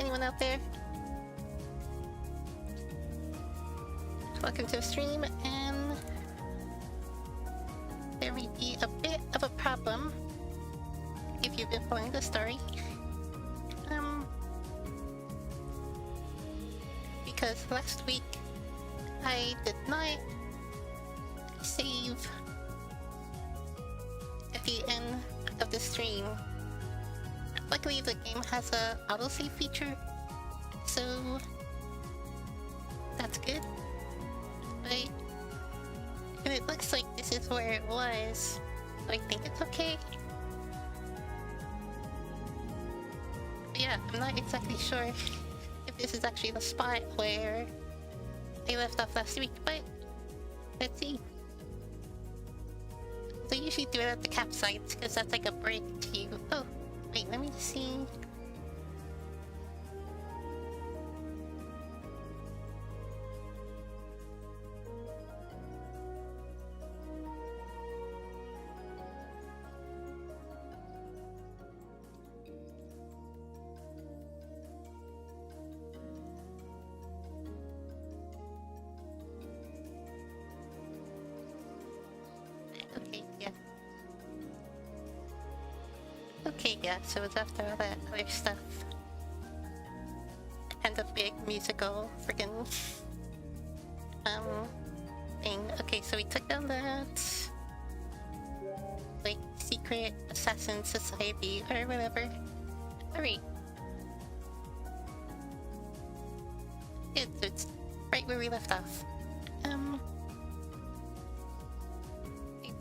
anyone out there? Welcome to the stream, and there may be a bit of a problem if you've been following the story. Because last week I did not save at the end of the stream. Luckily the game has a autosave feature, so that's good. But and it looks like this is where it was, so I think it's okay. But yeah, I'm not exactly sure if this is actually the spot where I left off last week, but let's see. They usually do it at the campsite because that's like a break to you. Oh, wait, let me see. Okay, yeah, so it's after all that other stuff. And the big musical friggin' thing. Okay, so we took down that like secret assassin society or whatever. Alright. Good, so it's right where we left off. I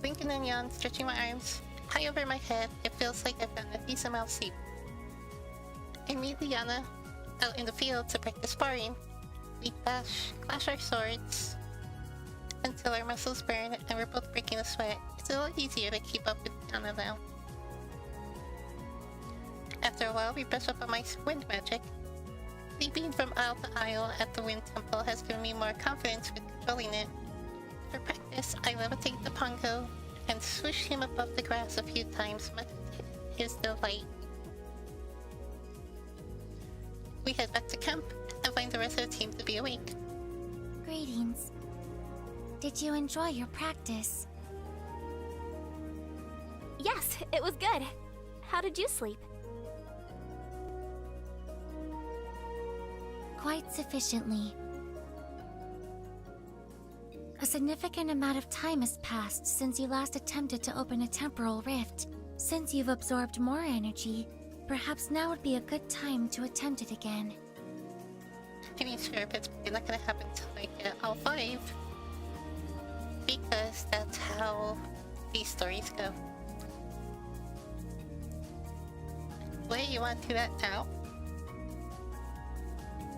blink and then yawn, stretching my arms. High over my head, it feels like I've gotten a decent amount of sleep. I meet Liana out in the field to practice sparring. We clash our swords until our muscles burn and we're both breaking a sweat. It's a lot easier to keep up with Kauna now. After a while, we brush up on my wind magic. Leaping from aisle to aisle at the wind temple has given me more confidence with controlling it. For practice, I levitate the Pongo and swoosh him above the grass a few times, much to his delight. We head back to camp and find the rest of the team to be awake. Greetings. Did you enjoy your practice? Yes, it was good. How did you sleep? Quite sufficiently. A significant amount of time has passed since you last attempted to open a temporal rift. Since you've absorbed more energy, perhaps now would be a good time to attempt it again. I mean, sure, but it's probably not gonna happen till I get all 5. Because that's how these stories go. Wait, you want to do that now?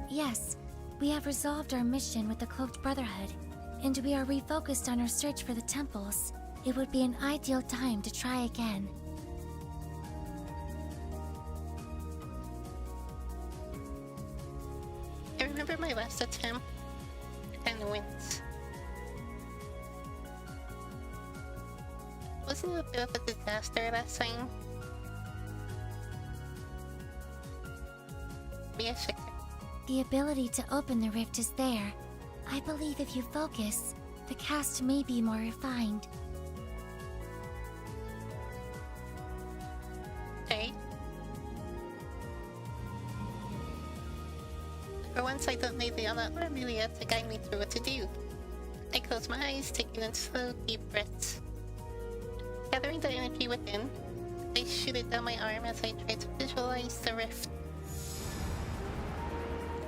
Yes, we have resolved our mission with the Cloaked Brotherhood, and we are refocused on our search for the temples. It would be an ideal time to try again. I remember my last attempt and went. Wasn't it a bit of a disaster last time? Yes, the ability to open the rift is there. I believe if you focus, the cast may be more refined. Okay. For once I don't need Liana or Amelia to guide me through what to do. I close my eyes, taking in slow, deep breaths. Gathering the energy within, I shoot it down my arm as I try to visualize the rift.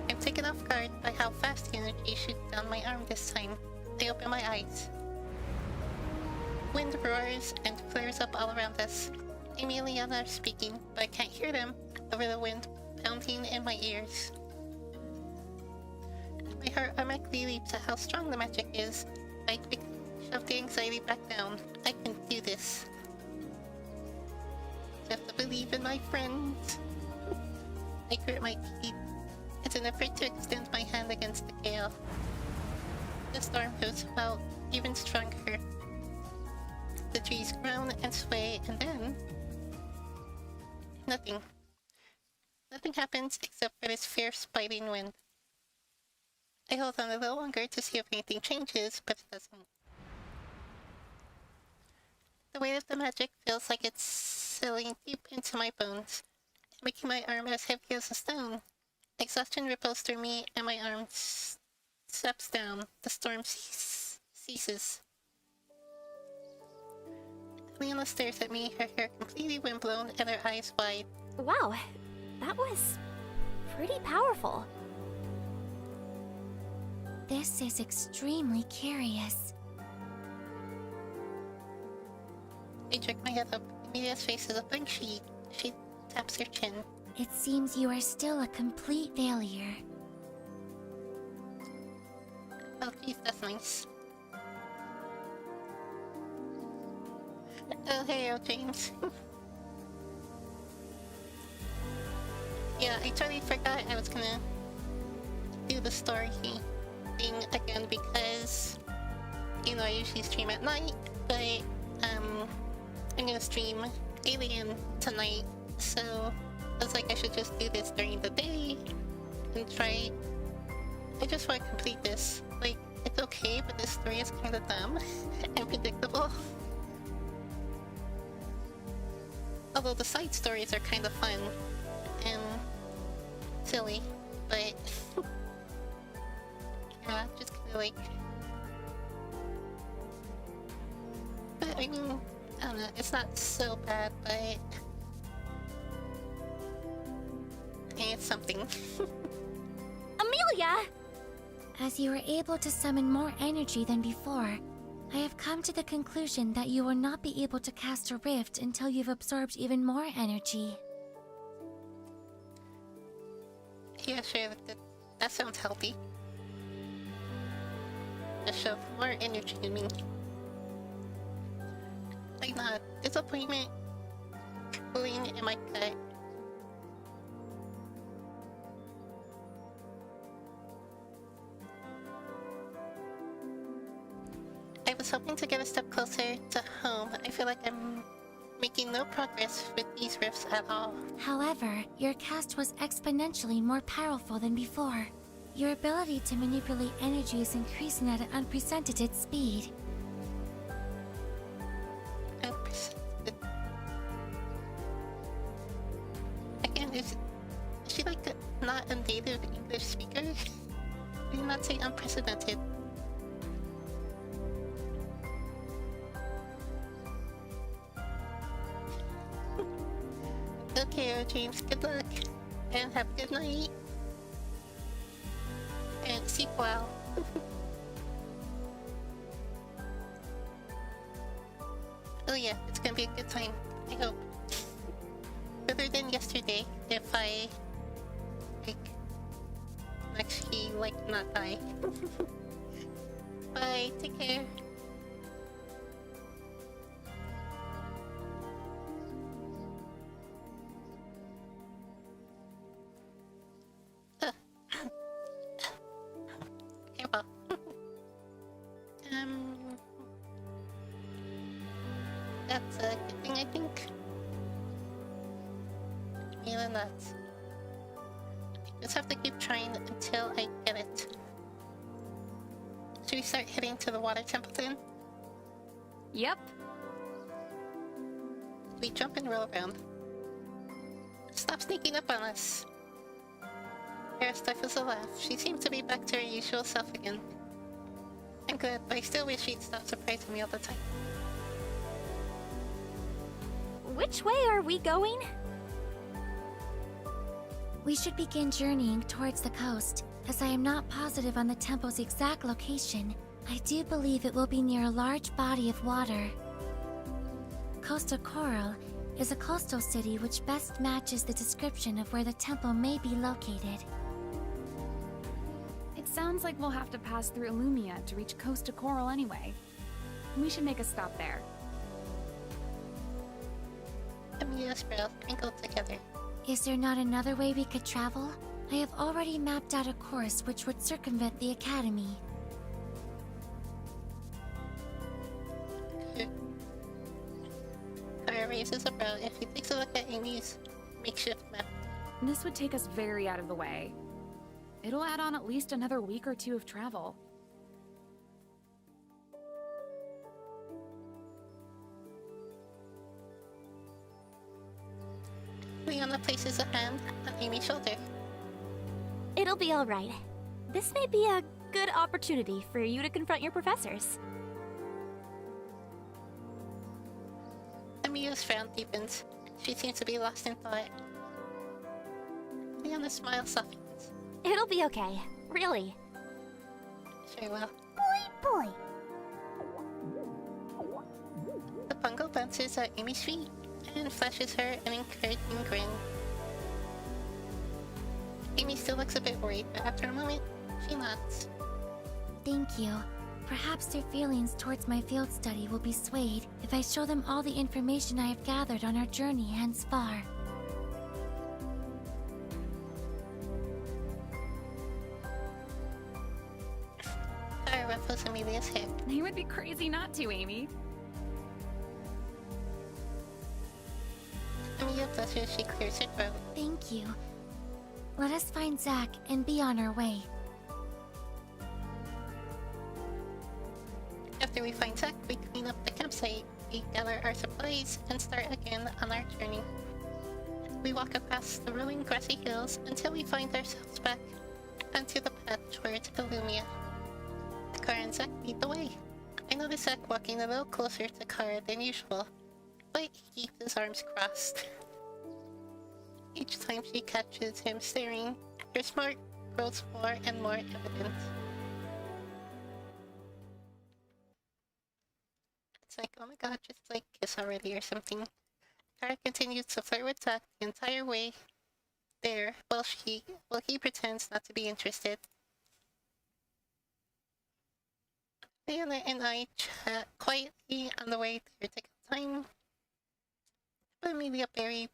I'm taken off guard by how fast the energy shoots down my arm this time. I open my eyes. Wind roars and flares up all around us. Amy and Liana are speaking, but I can't hear them over the wind pounding in my ears. My heart automatically leaps at how strong the magic is. I shove the anxiety back down. I can do this. I have to believe in my friends. I grit my teeth. It's an effort to extend my hand against the gale. The storm goes out even stronger. The trees groan and sway, and then... Nothing Nothing happens except for this fierce biting wind. I hold on a little longer to see if anything changes, but it doesn't. The weight of the magic feels like it's settling deep into my bones, making my arm as heavy as a stone. Exhaustion ripples through me, and my arm steps down. The storm ceases. Leona stares at me, her hair completely windblown and her eyes wide. Wow, that was pretty powerful. This is extremely curious. I jerk my head up. Emilia's face is a blank sheet. She taps her chin. It seems you are still a complete failure. Oh, geez, that's nice. Oh, hey, James. Yeah, I totally forgot I was gonna do the story thing again because, you know, I usually stream at night, but, I'm gonna stream Alien tonight, so I was like, I should just do this during the day and try. I just want to complete this. Like, it's okay, but this story is kind of dumb and predictable. Although the side stories are kind of fun and silly, but yeah, just kind of like. But I mean, I don't know, it's not so bad, but it's something. Amelia! As you are able to summon more energy than before, I have come to the conclusion that you will not be able to cast a rift until you've absorbed even more energy. Yeah, sure, that sounds healthy. Just shove more energy in me. Like not disappointment, pulling in my gut. I was hoping to get a step closer to home. I feel like I'm making no progress with these rifts at all. However, your cast was exponentially more powerful than before. Your ability to manipulate energy is increasing at an unprecedented speed. Again, is she like not a native English speaker? Did you not say unprecedented? Okay, James, good luck. And have a good night. And sleep well. Oh yeah, it's gonna be a good time, I hope. Better than yesterday, if I, like, actually, like, not die. Bye, take care. Okay, well. That's a good thing, I think. Mila nuts. I just have to keep trying until I get it. Should we start heading to the water temple then? Yep. We jump and roll around. Stop sneaking up on us. Kara stifles a laugh. She seems to be back to her usual self again. I'm good, but I still wish she'd stop surprising me all the time. Which way are we going? We should begin journeying towards the coast. As I am not positive on the temple's exact location, I do believe it will be near a large body of water. Costa Coral is a coastal city which best matches the description of where the temple may be located. It sounds like we'll have to pass through Illumia to reach Costa Coral anyway. We should make a stop there. Amelia's brows crinkled together. Is there not another way we could travel? I have already mapped out a course which would circumvent the academy. Kara raises a brow if he takes a look at Amy's makeshift map. This would take us very out of the way. It'll add on at least another week or two of travel. Leona places a hand on Amy's shoulder. It'll be alright. This may be a good opportunity for you to confront your professors. Leona's frown deepens. She seems to be lost in thought. Leona's smile softens. It'll be okay. Really. Sure will. Boy. The Pungo bounces at Amy's feet and flashes her an encouraging grin. Amy still looks a bit worried, but after a moment, she nods. Thank you. Perhaps their feelings towards my field study will be swayed if I show them all the information I have gathered on our journey hence far. Kara ruffles Amelia's hair. They would be crazy not to, Amy. Amelia blushes, she clears her throat. Thank you. Let us find Zack and be on our way. After we find Zack, we clean up the campsite, we gather our supplies, and start again on our journey. We walk across the rolling grassy hills until we find ourselves back onto the path towards Illumia. Kara and Zack lead the way. I notice Zack walking a little closer to Kara than usual, but he keeps his arms crossed. Each time she catches him staring, her smirk grows more and more evident. It's like, oh my god, just like kiss already or something. Kara continues to flirt with Zack the entire way there while he pretends not to be interested. Leona and I chat quietly on the way there to kill time. But Amelia barely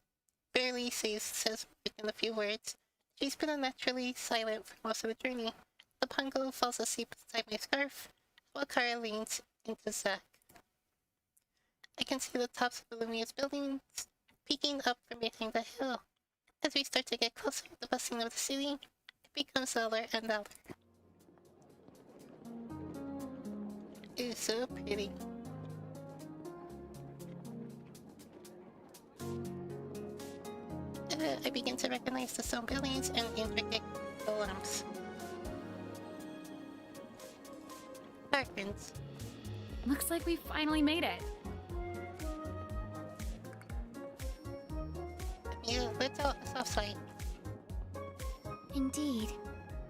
says more than a few words. She's been unnaturally silent for most of the journey. The Pongo falls asleep beside my scarf, while Kara leans into Zack. I can see the tops of Illumia's buildings peeking up from behind the hill. As we start to get closer, the bustling of the city becomes louder and louder. It is so pretty. I begin to recognize the stone buildings and intricate columns. Darkens. Looks like we finally made it. Yeah, let's out the south side. Indeed,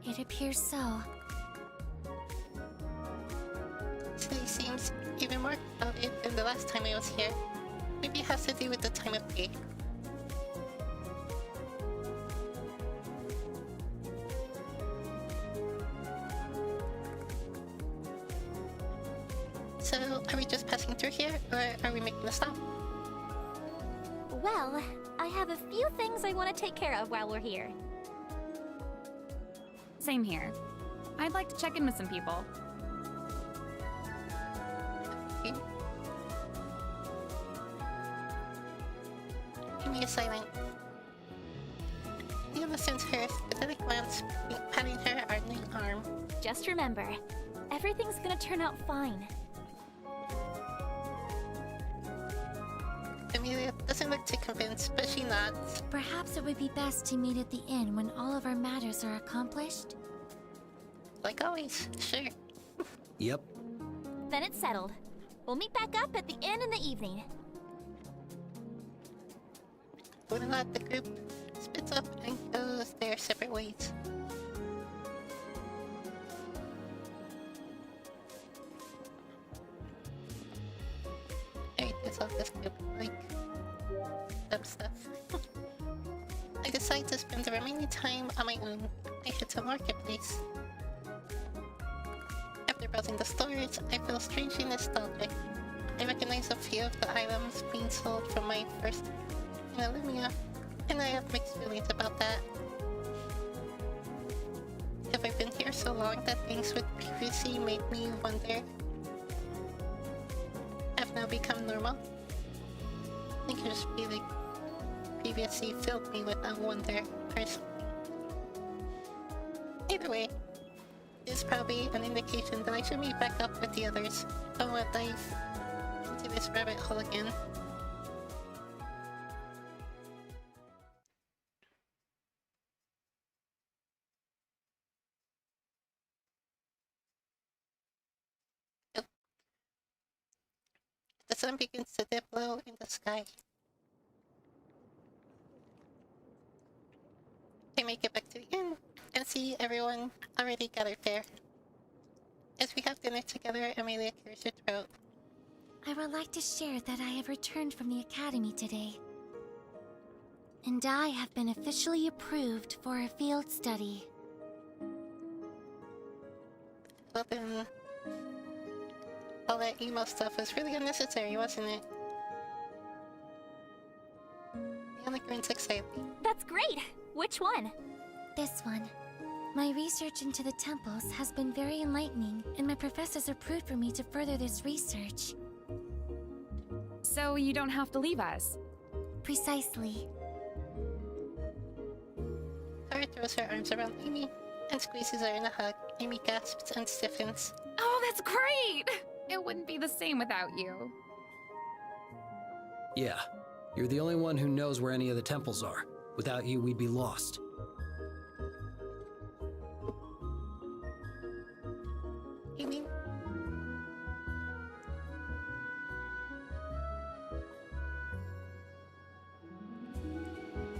it appears so. City seems even more crowded than the last time I was here. Maybe it has to do with the time of day. So, are we just passing through here, or are we making a stop? Well, I have a few things I want to take care of while we're here. Same here. I'd like to check in with some people. Okay. Amy is silent. Leona sends her a pathetic glance, patting her ardent arm. Just remember, everything's gonna turn out fine. Amelia doesn't look too convinced, but she nods. Perhaps it would be best to meet at the inn when all of our matters are accomplished? Like always, sure. Yep. Then it's settled. We'll meet back up at the inn in the evening. With a nod, the group splits up and goes their separate ways. Alright, that's all this group like. Dumb stuff. I decide to spend the remaining time on my own. I head to Marketplace. After browsing the stores, I feel strangely nostalgic. I recognize a few of the items being sold from my first in Illumia, and I have mixed feelings about that. Have I been here so long that things would previously make me wonder have now become normal? I think it just be like previously filled me with that wonder, or something. Either way, it's probably an indication that I should meet back up with the others. I want to dive into this rabbit hole again. Oh. The sun begins to dip low in the sky. I make it back to the inn and see everyone already gathered there. As we have dinner together, Amelia clears her throat. I would like to share that I have returned from the academy today. And I have been officially approved for a field study. Well then, all that emo stuff was really unnecessary, wasn't it? Liana grins excitedly. That's great! Which one? This one. My research into the temples has been very enlightening, and my professors approved for me to further this research. So you don't have to leave us. Precisely. Kara throws her arms around Amy and squeezes her in a hug. Amy gasps and stiffens. Oh, that's great! It wouldn't be the same without you. Yeah, you're the only one who knows where any of the temples are. Without you, we'd be lost. Amy?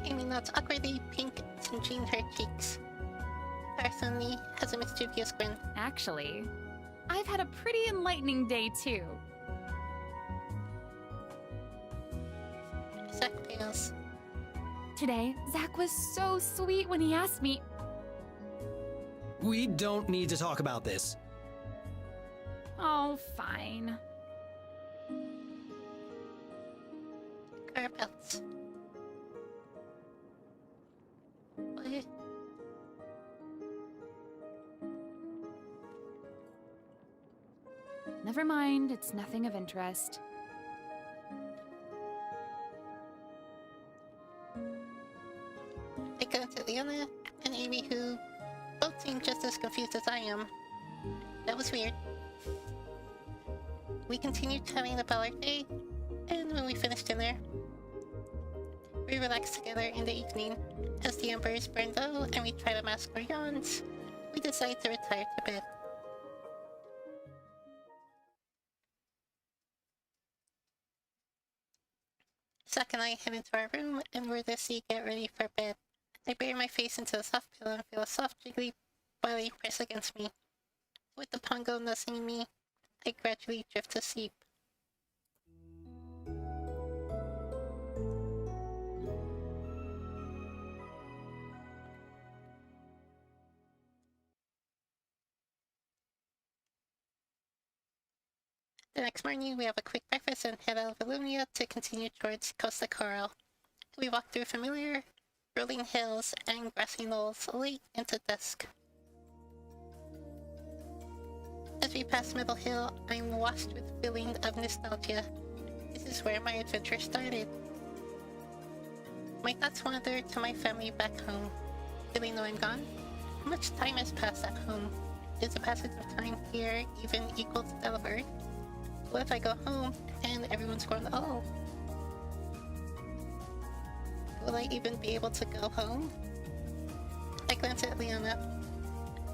Amy nods awkwardly, pink tingeing her cheeks. Kara suddenly has a mischievous grin. Actually, I've had a pretty enlightening day too. Zack pales. Today, Zach was so sweet when he asked me. We don't need to talk about this. Oh, fine. Kara pouts. What? Never mind, it's nothing of interest. I glance at Liana and Amy, who both seem just as confused as I am. That was weird. We continued chatting about our day, and when we finished dinner, we relaxed together in the evening. As the embers burn low and we try to mask our yawns, we decide to retire to bed. Zack and I head into our room and wordlessly get ready for bed. I bury my face into a soft pillow and feel a soft, jiggly body press against me. With the pongo nuzzling me, I gradually drift to sleep. The next morning, we have a quick breakfast and head out of Illumia to continue towards Costa Coral. We walk through familiar rolling hills and grassy knolls late into dusk. As we pass Middle Hill, I'm washed with a feeling of nostalgia. This is where my adventure started. My thoughts wander to my family back home. Do they know I'm gone? How much time has passed at home? Is the passage of time here even equal to that of Earth? What if I go home and everyone's grown old? Will I even be able to go home? I glance at Liana.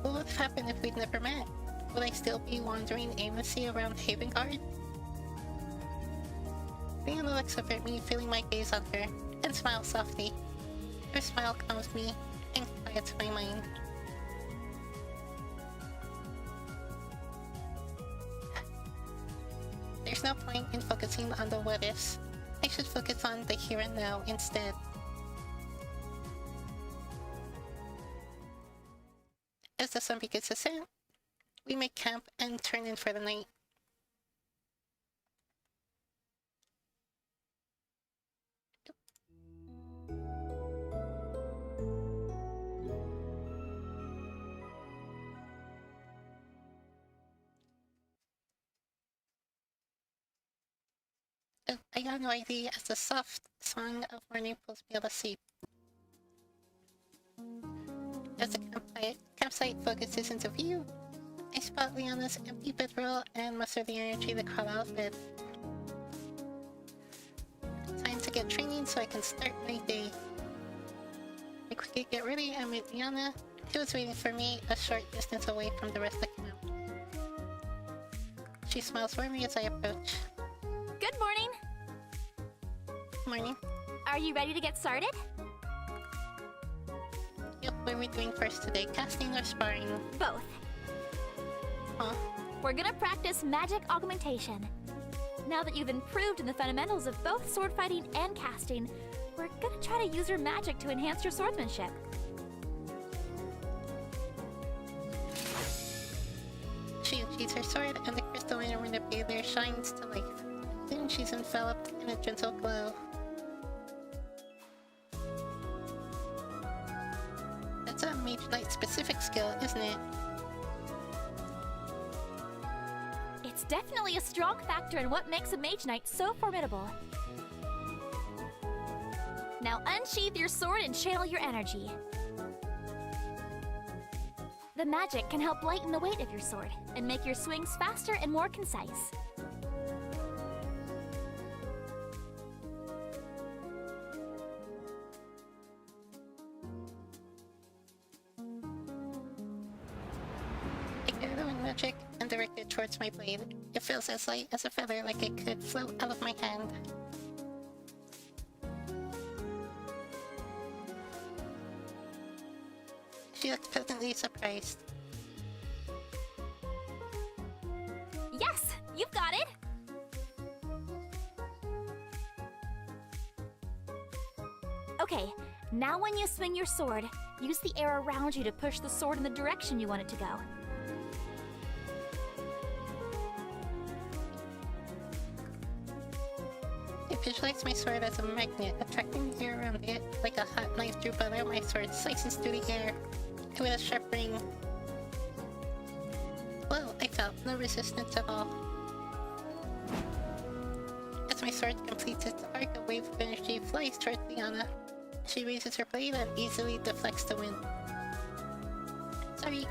What would have happened if we'd never met? Would I still be wandering aimlessly around Havengard? Liana looks up at me, feeling my gaze on her, and smiles softly. Her smile calms me and quiets my mind. There's no point in focusing on the what-ifs. I should focus on the here and now instead. As the sun begins to set, we make camp and turn in for the night. I got no idea as the soft song of morning pulls me out of sleep. sight focuses into view. I spot Liana's empty bedroll and muster the energy to crawl out of bed. Time to get training so I can start my day. I quickly get ready and meet Liana, who was waiting for me a short distance away from the rest of the camp. She smiles warmly as I approach. Good morning! Morning. Are you ready to get started? Yep, what are we doing first today? Casting or sparring? Both. Huh? We're gonna practice magic augmentation. Now that you've improved in the fundamentals of both sword fighting and casting, we're gonna try to use your magic to enhance your swordsmanship. She unsheathes her sword and the crystalline manipulator shines to life. Soon she's enveloped in a gentle glow. That's a Mage Knight specific skill, isn't it? It's definitely a strong factor in what makes a Mage Knight so formidable. Now unsheath your sword and channel your energy. The magic can help lighten the weight of your sword and make your swings faster and more concise. I carry the wind magic and direct it towards my blade. It feels as light as a feather, like it could float out of my hand. She looks pleasantly surprised. Yes, you've got it! Okay, now when you swing your sword, use the air around you to push the sword in the direction you want it to go. I visualize my sword as a magnet, attracting the air around it. Like a hot knife through butter, my sword slices through the air with a sharp ring. Well, I felt no resistance at all. As my sword completes its arc, a wave of energy flies towards Liana. She raises her blade and easily deflects the wind. Sorry.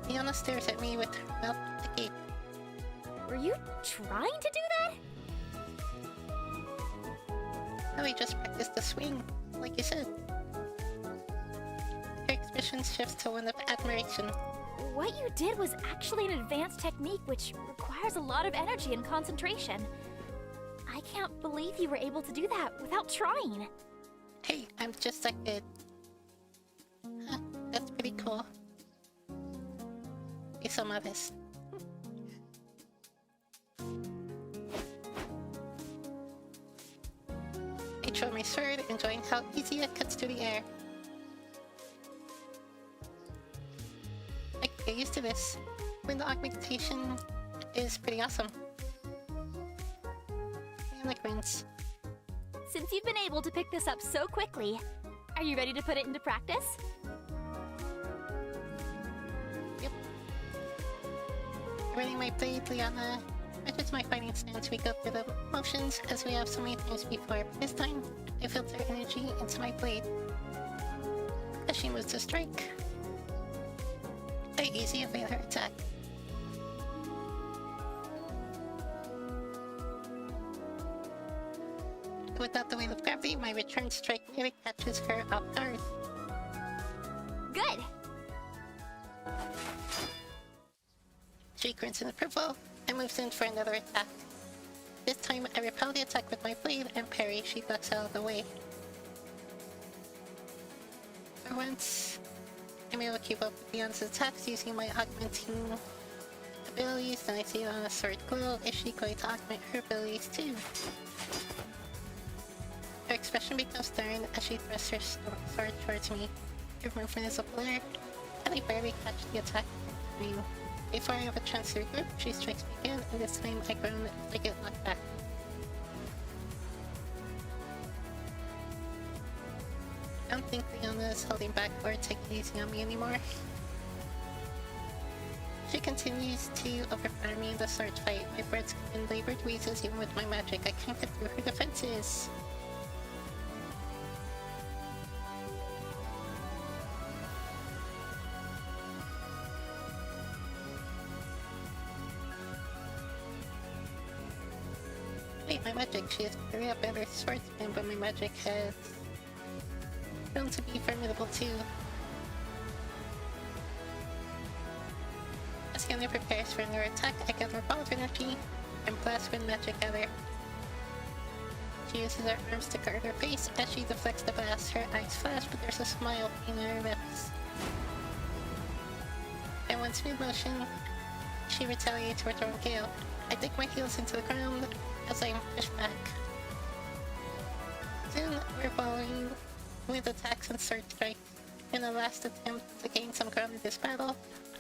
Liana stares at me with her mouth agape. Were you trying to do that? No, I just practiced the swing, like you said. Her expression shifts to one of admiration. What you did was actually an advanced technique which requires a lot of energy and concentration. I can't believe you were able to do that without trying. Hey, I'm just that good. Huh, that's pretty cool. You're so modest. I throw my sword, enjoying how easy it cuts through the air. I can get used to this. Wind augmentation is pretty awesome. And like wins. Since you've been able to pick this up so quickly, are you ready to put it into practice? Yep. Ready my blade, Liana. Matches my fighting stance. We go through the motions as we have so many times before. This time, I filter energy into my blade. As she moves to strike, I easily evade her attack. Without the weight of gravity, my return strike nearly catches her off guard. Good! She grins in approval and moves in for another attack. This time, I repel the attack with my blade and parry. She ducks out of the way. For once, I'm able to keep up with Leon's attacks using my augmenting abilities. Then I see Leon's sword glow. Is she going to augment her abilities too? Her expression becomes stern as she thrusts her sword towards me. Her movement is a blur, and I barely catch the attack. Before I have a chance to regroup, she strikes me again, and this time I groan as I get knocked back. I don't think Leona is holding back or taking it easy on me anymore. She continues to overpower me in the sword fight. My breaths come in labored wheezes even with my magic. I can't get through her defenses. appreciate my magic. She is clearly a better swordsman, but my magic has shown to be formidable too. As Kauna prepares for another attack, I gather a ball of energy and blast wind magic at her. She uses her arms to guard her face. As she deflects the blast, her eyes flash, but there's a smile painting her lips. In one smooth motion, she retaliates with her own gale. I dig my heels into the ground as I am pushed back. Soon, we're following with attacks and sword strikes. In a last attempt to gain some ground in this battle,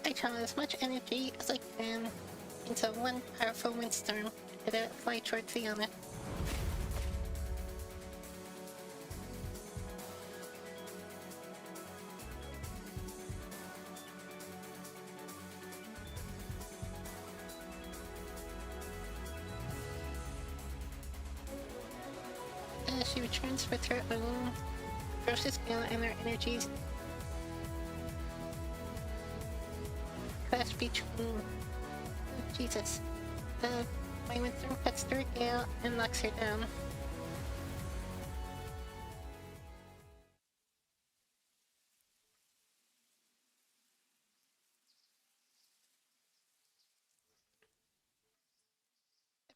I channel as much energy as I can into one powerful windstorm and then fly towards Kauna. She returns with her own ferocious gale and her energies clash between Jesus. My windstorm cuts through her gale and knocks her down.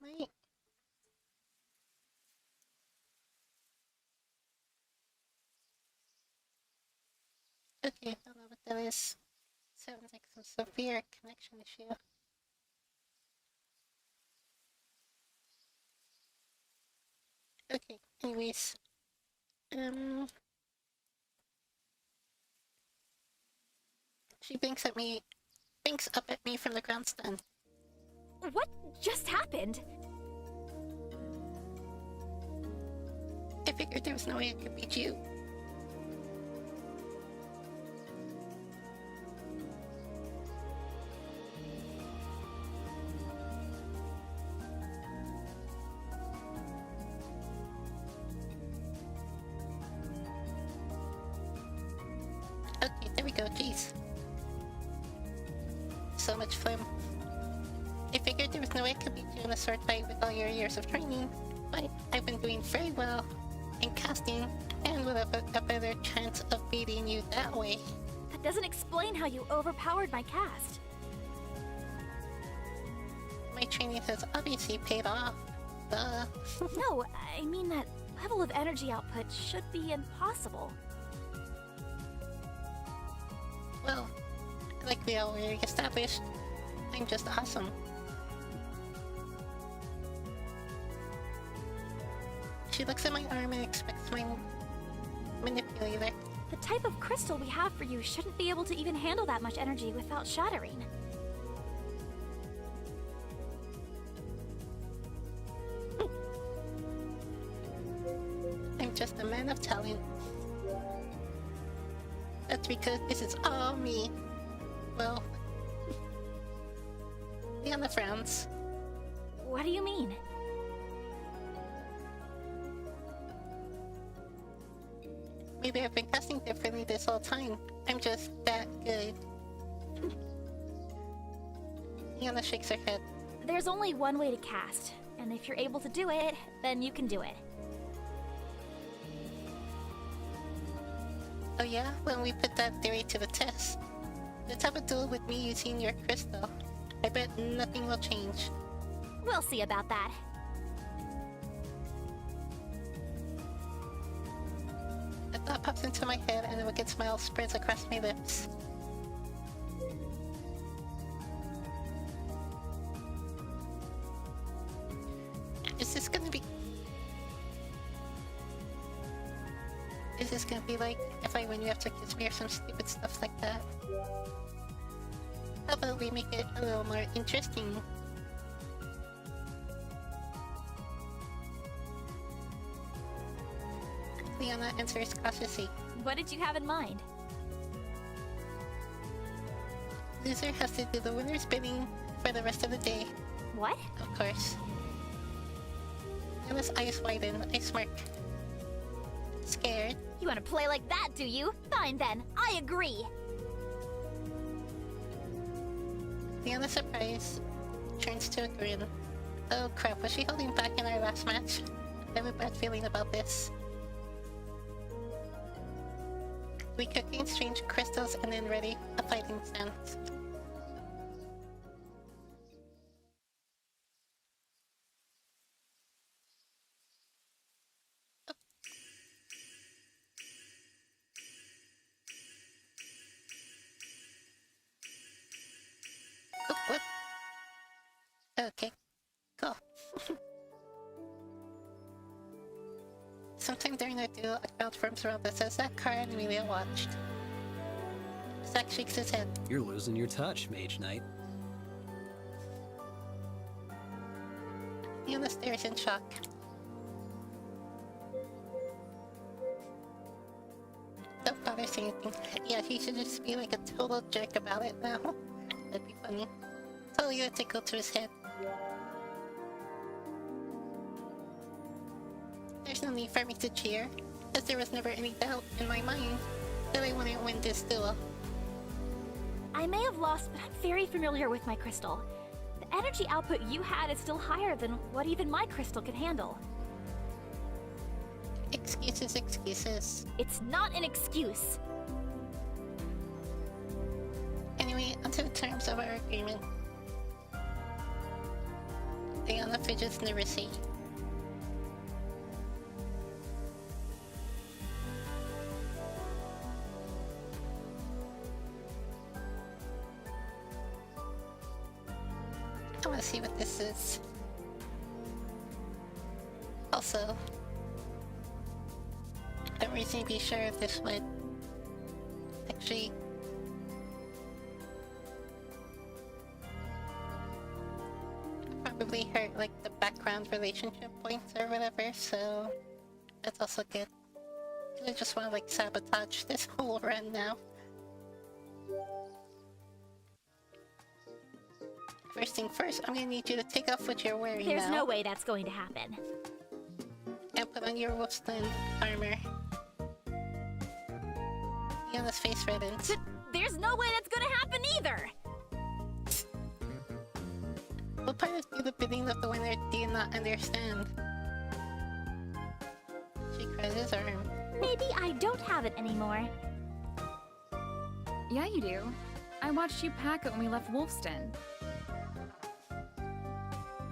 Am I? Okay, I don't know what that is. Sounds like some severe connection issue. Okay, anyways. She blinks up at me from the ground stun. What just happened? I figured there was no way I could beat you. Okay, there we go, jeez. So much fun. I figured there was no way I could beat you in a sword fight with all your years of training, but I've been doing very well in casting and with a better chance of beating you that way. That doesn't explain how you overpowered my cast. My training has obviously paid off. Duh. No, I mean that level of energy output should be impossible. Well, like we already established, I'm just awesome. She looks at my arm and expects my manipulator. The type of crystal we have for you shouldn't be able to even handle that much energy without shattering. I'm just a man of talent. That's because this is all me. Well, Liana frowns. What do you mean? Maybe I've been casting differently this whole time. I'm just that good. Liana shakes her head. There's only one way to cast, and if you're able to do it, then you can do it. Oh yeah? Well, we put that theory to the test. Let's have a duel with me using your crystal. I bet nothing will change. We'll see about that. A thought pops into my head and a wicked smile spreads across my lips. Is this gonna be like if I win you have to kiss me or some stupid stuff like that? How about we make it a little more interesting? Liana answers cautiously. What did you have in mind? Loser has to do the winner's bidding for the rest of the day. What? Of course. Liana's eyes widen. I smirk. Scared? You want to play like that, do you? Fine then, I agree. Liana's surprise turns to a grin. Oh crap, was she holding back in our last match? I have a bad feeling about this. We could exchange crystals and then ready a fighting stance. Oh, what? Okay, cool. Sometime during our duel, a crowd forms around us as that car and Amelia watched. Zack shakes his head. You're losing your touch, Mage Knight. Leona stares in shock. Don't bother saying anything. Yeah, he should just be like a total jerk about it now. That'd be funny. Totally gonna tickle to his head. There's no need for me to cheer, as there was never any doubt in my mind that I wouldn't win this duel. I may have lost, but I'm very familiar with my crystal. The energy output you had is still higher than what even my crystal can handle. Excuses, excuses. It's not an excuse. Anyway, onto the terms of our agreement. Leona fidgets nervously. I want to see what this is. Also, I don't really be sure if this would actually probably hurt like the background relationship points or whatever, so that's also good. 'Cause I just want to like sabotage this whole run now. First thing first, I'm gonna need you to take off what you're wearing There's now. no way that's going to happen. And put on your wolfskin armor. Leona's face reddens. There's no way that's going to happen either! What part of the bidding of the winner do you not understand? She grabs his arm. Maybe I don't have it anymore. Yeah, you do. I watched you pack it when we left Wolfston.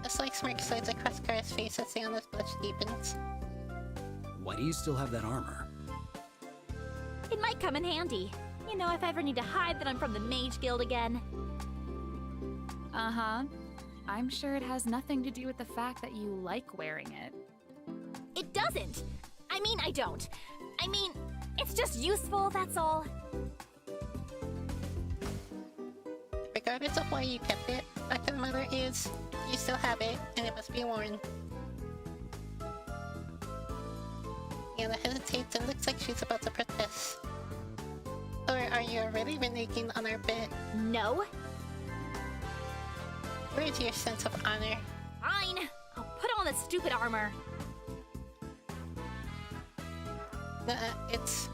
A slight smirk slides across Kara's face as Leona's blush deepens. Why do you still have that armor? It might come in handy. You know, if I ever need to hide that I'm from the Mage Guild again. Uh-huh. I'm sure it has nothing to do with the fact that you like wearing it. It doesn't! I mean, I don't. I mean, it's just useful, that's all. Regardless of why you kept it, the fact of the matter is, you still have it, and it must be worn. Leona hesitates and looks like she's about to protest. Or are you already reneging on our bet? No. Where's your sense of honor? Fine. I'll put on the stupid armor. It's...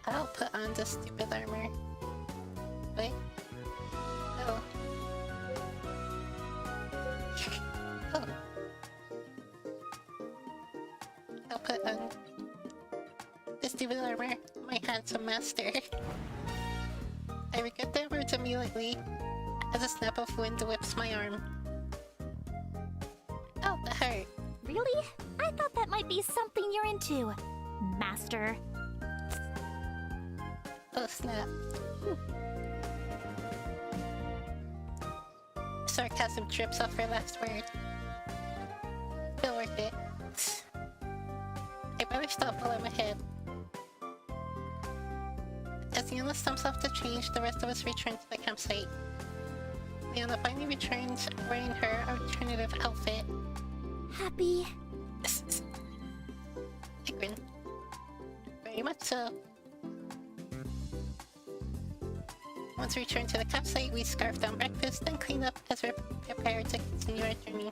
I'll put on the stupid armor. Wait. Oh. Oh. I'll put on the stupid armor, my handsome master. I regret their words immediately, as a snap of wind whips my arm. Oh, that hurt. Really? I thought that might be something you're into, Master. Oh, snap. Sarcasm drips off her last word. Still worth it. I better stop while I'm ahead. As Leona stumps off the change, the rest of us return to the campsite. Leona finally returns wearing her alternative outfit. Happy? I grin. Very much so. Once we return to the campsite, we scarf down breakfast and clean up as we're prepared to continue our journey.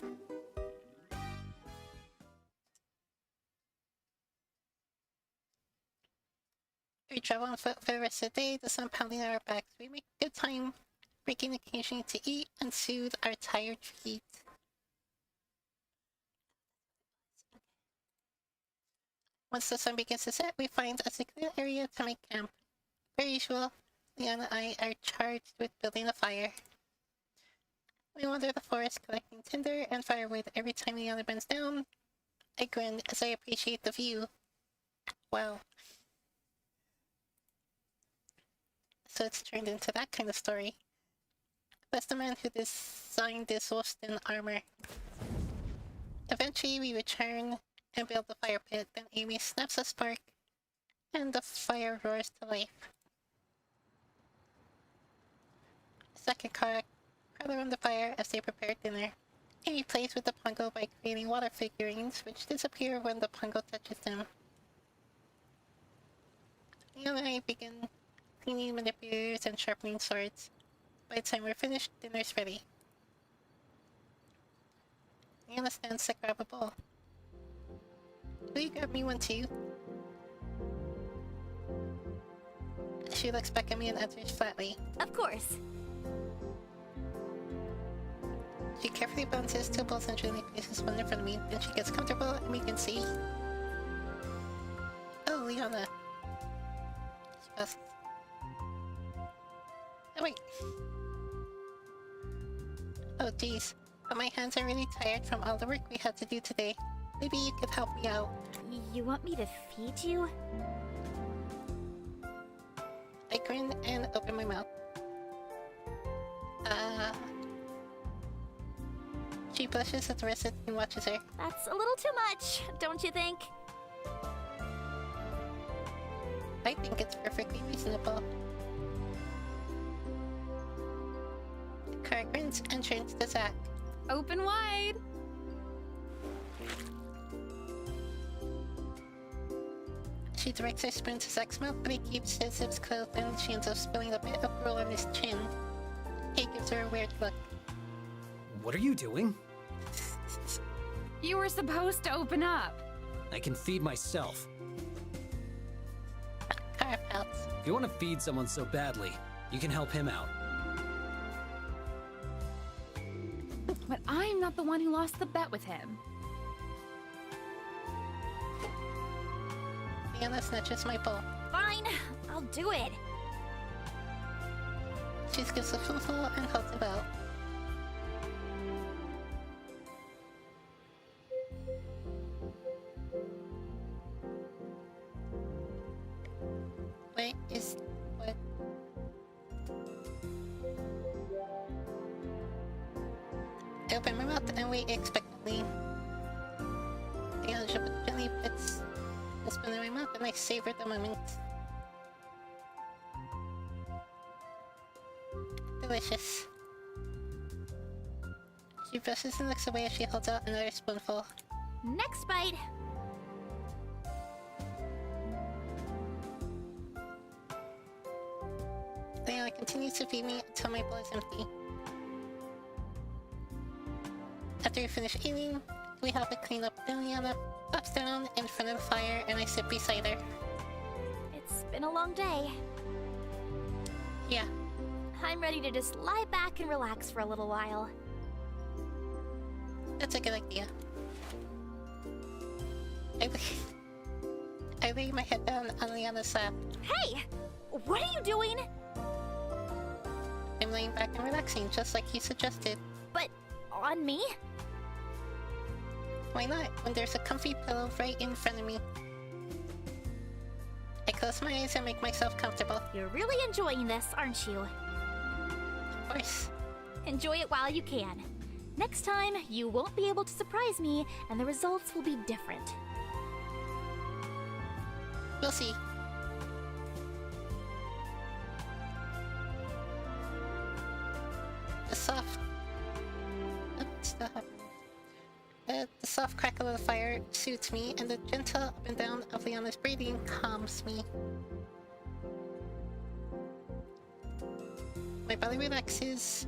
We travel on foot for the rest of the day, the sun pounding on our backs. We make good time breaking occasionally to eat and soothe our tired feet. Once the sun begins to set, we find a secluded area to make camp. Per usual, Leon and I are charged with building a fire. We wander the forest collecting tinder and firewood every time Leon bends down. I grin as I appreciate the view. Wow. So it's turned into that kind of story. That's the man who designed this Wolfston armor. Eventually we return and build the fire pit, then Amy snaps a spark, and the fire roars to life. Second crowd around the fire as they prepare dinner. Amy plays with the Pongo by creating water figurines, which disappear when the Pongo touches them. Leon and I begin cleaning manipulators and sharpening swords. By the time we're finished, dinner's ready. Leon stands to grab a bowl. Will you grab me one too? She looks back at me and answers flatly. Of course. She carefully balances two bowls and gently places one in front of me. Then she gets comfortable and we can see. Oh, Liana. She asks. Oh, wait. Oh, geez. But my hands are really tired from all the work we had to do today. Maybe you could help me out. You want me to feed you? I grin and open my mouth. She blushes at the rest and watches her. That's a little too much, don't you think? I think it's perfectly reasonable. Kara grins and turns to Zach. Open wide! She directs her spoon to Zach's mouth, but he keeps his lips closed and she ends up spilling a bit of gruel on his chin. He gives her a weird look. What are you doing? You were supposed to open up. I can feed myself. Kara pouts. If you want to feed someone so badly, you can help him out. But I'm not the one who lost the bet with him. Liana snatches my bowl. Fine, I'll do it. She gives a full and holds it out. Wait, is... what? I open my mouth and wait expectantly. Liana gently puts the spoon in my mouth and I savor the moment. Delicious. She brushes and looks away as she holds out another spoonful. Next bite. Liana continues to feed me until my bowl is empty. After we finish eating, we help her clean up. Then Liana pops down in front of the fire and I sit beside her. It's been a long day. Yeah, I'm ready to just lie back and relax for a little while. that's a good idea. I lay my head down on Liana's lap. Hey! What are you doing? I'm laying back and relaxing, just like you suggested. But on me? Why not, when there's a comfy pillow right in front of me? I close my eyes and make myself comfortable. You're really enjoying this, aren't you? Of course. Enjoy it while you can. Next time, you won't be able to surprise me, and the results will be different. We'll see. The soft... the soft crackle of the fire soothes me, and the gentle up and down of Liana's breathing calms me. My body relaxes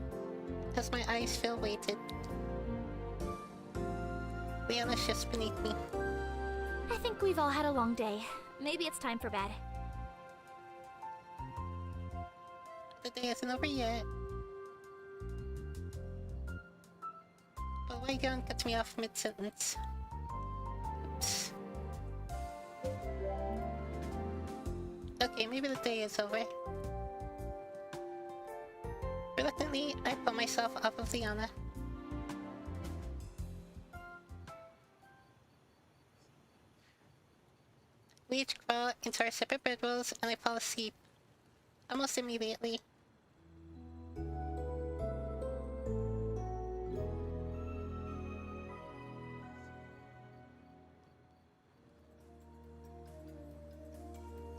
as my eyes feel weighted. Liana shifts beneath me. I think we've all had a long day. Maybe it's time for bed. The day isn't over yet. Wagon cuts me off mid-sentence. Oops. Okay, maybe the day is over. Reluctantly, I pull myself off of Liana. We each crawl into our separate bedrolls and I fall asleep. Almost immediately.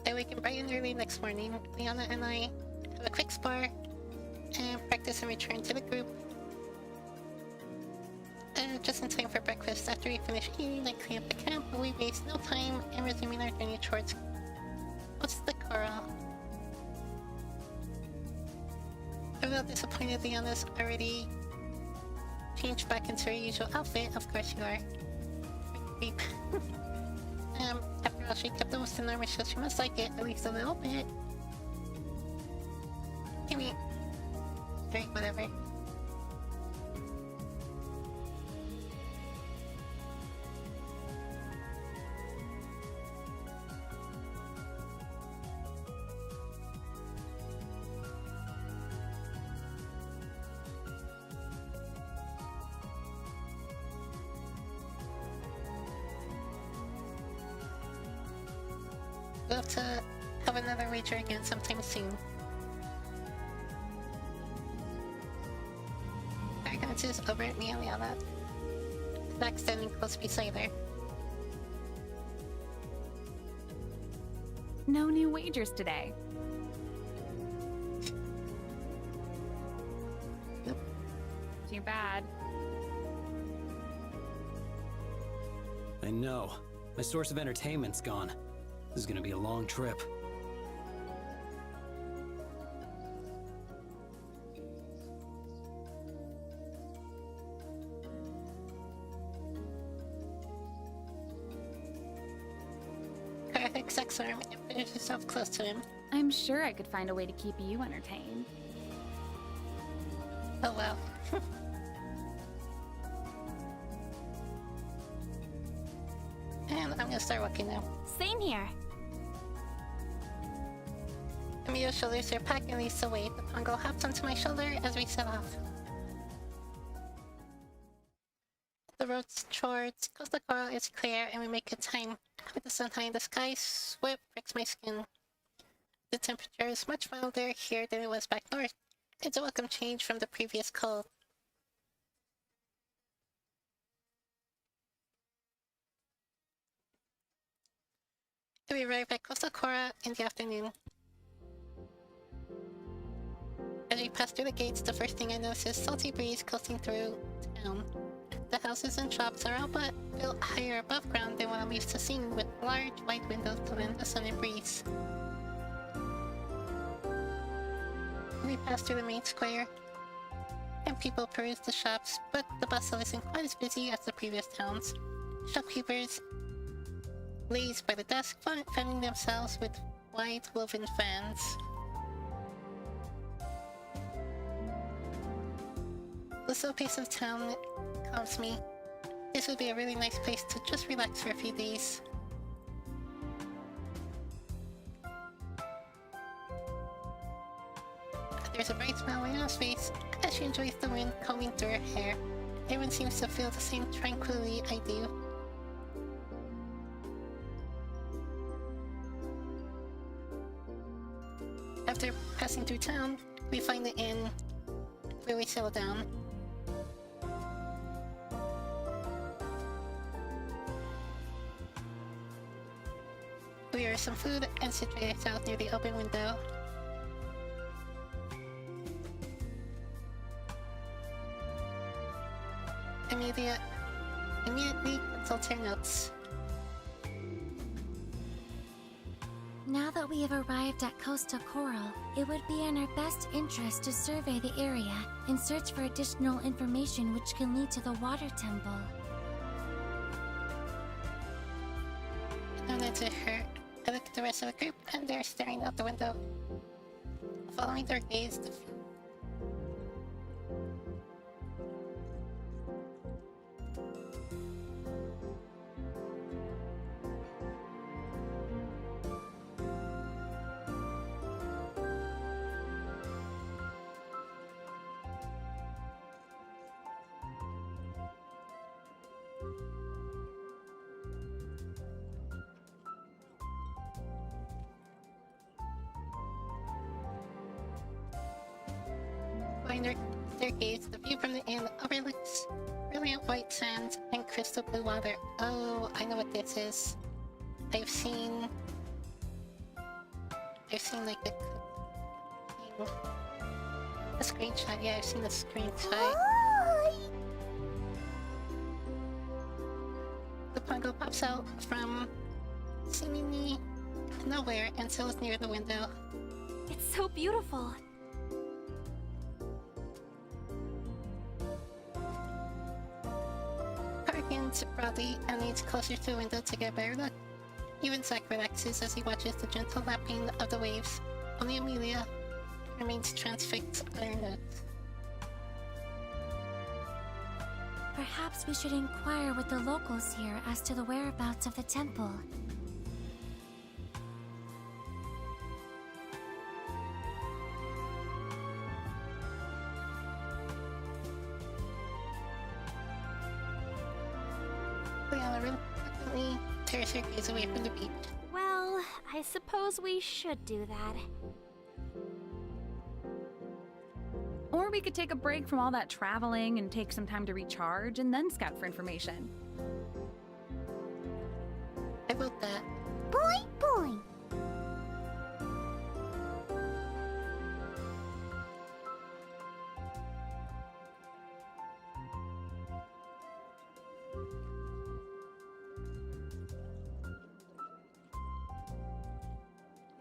I wake up bright and early next morning. Liana and I have a quick spar and practice and return to the group. Just in time for breakfast. After we finish eating, I clean up the camp, but we waste no time in resuming our journey towards... What's the coral? I'm a little disappointed Liana's already changed back into her usual outfit. Of course you are. Creep. After all, she kept almost enormous, so she must like it, at least a little bit. I mean... Great, whatever. We'll have to have another wager again sometime soon. Argons is over at me and Liana. Back standing close beside her. No new wagers today. Nope. Too bad. I know. My source of entertainment's gone. This is gonna be a long trip. Karthik sucks arm and pushes herself close to him. I'm sure I could find a way to keep you entertained. Oh well. And I'm gonna start walking now. Same here. Emilio's shoulders are packed and leads the way. The Pongo hops onto my shoulder as we set off. The road towards Costa Coral is clear and we make good time. With the sun high in the sky, sweat pricks my skin. The temperature is much milder here than it was back north. It's a welcome change from the previous cold. We arrive at Costa Coral in the afternoon. As we pass through the gates, the first thing I notice is salty breeze coasting through town. The houses and shops are all but built higher above ground than what I'm used to seeing, with large white windows to lend the sun and breeze. We pass through the main square, and people peruse the shops, but the bustle isn't quite as busy as the previous towns. Shopkeepers laze by the desk, fanning themselves with wide woven fans. The slow pace of town calms me. This would be a really nice place to just relax for a few days. There's a bright smile on Leona's face as she enjoys the wind combing through her hair. Everyone seems to feel the same tranquility I do. After passing through town, we find the inn where we settle down. We order some food and sit right out near the open window. Immediately consult her notes. Now that we have arrived at Costa Coral, it would be in our best interest to survey the area and search for additional information which can lead to the water temple. And then to her, I look at the rest of the group and they're staring out the window. Following their gaze, wider staircase, the view from the inn overlooks brilliant white sands and crystal blue water. Oh, I know what this is. I've seen like a screenshot. Yeah, I've seen the screenshot. The Pongo pops out from seemingly nowhere and settles near the window. It's so beautiful. Harkins broadly and leans closer to the window to get a better look. Even Zack relaxes as he watches the gentle lapping of the waves. Only Amelia remains transfixed on her notes. Perhaps we should inquire with the locals here as to the whereabouts of the temple. Leona reluctantly tears her gaze away from the beach. Well, I suppose we should do that. Or we could take a break from all that traveling and take some time to recharge and then scout for information. I vote that. Boing, boing.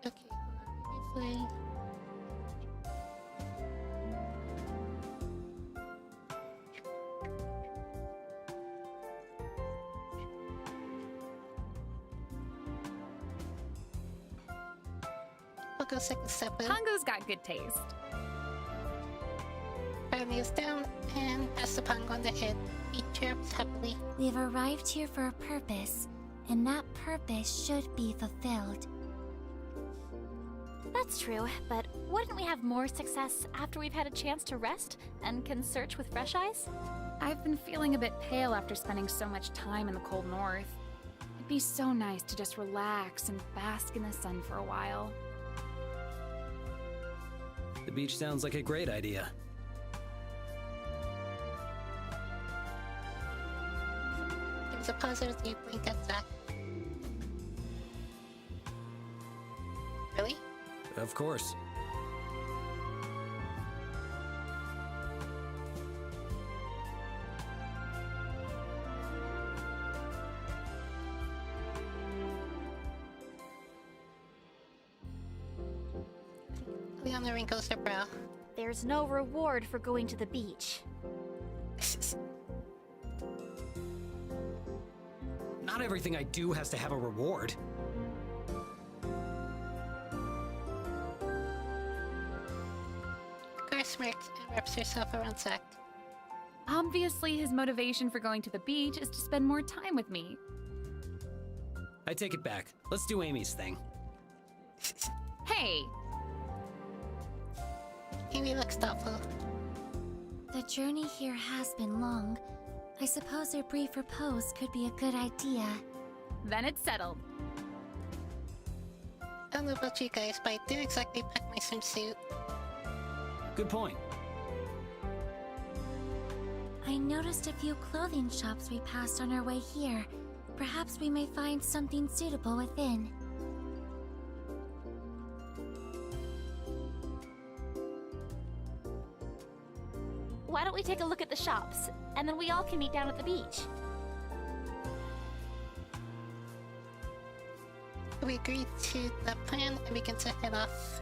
Okay, hold on. Previously. I'll go second step in. Pongo's got good taste. Brown kneels down and pats the Pongo on the head. He chirps happily. We've arrived here for a purpose, and that purpose should be fulfilled. That's true, but wouldn't we have more success after we've had a chance to rest and can search with fresh eyes? I've been feeling a bit pale after spending so much time in the cold north. It'd be so nice to just relax and bask in the sun for a while. The beach sounds like a great idea. Gives a positive blink at Zack. Really? Of course. Leona wrinkles her brow. There's no reward for going to the beach. Not everything I do has to have a reward. Gar smirks and wraps herself around Zack. Obviously, his motivation for going to the beach is to spend more time with me. I take it back. Let's do Amy's thing. Hey! Amy looks thoughtful. The journey here has been long. I suppose a brief repose could be a good idea. Then it's settled. I don't know about you guys, but I didn't exactly pack my swimsuit. Good point. I noticed a few clothing shops we passed on our way here. Perhaps we may find something suitable within. Why don't we take a look at the shops, and then we all can meet down at the beach? We agree to that plan and begin to head off.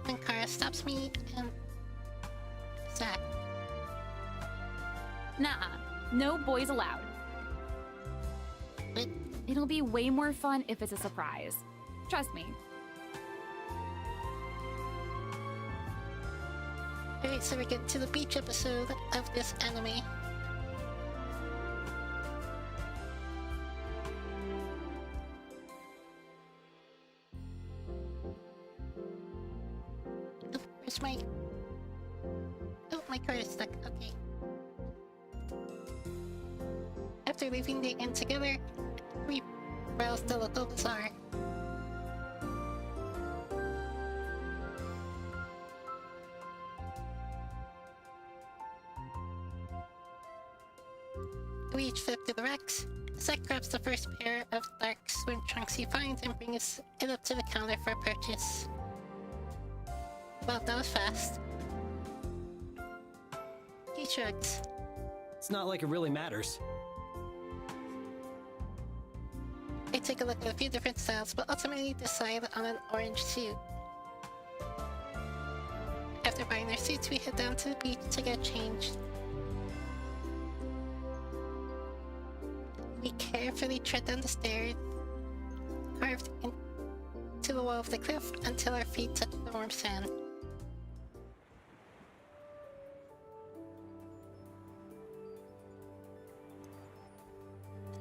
When Kara stops me and Zack. Nuh-uh. No boys allowed. But It'll be way more fun if it's a surprise. Trust me. alright, so we get to the beach episode of this anime. Oh, where's my... Oh, my card is stuck. Okay. After leaving the inn together, we browse the local bazaar. We each flip to the racks. Zack grabs the first pair of dark swim trunks he finds and brings it up to the counter for purchase. Well, that was fast. He shrugs. It's not like it really matters. I take a look at a few different styles, but ultimately decide on an orange suit. After buying our suits, we head down to the beach to get changed. We carefully tread down the stairs, carved into the wall of the cliff until our feet touch the warm sand.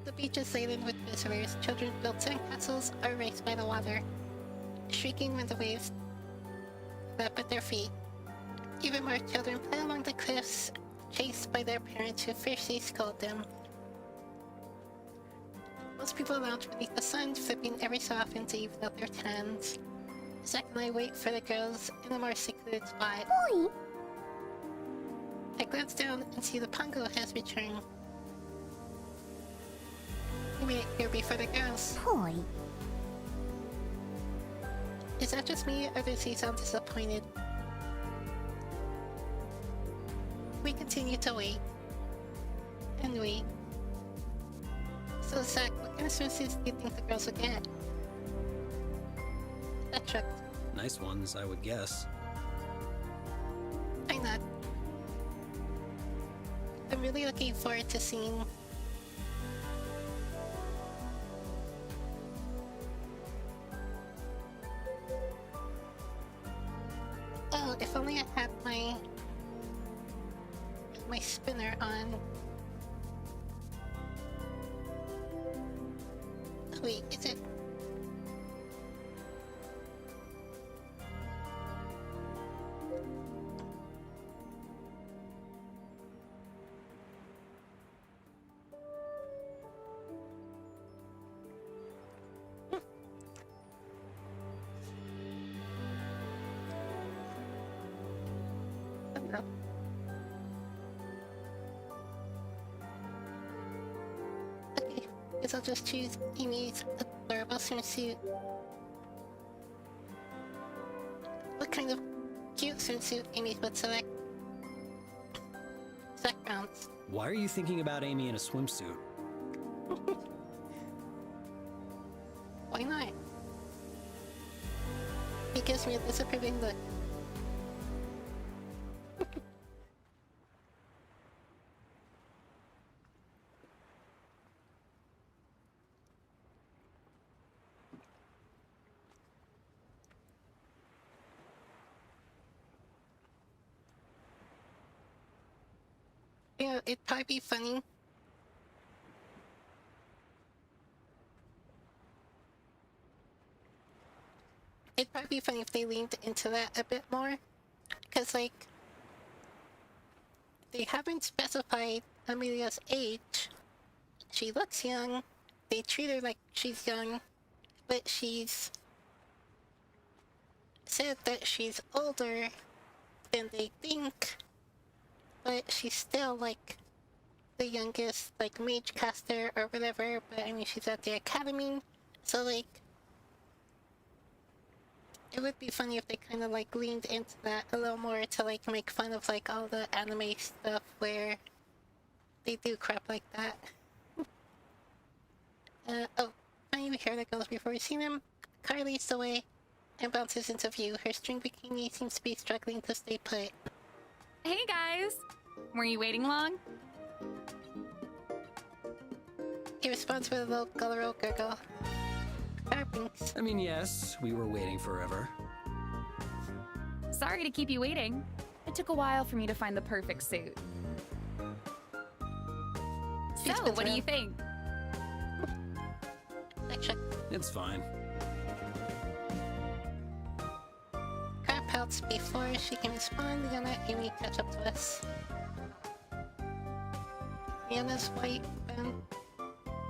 The beach is laden with visitors. Children build sandcastles or race by the water, shrieking when the waves lap at their feet. Even more children play along the cliffs, chased by their parents who fiercely scold them. Most people lounge beneath the sun, flipping every so often to even out their tans. Zack and I wait for the girls in a more secluded spot. Boy! I glance down and see the Pongo has returned. We made it here before the girls. Boy! Is that just me, or does he sound disappointed? We continue to wait. And wait. So Zack, what kind of swimsuits do you think the girls would get? That shrugged. Nice ones, I would guess. I nod. I'm really looking forward to seeing... Oh, if only I had my spinner on. Wait, is it? Oh, no. Okay, guess I'll just choose Amy's adorable swimsuit. What kind of cute swimsuit Amy would select? Zack rounds. Why are you thinking about Amy in a swimsuit? Why not? He gives me a disapproving look. You know, it'd probably be funny. It'd probably be funny if they leaned into that a bit more. Because, like, they haven't specified Amelia's age. She looks young. They treat her like she's young. But she's said that she's older than they think. But she's still, like, the youngest, like, mage caster or whatever. But, I mean, she's at the academy. So, like, it would be funny if they kind of, like, leaned into that a little more to, like, make fun of, like, all the anime stuff where they do crap like that. Oh, finally we hear the girls before we see them. Car leads the way and bounces into view. Her string bikini seems to be struggling to stay put. Hey guys! Were you waiting long? He responds with a little guttural gurgle. Car blinks. I mean, yes, we were waiting forever. Sorry to keep you waiting. It took a while for me to find the perfect suit. She So, spins what do you around. think? Like, check. It's fine. Car pouts before she can respond. Yana, Amy catch up to us. Yana's white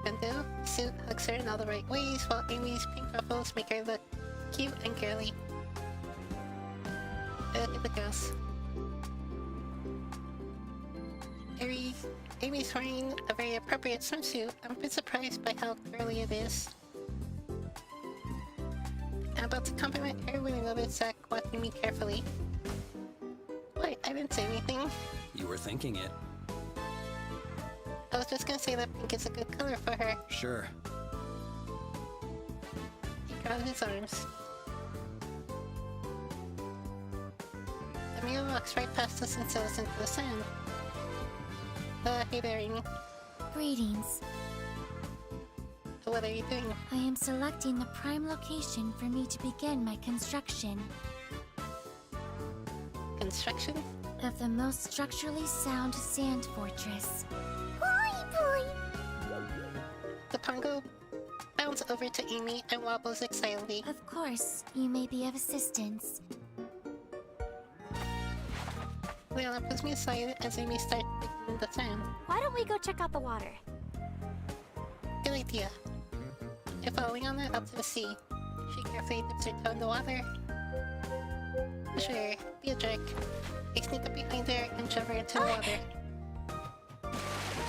bandeau suit hugs her in all the right ways, while Amy's pink ruffles make her look cute and girly. Look at the girls. Amy's wearing a very appropriate swimsuit. I'm a bit surprised by how girly it is. I'm about to compliment her when I notice Zach watching me carefully. Wait, I didn't say anything. You were thinking it. I was just gonna say that pink is a good color for her. Sure. He crowded his arms. Emil walks right past us and settles into the sand. Hey there, Amy. Greetings. What are you doing? I am selecting the prime location for me to begin my construction Construction? of the most structurally sound sand fortress. The Pongo bounds over to Amy and wobbles excitedly. Of course, you may be of assistance. Leona pulls me aside as Amy starts digging in the sand. Why don't we go check out the water? Good idea. I follow Leona out to the sea. She carefully dips her toe in the water. Sure, be a jerk. I sneak up behind her and shove her into the water.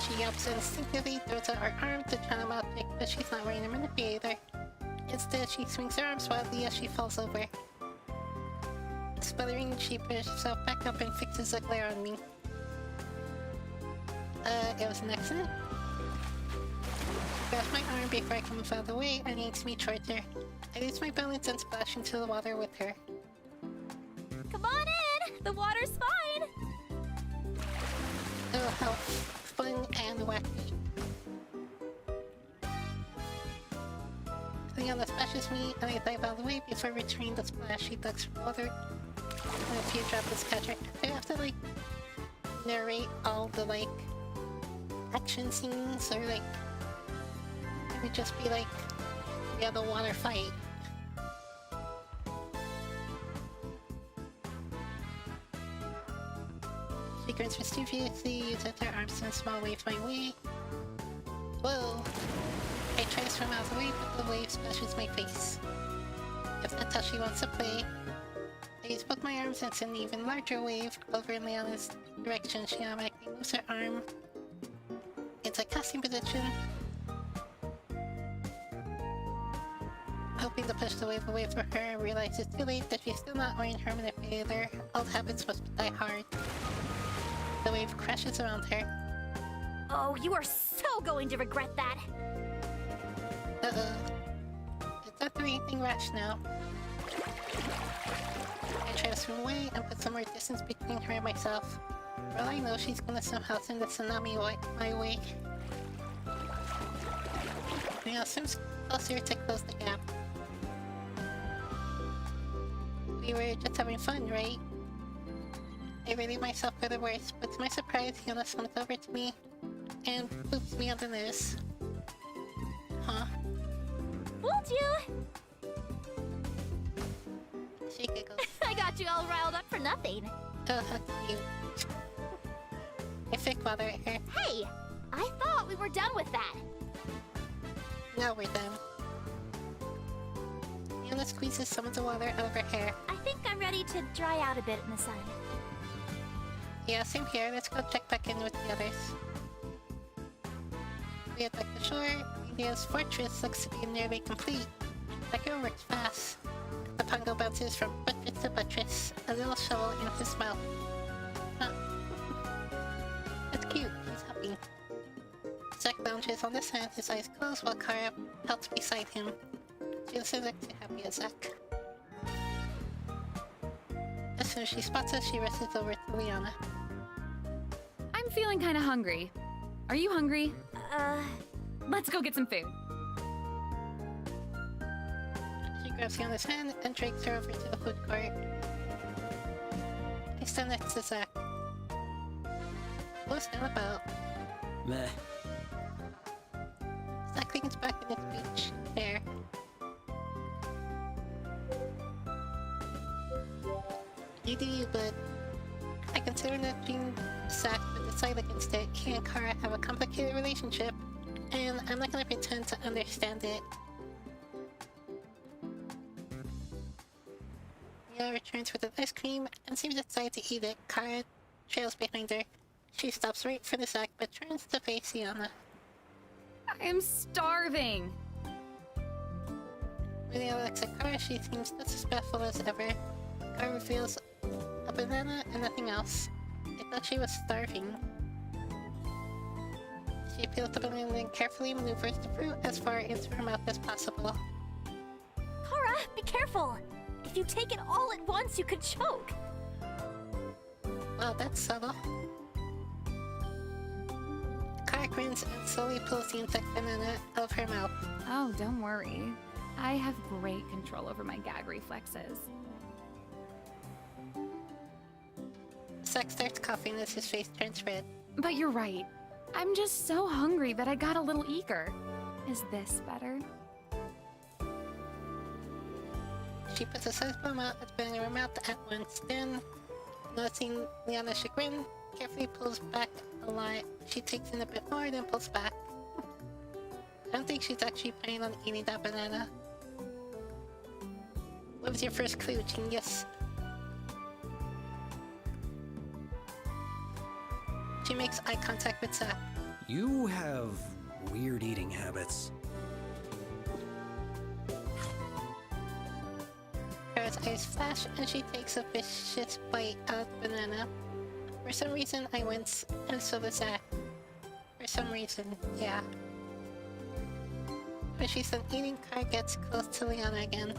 She yelps and instinctively throws out her arm to channel magic, but she's not wearing a manipulator. Instead, she swings her arms wildly as she falls over. Sputtering, she pulls herself back up and fixes a glare on me. It was an accident? She grabs my arm before I can move out of the way and yanks me towards her. I lose my balance and splash into the water with her. Come on in! The water's fine! Oh, how fun and wacky. Leona splashes me and I dive out of the way before returning the splash. She ducks for water and a few droplets catch her. Do I have to, like, narrate all the, like, action scenes? Or, like, it would just be like, yeah, the water fight. She grins mischievously, uses her arms to send small waves my way. Whoa! I try to swim out of the way, but the wave splashes my face. If that's how she wants to play, I use both my arms and send an even larger wave over in Leona's direction. She automatically moves her arm into casting position, hoping to push the wave away from her and realize it's too late that she's still not wearing her manipulator. Old habits must die hard. The wave crashes around her. Oh, you are so going to regret that! Uh-oh. It's not doing anything rash now. I try to swim away and put some more distance between her and myself. For all I know, she's gonna somehow send a tsunami my way. Now swims closer to close the gap. We were just having fun, right? I ready myself for the worst, but to my surprise, Fiona swims over to me and boops me on the nose. Huh? Fooled you! She giggles. I got you all riled up for nothing. Oh, how cute. I flick water at her. Hey! I thought we were done with that. Now we're done. Fiona squeezes some of the water out of her hair. I think I'm ready to dry out a bit in the sun. Yeah, same here. Let's go check back in with the others. We head back to shore. Media's fortress looks to be nearly complete. That girl works fast. The Pongo bounces from buttress to buttress, a little shovel in his mouth. Huh. That's cute. He's happy. Zack lounges on the sand, his eyes closed while Kara pelts beside him. She doesn't look too happy as Zack. As soon as she spots us, she rushes over to Leona. I'm feeling kind of hungry. Are you hungry? Let's go get some food. She grabs Leona's hand and drags her over to the food court. I stand next to Zack. What's that about? Meh. Zack leans back in his beach chair. You do you, but I consider nudging Zack but decide against it. He and Kara have a complicated relationship, and I'm not gonna pretend to understand it. Mia returns with an ice cream and seems excited to eat it. Kara trails behind her. She stops right for the sack but turns to face Liana. I am starving! When Liana looks at Kara, she seems just as baffled as ever. Kara reveals a banana and nothing else. I thought she was starving. She peels the banana and carefully maneuvers the fruit as far into her mouth as possible. Kara, be careful! If you take it all at once, you could choke! Wow, that's subtle. Kara grins and slowly pulls the insect banana out of her mouth. Oh, don't worry. I have great control over my gag reflexes. Zack starts coughing as his face turns red. But you're right. I'm just so hungry that I got a little eager. Is this better? She puts a sizable amount of banana in her mouth at once, then, noticing Liana's chagrin, carefully pulls back a lot. She takes in a bit more, then pulls back. I don't think she's actually planning on eating that banana. What was your first clue, genius? She makes eye contact with Zack. You have weird eating habits. Kara's eyes flash and she takes a vicious bite out of the banana. For some reason, I wince, and so does Zack. For some reason, yeah. When she's done eating, Kara gets close to Liana again.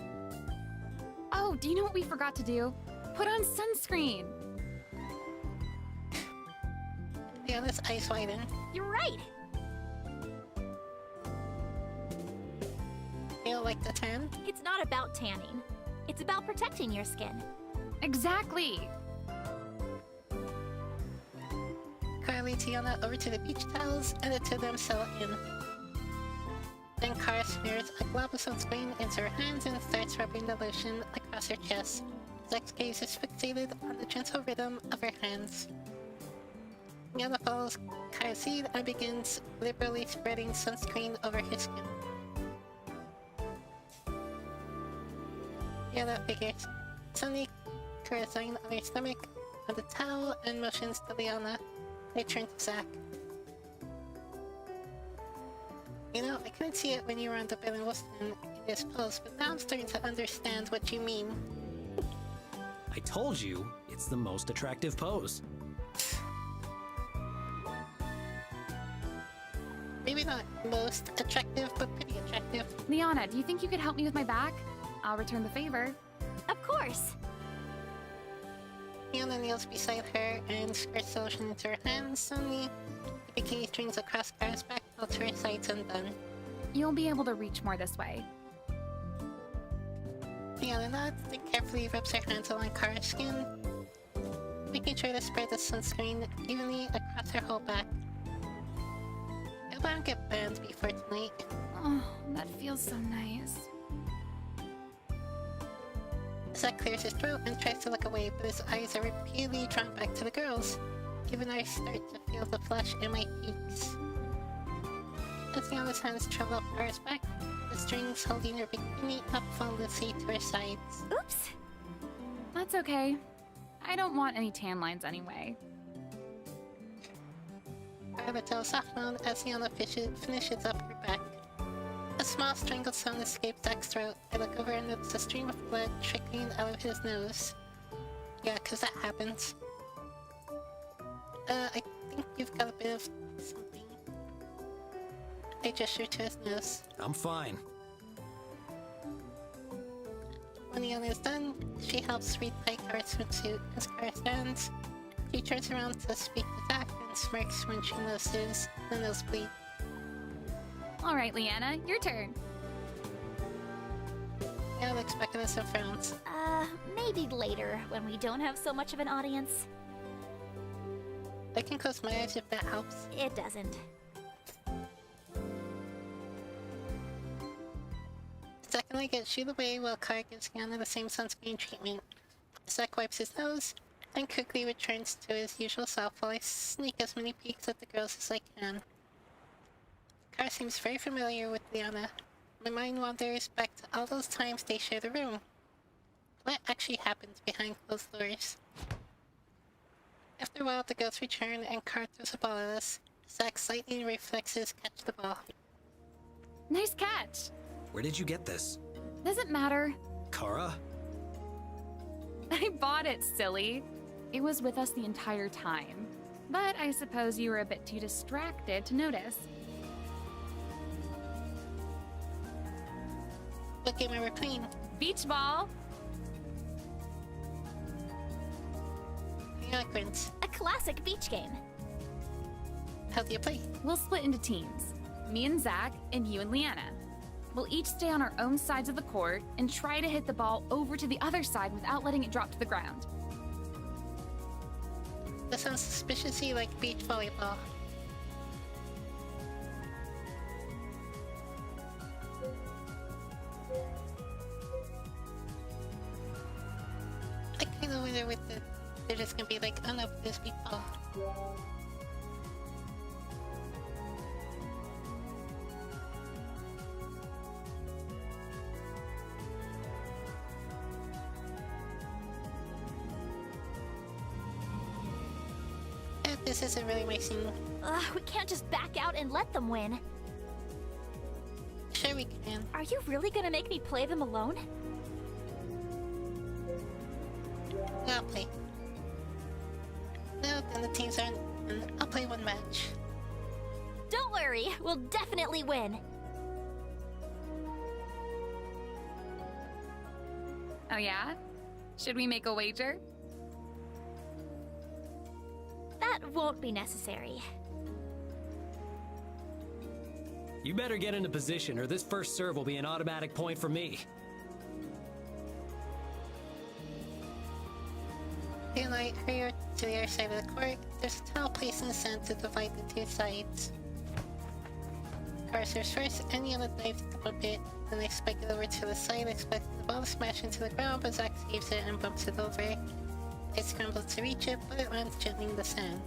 Oh, do you know what we forgot to do? Put on sunscreen! Liana's eyes widen. You're right! You don't like the tan? It's not about tanning. It's about protecting your skin. Exactly! Kara leads Liana over to the beach towels, and the two of them settle in. Then Kara smears a glob of sunscreen into her hands and starts rubbing the lotion across her chest. Zack's gaze is fixated on the gentle rhythm of her hands. Liana follows Kara's lead and begins liberally spreading sunscreen over his skin. Liana figures. Suddenly, Kara's lying on her stomach on the towel and motions to Liana. They turn to Zack. You know, I couldn't see it when you were on the bed and listened in this pose, but now I'm starting to understand what you mean. I told you, it's the most attractive pose. Maybe not most attractive, but pretty attractive. Liana, do you think you could help me with my back? I'll return the favor. Of course! Liana kneels beside her and squirts the lotion into her hands. Suddenly, the bikini strings across Kara's back while to her sides undone. You'll be able to reach more this way. Liana nods, then carefully rubs her hands along Kara's skin, making sure to spread the sunscreen evenly across her whole back. I hope I don't get banned before tonight. Oh, that feels so nice. Zack clears his throat and tries to look away, but his eyes are repeatedly drawn back to the girls. Even I start to feel the flush in my cheeks. As Liana's hands travel up Kara's back, the strings holding her bikini up fall loosely to her sides. Oops! That's okay. I don't want any tan lines anyway. Kara lets out a soft moan as Liana finishes up her back. A small strangled sound escapes Zack's throat. I look over and notice a stream of blood trickling out of his nose. Yeah, 'cause that happens. I think you've got a bit of something. I gesture to his nose. I'm fine. When Liana is done, she helps retie Kara's swimsuit. As Kara stands, she turns around to speak to Zack and smirks when she notices the nosebleed. Alright, Liana, your turn. Liana looks back at us and frowns. Maybe later, when we don't have so much of an audience. I can close my eyes if that helps. It doesn't. Zack and I get shooed away while Kara gives Liana the same sunscreen treatment. Zack wipes his nose and quickly returns to his usual self while I sneak as many peeks at the girls as I can. Kara seems very familiar with Liana. My mind wanders back to all those times they shared a room. What actually happens behind closed doors? After a while, the ghosts return and Car throws a ball at us. Zack's slightly reflexes catch the ball. Nice catch. Where did you get this? Doesn't matter. Kara? I bought it, silly. It was with us the entire time. But I suppose you were a bit too distracted to notice. What game are we playing? Beach ball. Eloquence. A classic beach game. How do you play? We'll split into teams. Me and Zach, and you and Leanna. We'll each stay on our own sides of the court and try to hit the ball over to the other side without letting it drop to the ground. That sounds suspiciously like beach volleyball. I kinda wonder with they're just gonna be like, oh no, this beach ball. This isn't really my scene. Ugh, we can't just back out and let them win. Sure we can. Are you really gonna make me play them alone? I'll play. No, then the teams aren't, and I'll play one match. Don't worry, we'll definitely win. Oh yeah? Should we make a wager? That won't be necessary. You better get into position or this first serve will be an automatic point for me. And I hurry to the other side of the court. There's a towel placed in the sand to divide the two sides. Car serves first, and Yana dives to bump it. Then I spike it over to the side, expecting the ball to smash into the ground, but Zack saves it and bumps it over. I scramble to reach it, but it lands gently in the sand.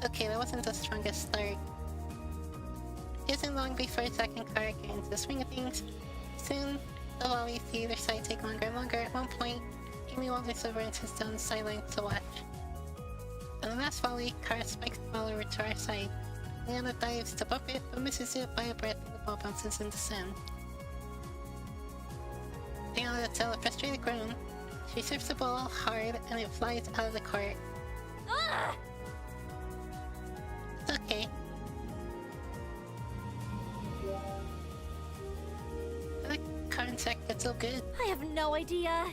Okay, that wasn't the strongest start. It isn't long before Zack and Kara get into the swing of things. Soon, the volleys to either side take longer and longer. At one point, Amy wanders over and sits down the sideline to watch. On the last volley, Kara spikes the ball over to our side. Leanna dives to bump it, but misses it by a breath and the ball bounces in the sand. Leanna lets out a frustrated groan. She serves the ball hard and it flies out of the court. Ugh! It's okay. The contact gets so good. I have no idea.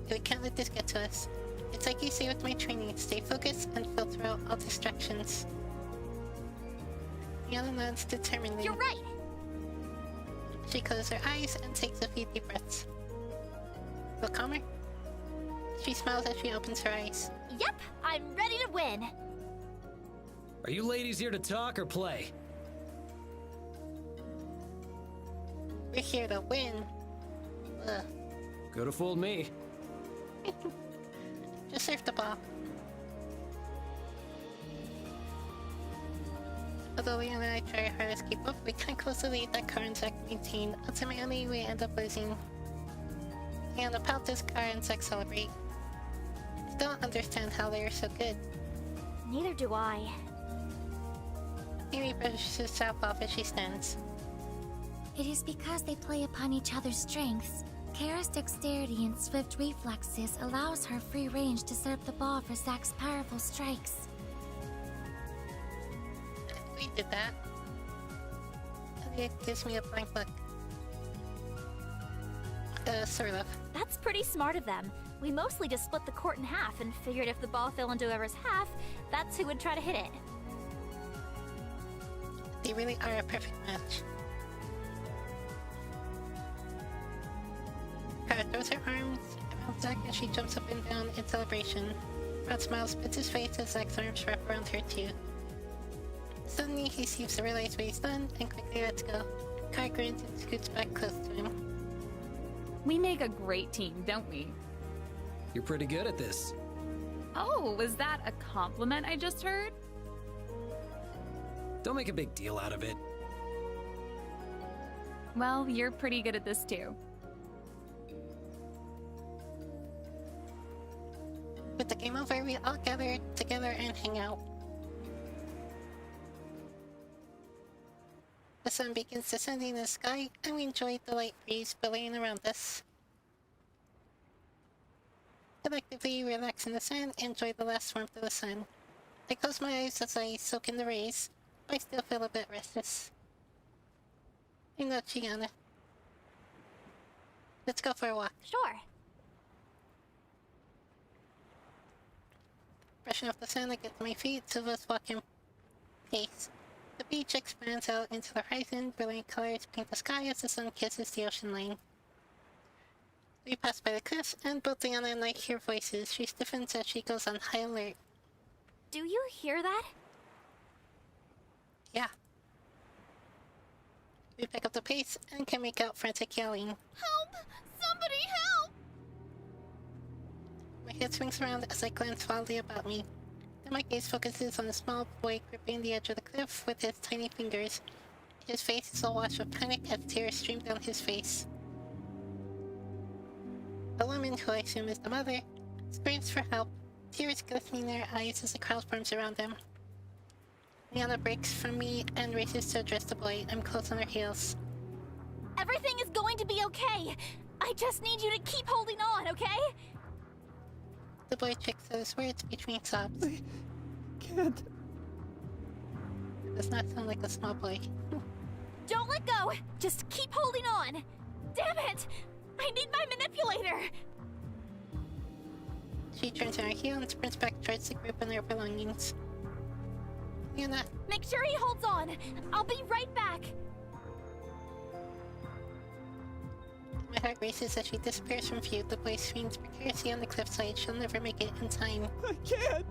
We can't let this get to us. It's like you say with my training, stay focused and filter out all distractions. Yana nods determinedly. You're right. She closes her eyes and takes a few deep breaths. Feel calmer? She smiles as she opens her eyes. Yep, I'm ready to win. Are you ladies here to talk or play? We're here to win. Ugh. Could have fooled me. Just serve the ball. Although Leon and I try our hardest to keep up, we can't close the lead that Car and Zack maintain. Ultimately, we end up losing. Leon pouts, Car and Zack celebrate. I don't understand how they are so good. Neither do I. Amy brushes herself off as she stands. It is because they play upon each other's strengths. Kara's dexterity and swift reflexes allows her free range to serve the ball for Zack's powerful strikes. We did that. It gives me a blank look. Sort of. That's pretty smart of them. We mostly just split the court in half and figured if the ball fell into whoever's half, that's who would try to hit it. They really are a perfect match. Kara throws her arms around Zack as she jumps up and down in celebration. Rod smiles, spits his face as Zack's arms wrap around her too. Suddenly, he seems to realize what he's done and quickly lets go. Kara grins and scoots back close to him. We make a great team, don't we? You're pretty good at this. Oh, was that a compliment I just heard? Don't make a big deal out of it. Well, you're pretty good at this too. With the game over, we all gather together and hang out. The sun begins descending in the sky, and we enjoy the light breeze blowing around us. Collectively relax in the sand and enjoy the last warmth of the sun. I close my eyes as I soak in the rays, but I still feel a bit restless. I know, Gianna. Let's go for a walk. Sure. Brushing off the sand, I get to my feet, so let's walk in pace. The beach expands out into the horizon, brilliant colors paint the sky as the sun kisses the ocean line. We pass by the cliffs, and both Diana and I hear voices. She stiffens as she goes on high alert. Do you hear that? Yeah. We pick up the pace and can make out frantic yelling. Help! Somebody help! My head swings around as I glance wildly about me. Then my gaze focuses on a small boy gripping the edge of the cliff with his tiny fingers. His face is awash with panic as tears stream down his face. A woman, who I assume is the mother, screams for help, tears glistening in her eyes as the crowd forms around them. Liana breaks from me and races to address the boy. I'm close on her heels. Everything is going to be okay. I just need you to keep holding on, okay? The boy checks his words between sobs. I can't. It does not sound like a small boy. Don't let go! Just keep holding on! Damn it! I need my manipulator! She turns on her heel and sprints back towards the group and their belongings. Liana, Make sure he holds on! I'll be right back! my heart races as she disappears from view. The boy swings precariously on the cliffside. She'll never make it in time. I can't.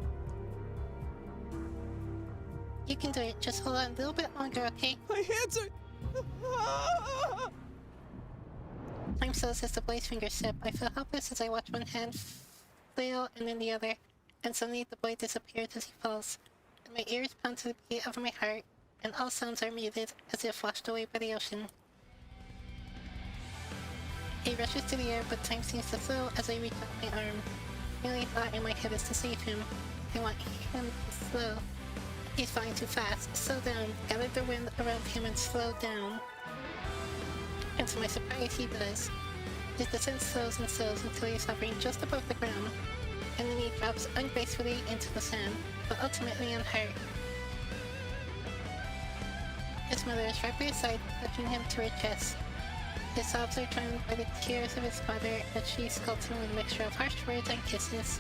You can do it. Just hold on a little bit longer, okay? My hands are. Ah! Time slows as the boy's fingers slip. I feel helpless as I watch one hand flail and then the other, and suddenly the boy disappears as he falls. And my ears pound to the beat of my heart, and all sounds are muted, as if washed away by the ocean. He rushes to the air, but time seems to slow as I reach out my arm. The only thought in my head is to save him. I want him to slow. He's flying too fast. Slow down. Gather the wind around him and slow down. And to my surprise, he does. His descent slows and slows until he's hovering just above the ground, and then he drops ungracefully into the sand, but ultimately unhurt. His mother is right by his side, touching him to her chest. His sobs are drowned by the tears of his mother as she scolds him with a mixture of harsh words and kisses.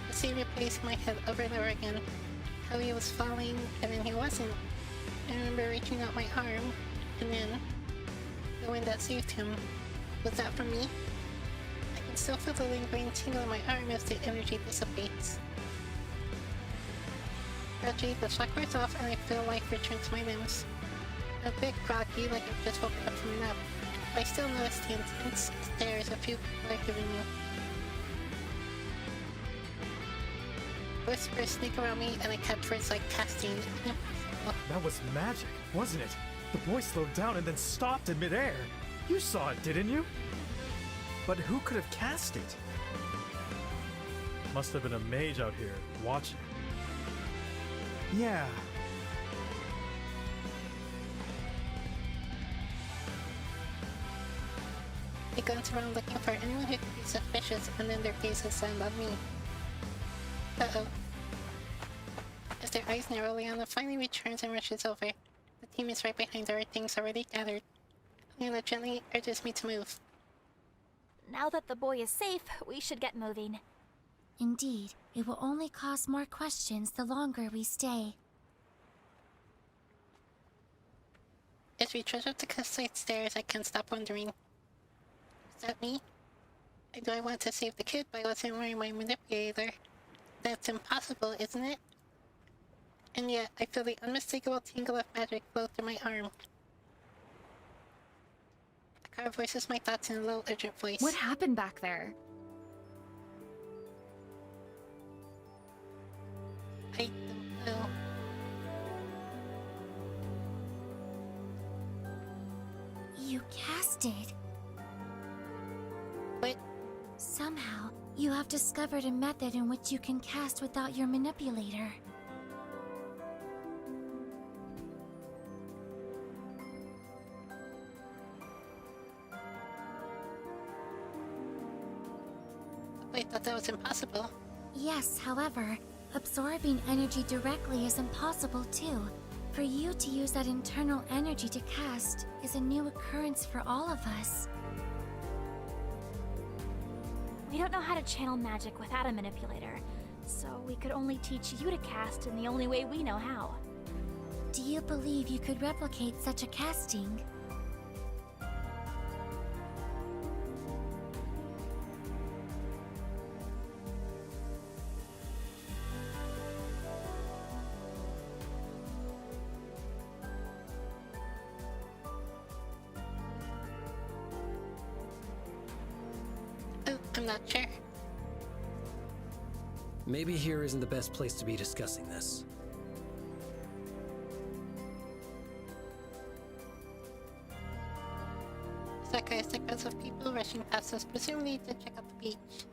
The scene replays in my head over and over again. How he was falling, and then he wasn't. I remember reaching out my arm, and then the wind that saved him. Was that from me? I can still feel the lingering tingle in my arm as the energy dissipates. Gradually, the shock wears off and I feel life return to my limbs. I'm a bit groggy, like I've just woken up from a nap, but I still notice the intense stares a few people are giving me. Whispers sneak around me and I catch words like casting. Impossible. That was magic, wasn't it? The boy slowed down and then stopped in midair. You saw it, didn't you? But who could have cast it? Must have been a mage out here, watching. Yeah. They glance around looking for anyone who could be suspicious, and then their gazes land on me. Uh-oh. As their eyes narrow, Liana finally returns and rushes over. The team is right behind her, things already gathered. Liana gently urges me to move. Now that the boy is safe, we should get moving. Indeed, it will only cause more questions the longer we stay. As we trudge up the cliffside stairs, I can't stop wondering. Is that me? Do I want to save the kid, but I wasn't wearing my manipulator? That's impossible, isn't it? And yet, I feel the unmistakable tingle of magic flow through my arm. The car voices my thoughts in a low, urgent voice. What happened back there? I don't know. You cast it. What? Somehow, you have discovered a method in which you can cast without your manipulator. I thought that was impossible. Yes, however, absorbing energy directly is impossible too. For you to use that internal energy to cast is a new occurrence for all of us. We don't know how to channel magic without a manipulator, so we could only teach you to cast in the only way we know how. Do you believe you could replicate such a casting? Oh, I'm not sure. Maybe here isn't the best place to be discussing this. Sarcastic crowds of people rushing past us, presumably to check out the beach.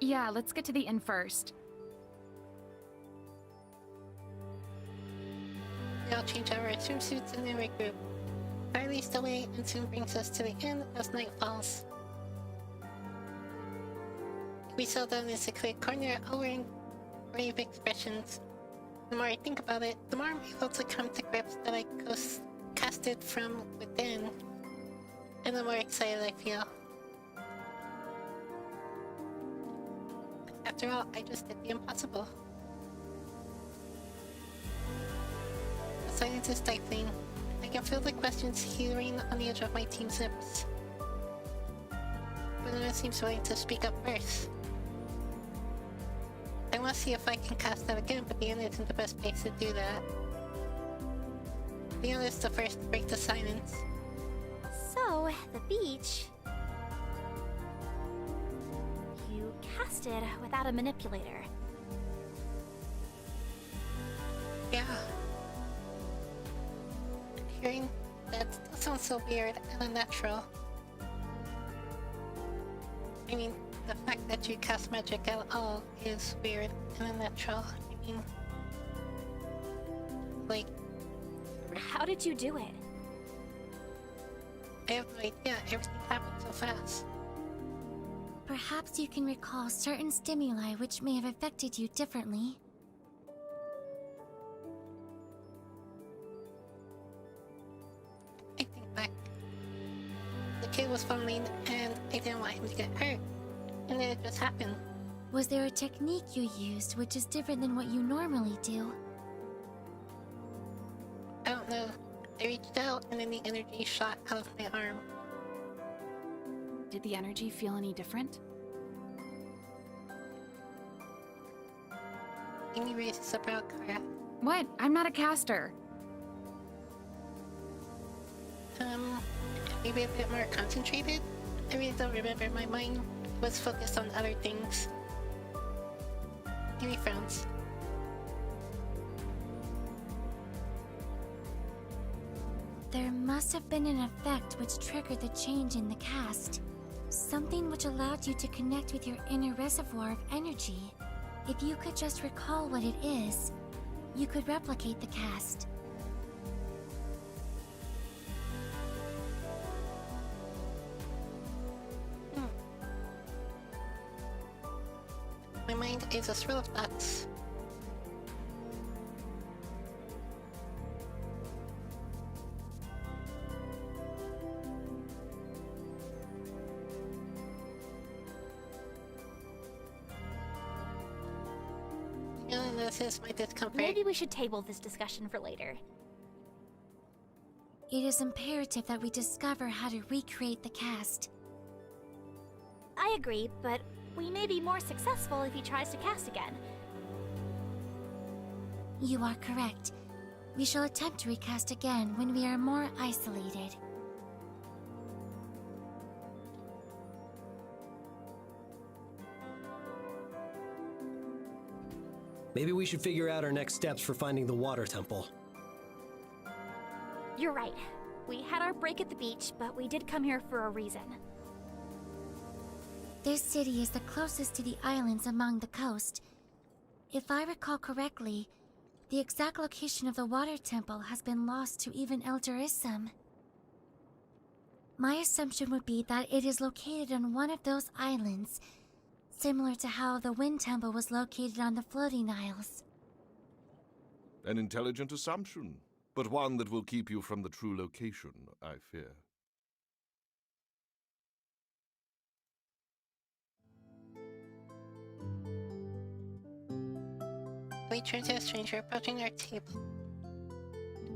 Yeah, let's get to the inn first. We all change our swimsuits and then regroup. Fire leads the way and soon brings us to the inn as night falls. We settle down in a secluded corner, all wearing brave expressions. The more I think about it, the more I'm able to come to grips that I casted from within, and the more excited I feel. After all, I just did the impossible. The silence is stifling. I can feel the questions hearing on the edge of my team's lips. But no one seems willing to speak up first. I want to see if I can cast that again, but the inn isn't the best place to do that. Leon is the first to break the silence. So, the beach. You casted without a manipulator. Yeah. Hearing that still sounds so weird and unnatural. I mean, the fact that you cast magic at all is weird and unnatural. I mean, like, How did you do it? I have no idea. Everything happened so fast. Perhaps you can recall certain stimuli which may have affected you differently. I think back. The kid was fumbling and I didn't want him to get hurt. And then it just happened. Was there a technique you used which is different than what you normally do? I don't know. I reached out and then the energy shot out of my arm. Did the energy feel any different? Amy raises a brow, Kara. What? I'm not a caster. Maybe a bit more concentrated? I really don't remember. My mind was focused on other things. Amy frowns. There must have been an effect which triggered the change in the cast. Something which allowed you to connect with your inner reservoir of energy. If you could just recall what it is, you could replicate the cast. My mind is a swirl of thoughts. This is my discomfort. Maybe we should table this discussion for later. It is imperative that we discover how to recreate the cast. I agree, but we may be more successful if he tries to cast again. You are correct. We shall attempt to recast again when we are more isolated. Maybe we should figure out our next steps for finding the water temple. You're right. We had our break at the beach, but we did come here for a reason. This city is the closest to the islands among the coast. If I recall correctly, the exact location of the water temple has been lost to even Elderism. My assumption would be that it is located on one of those islands, similar to how the wind temple was located on the floating isles. An intelligent assumption, but one that will keep you from the true location, I fear. We turn to a stranger approaching our table.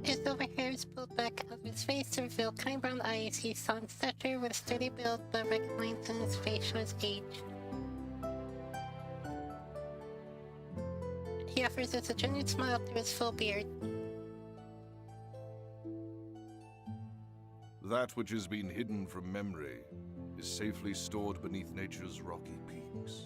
His silver hair is pulled back out of his face to reveal kind brown eyes. He's tall in stature with a sturdy build, but rugged lines in his face show his age. He offers us a genuine smile through his full beard. That which has been hidden from memory is safely stored beneath nature's rocky peaks.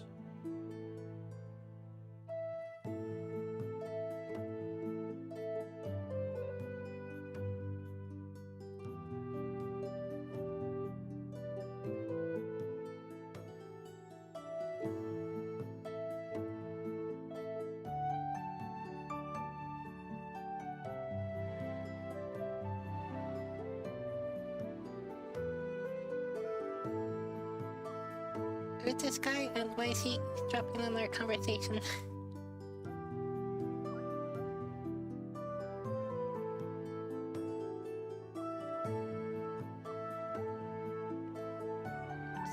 Who's this guy and why is he dropping on our conversation?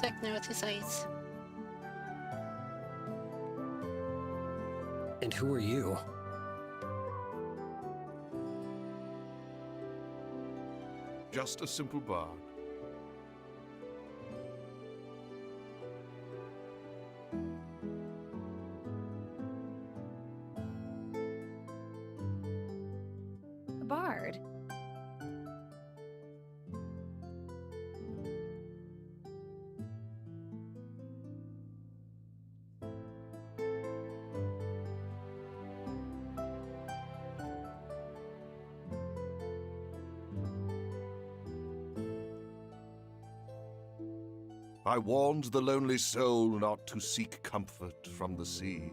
Zack narrows his eyes. And who are you? Just a simple bard. A bard. I warned the lonely soul not to seek comfort from the sea,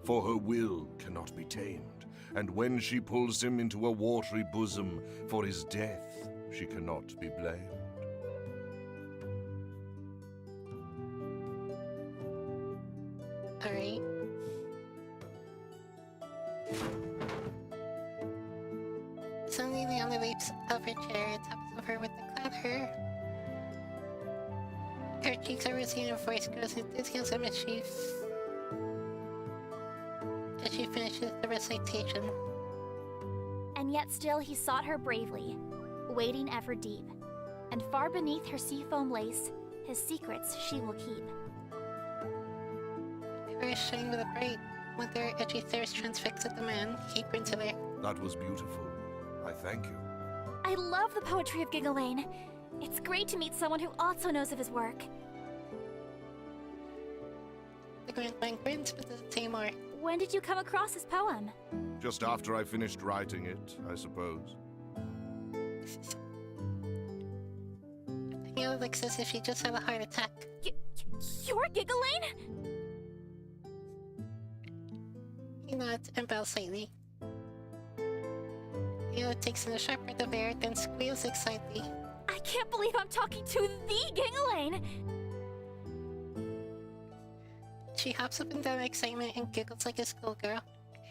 for her will cannot be tamed, and when she pulls him into a watery bosom for his death, she cannot be blamed. Alright. Suddenly Leona leaps up her chair and taps over her with the cloud hair. Her cheeks are rosy and her voice grows enthusiasm as she finishes the recitation. And yet still he sought her bravely, wading ever deep. And far beneath her seafoam lace, his secrets she will keep. Her eyes shine with a bright, when their edgy stares transfixed at the man. He grins at her. That was beautiful. I thank you. I love the poetry of Giggleane. It's great to meet someone who also knows of his work. The grand man grins but doesn't say more. When did you come across his poem? Just after I finished writing it, I suppose. Leona looks as if she just had a heart attack. You're Giggleane? He nods and bows slightly. Leona takes in a sharp breath of air, then squeals excitedly. I can't believe I'm talking to the Giggleane! She hops up and down in excitement and giggles like a schoolgirl.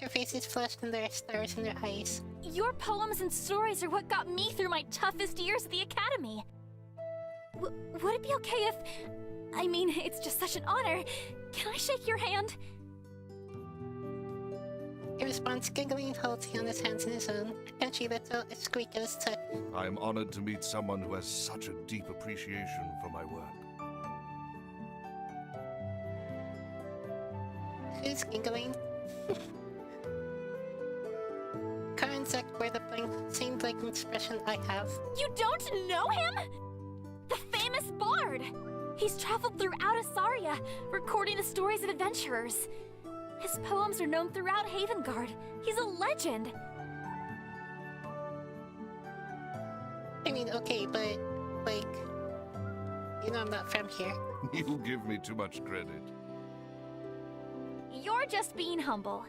Her face is flushed and there are stars in her eyes. Your poems and stories are what got me through my toughest years at the Academy. Would it be okay if... I mean, it's just such an honor. Can I shake your hand? In response, giggling holds Leona's hands in his own, and she lets out a squeak at his touch. I am honored to meet someone who has such a deep appreciation for my work. Who's giggling? Kauna and Zack wear the blank, same blank expression I have. You don't know him? The famous bard! He's traveled throughout Asaria, recording the stories of adventurers. His poems are known throughout Havengard. He's a legend. I mean, okay, but, like, you know I'm not from here. You give me too much credit. You're just being humble.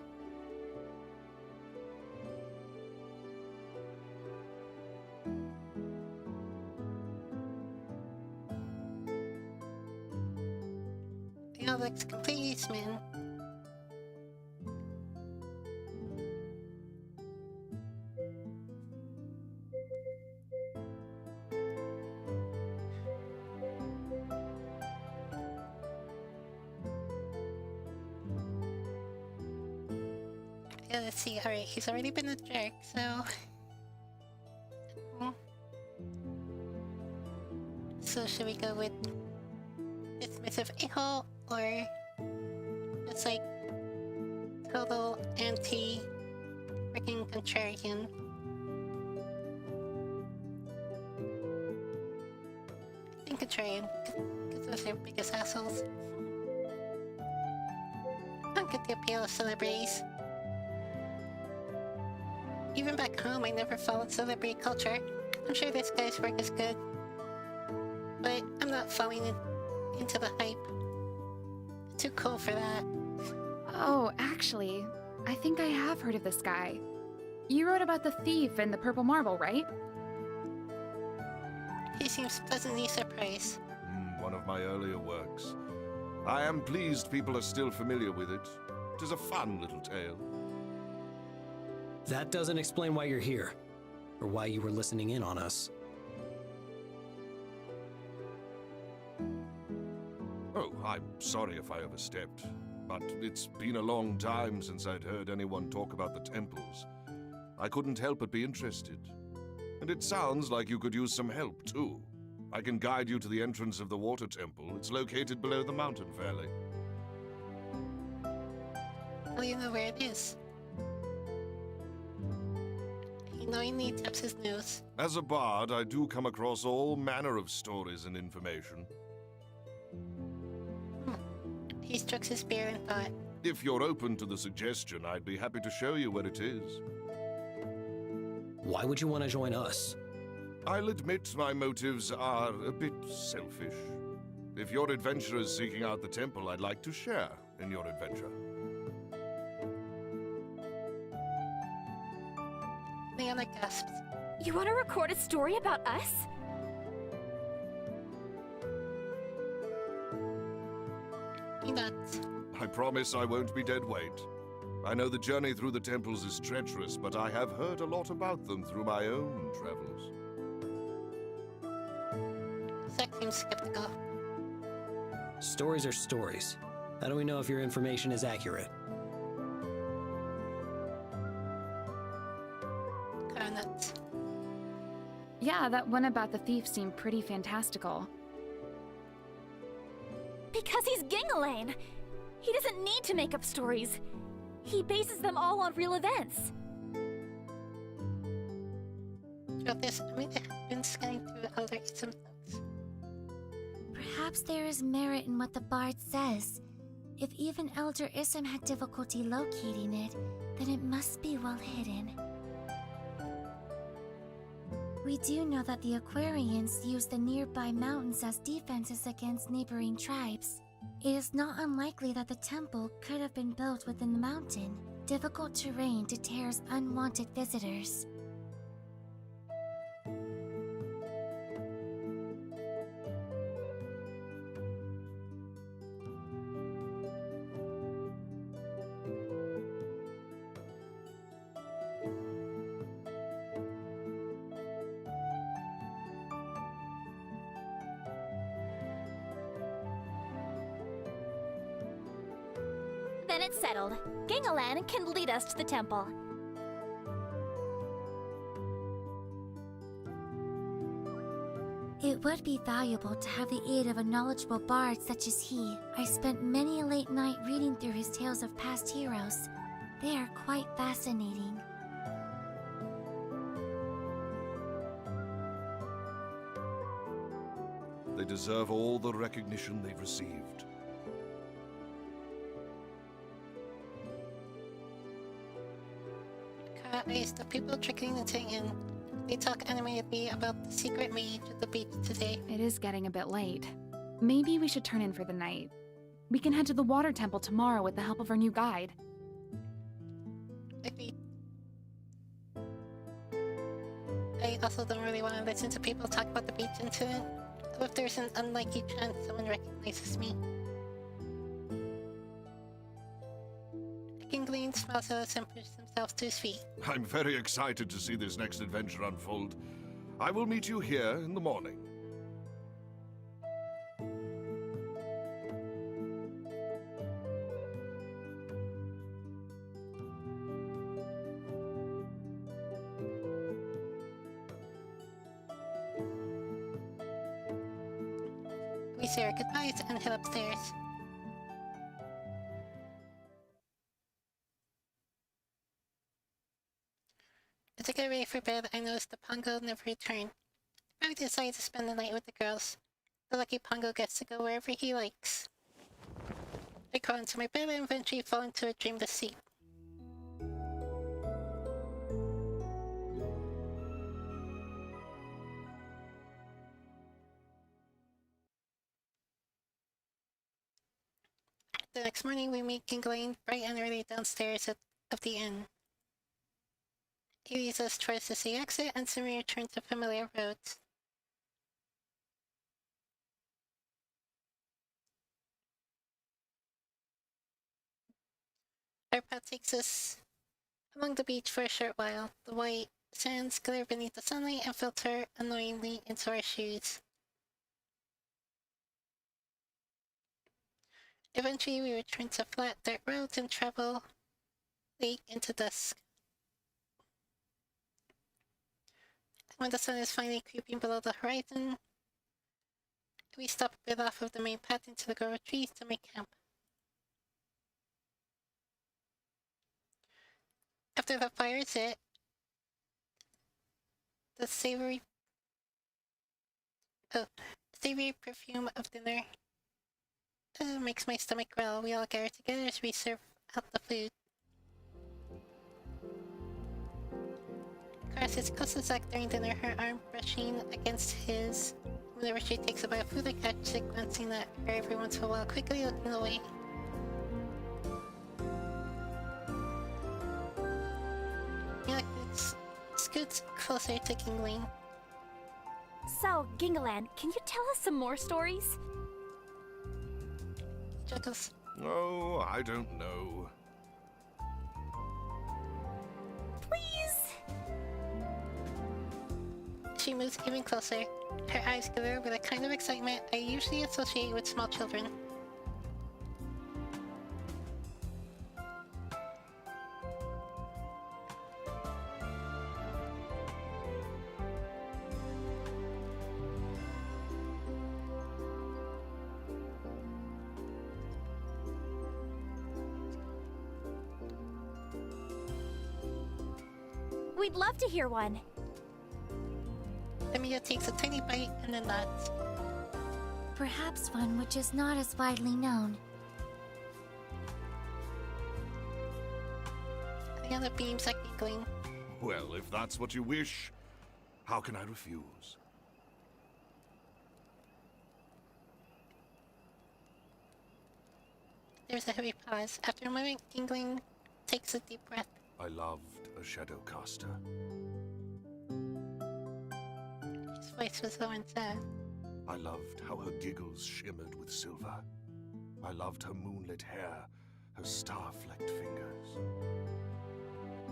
They all look complete Eastman. Yeah, let's see. Alright, he's already been a jerk, so... So should we go with dismissive a-hole, or just like total anti-freaking contrarian? I think contrarian, because those are the biggest assholes. I don't get the appeal of celebrities. Even back home, I never followed celebrity culture. I'm sure this guy's work is good, but I'm not falling into the hype. Too cool for that. Oh, actually, I think I have heard of this guy. You wrote about the thief and the purple marble, right? He seems pleasantly surprised. One of my earlier works. I am pleased people are still familiar with it. It is a fun little tale. That doesn't explain why you're here, or why you were listening in on us. Oh, I'm sorry if I overstepped, but it's been a long time since I'd heard anyone talk about the temples. I couldn't help but be interested. And it sounds like you could use some help, too. I can guide you to the entrance of the water temple. It's located below the mountain valley. Well, you know where it is. You know he taps his nose. As a bard, I do come across all manner of stories and information. He strokes his beard in thought. If you're open to the suggestion, I'd be happy to show you where it is. Why would you want to join us? I'll admit my motives are a bit selfish. If your adventure is seeking out the temple, I'd like to share in your adventure. Leanna gasps. You want to record a story about us? He nods. I promise I won't be dead weight. I know the journey through the temples is treacherous, but I have heard a lot about them through my own travels. Zack seems skeptical. Stories are stories. How do we know if your information is accurate? Kauna nuts. Yeah, that one about the thief seemed pretty fantastical. Because he's Gingalane! He doesn't need to make up stories. He bases them all on real events. Throughout this, Amelia had been scanning through other symptoms. Perhaps there is merit in what the bard says. If even Elder Ism had difficulty locating it, then it must be well hidden. We do know that the Aquarians use the nearby mountains as defenses against neighboring tribes. It is not unlikely that the temple could have been built within the mountain. Difficult terrain deters unwanted visitors. Then it's settled. Gingalan can lead us to the temple. It would be valuable to have the aid of a knowledgeable bard such as he. I spent many a late night reading through his tales of past heroes. They are quite fascinating. They deserve all the recognition they've received. Kara eyes the people trickling into the inn. They talk animatedly about the secret mage at the beach today. It is getting a bit late. Maybe we should turn in for the night. We can head to the water temple tomorrow with the help of our new guide. Agreed. I also don't really want to listen to people talk about the beach incident. What if there's an unlikely chance someone recognizes me? Kingling smiles at us and pushes himself to his feet. I'm very excited to see this next adventure unfold. I will meet you here in the morning. We say our goodbyes and head upstairs. As I get ready for bed, I notice the Pongo never returned. I decided to spend the night with the girls. The lucky Pongo gets to go wherever he likes. I crawl into my bed and eventually fall into a dreamless sleep. The next morning, we meet Kingling bright and early downstairs of the inn. He leads us towards the sea exit and soon we return to familiar roads. Our path takes us along the beach for a short while. The white sands glare beneath the sunlight and filter annoyingly into our shoes. Eventually, we return to flat dirt roads and travel late into dusk. When the sun is finally creeping below the horizon, we stop a bit off of the main path into the grove of trees to make camp. After the fire is lit, the savory perfume of dinner makes my stomach growl. We all gather together as we serve out the food. Kara sits close to Zack during dinner, her arm brushing against his. Whenever she takes a bite of food, I catch it glancing at her every once in a while, quickly looking away. Mila scoots closer to Kingling. So, Gingalan, can you tell us some more stories? Chuckles. Oh, I don't know. Please? She moves even closer. Her eyes glitter with a kind of excitement I usually associate with small children. We'd love to hear one. Emilia takes a tiny bite and then nods. Perhaps one which is not as widely known. Liana beams at Kingling. Well, if that's what you wish, how can I refuse? There's a heavy pause. After a moment, Kingling takes a deep breath. I loved a shadow caster. His voice was low and sad. I loved how her giggles shimmered with silver. I loved her moonlit hair, her star-flecked fingers.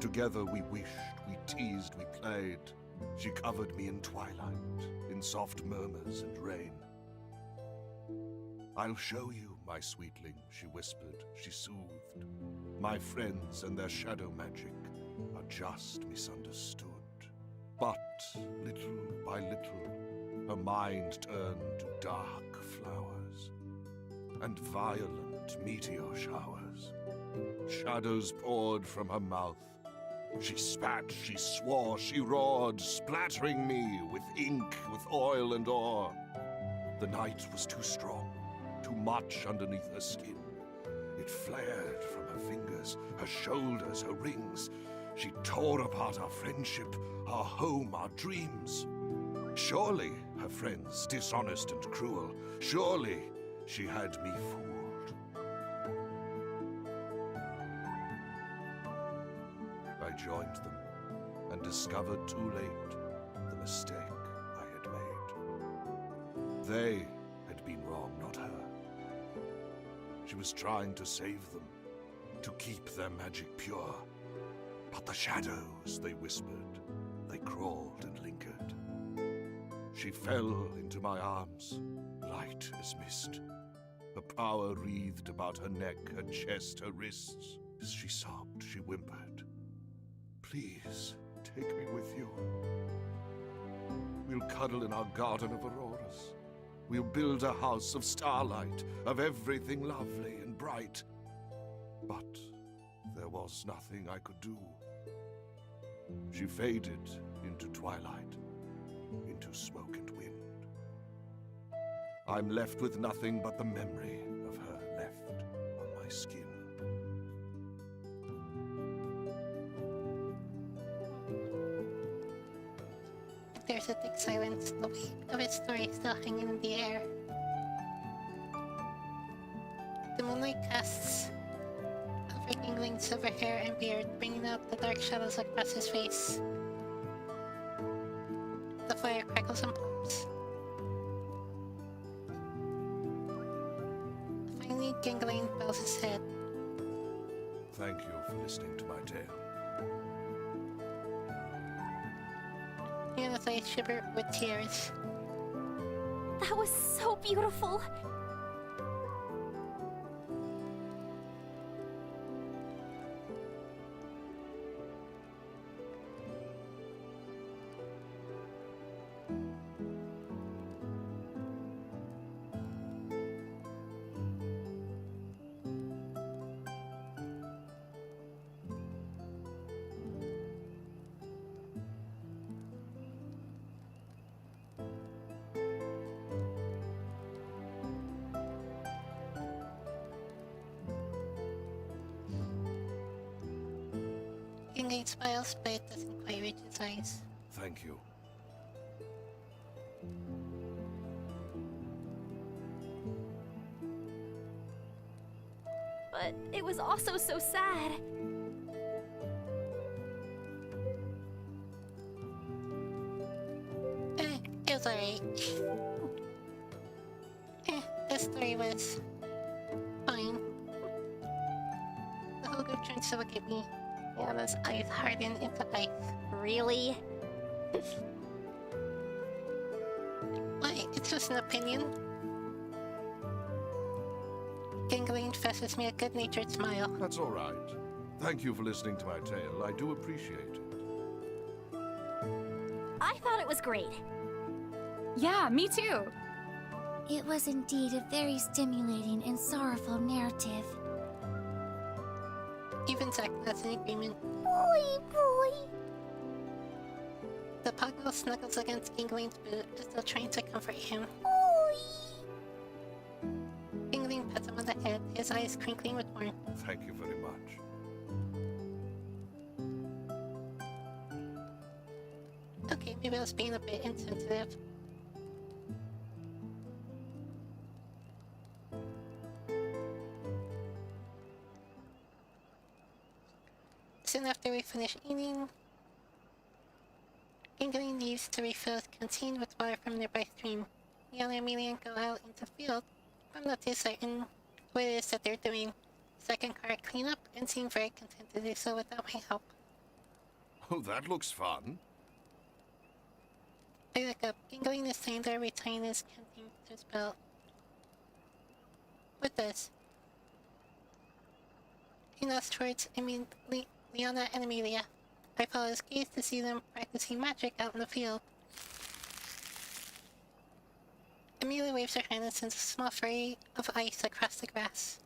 Together we wished, we teased, we played. She covered me in twilight, in soft murmurs and rain. I'll show you, my sweetling, she whispered, she soothed. My friends and their shadow magic are just misunderstood. But, little by little, her mind turned to dark flowers and violent meteor showers. Shadows poured from her mouth. She spat, she swore, she roared, splattering me with ink, with oil and ore. The night was too strong, too much underneath her skin. It flared from her fingers, her shoulders, her rings. She tore apart our friendship, our home, our dreams. Surely, her friends, dishonest and cruel, surely she had me fooled. I joined them and discovered too late the mistake I had made. They had been wrong, not her. She was trying to save them, to keep their magic pure. But the shadows, they whispered, they crawled and lingered. She fell into my arms, light as mist. Her power wreathed about her neck, her chest, her wrists. As she sobbed, she whimpered, "Please, take me with you. We'll cuddle in our garden of auroras. We'll build a house of starlight, of everything lovely and bright." But there was nothing I could do. She faded into twilight, into smoke and wind. I'm left with nothing but the memory of her left on my skin. There's a thick silence, the weight of its story still hanging in the air. The moonlight casts over Gingling's silver hair and beard, bringing out the dark shadows across his face. The fire crackles and pops. Finally, Gingling bows his head. Thank you for listening to my tale. Hannah's eyes shiver with tears. That was so beautiful. Gingling smiles, but it doesn't quite reach his eyes. Thank you. But it was also so sad. It was alright. The story was fine. The whole group turns to look at me. Yana's eyes harden into ice. Really? Why? It's just an opinion. Gingling fesses me a good-natured smile. That's all right. Thank you for listening to my tale. I do appreciate it. I thought it was great. Yeah, me too. It was indeed a very stimulating and sorrowful narrative. Even Zack has an agreement. Boy. The puggle snuggles against Gingling's boot as though trying to comfort him. Gingling pats him on the head, his eyes crinkling with warmth. Thank you very much. Okay, maybe I was being a bit insensitive. Soon after we finish eating, Gingling leaves to refill his canteen with water from a nearby stream. Yana and Melian go out into the field, but I'm not too certain what it is that they're doing. Second cart clean up and seem very content to do so without my help. Oh, that looks fun. I look up. Gingling is standing there retying his canteen to his belt. What does? He nods towards Liana and Amelia. I follow his gaze to see them practicing magic out in the field. Amelia waves her hand and sends a small flurry of ice across the grass.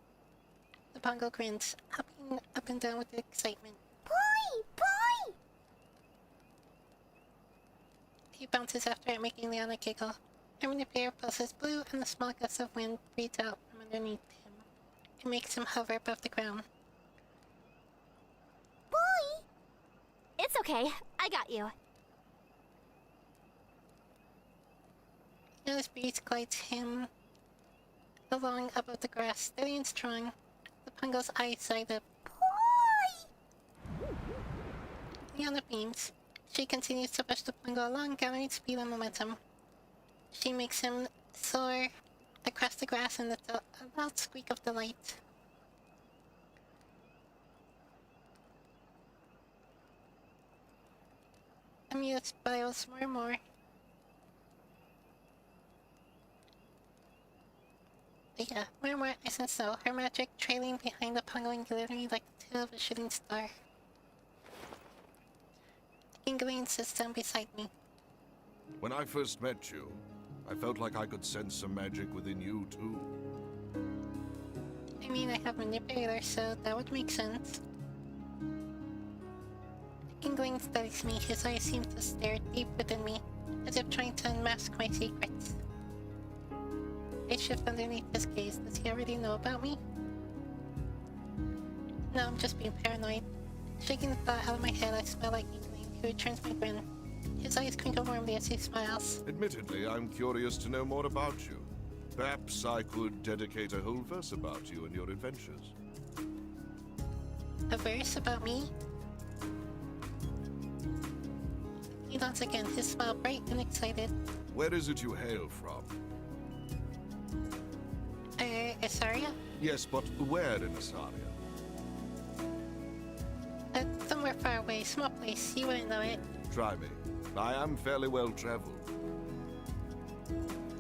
The Pongo grins, hopping up and down with excitement. Boy! He bounces after it, making Liana giggle. Every pair pulses blue, and a small gust of wind breathes out from underneath him. It makes him hover above the ground. Boy! Okay, I got you. Yana's breeze glides him along above the grass, steady and strong. The Pungo's eyes light up. Yana beams. She continues to push the Pungo along, gathering speed and momentum. She makes him soar across the grass and lets out a loud squeak of delight. Amia smiles more and more. Yeah, more and more ice and snow, her magic trailing behind the Pungo and glittering like the tail of a shooting star. Ingling sits down beside me. When I first met you, I felt like I could sense some magic within you, too. I mean, I have manipulator, so that would make sense. Ingling studies me, his eyes seem to stare deep within me, as if trying to unmask my secrets. I shift underneath his gaze. Does he already know about me? No, I'm just being paranoid. Shaking the thought out of my head, I smell like Ingling, who returns my grin. His eyes twinkle warmly as he smiles. Admittedly, I'm curious to know more about you. Perhaps I could dedicate a whole verse about you and your adventures. A verse about me? He nods again, his smile bright and excited. Where is it you hail from? Isaria? Yes, but where in Asaria? Somewhere far away, small place, you wouldn't know it. Try me. I am fairly well traveled.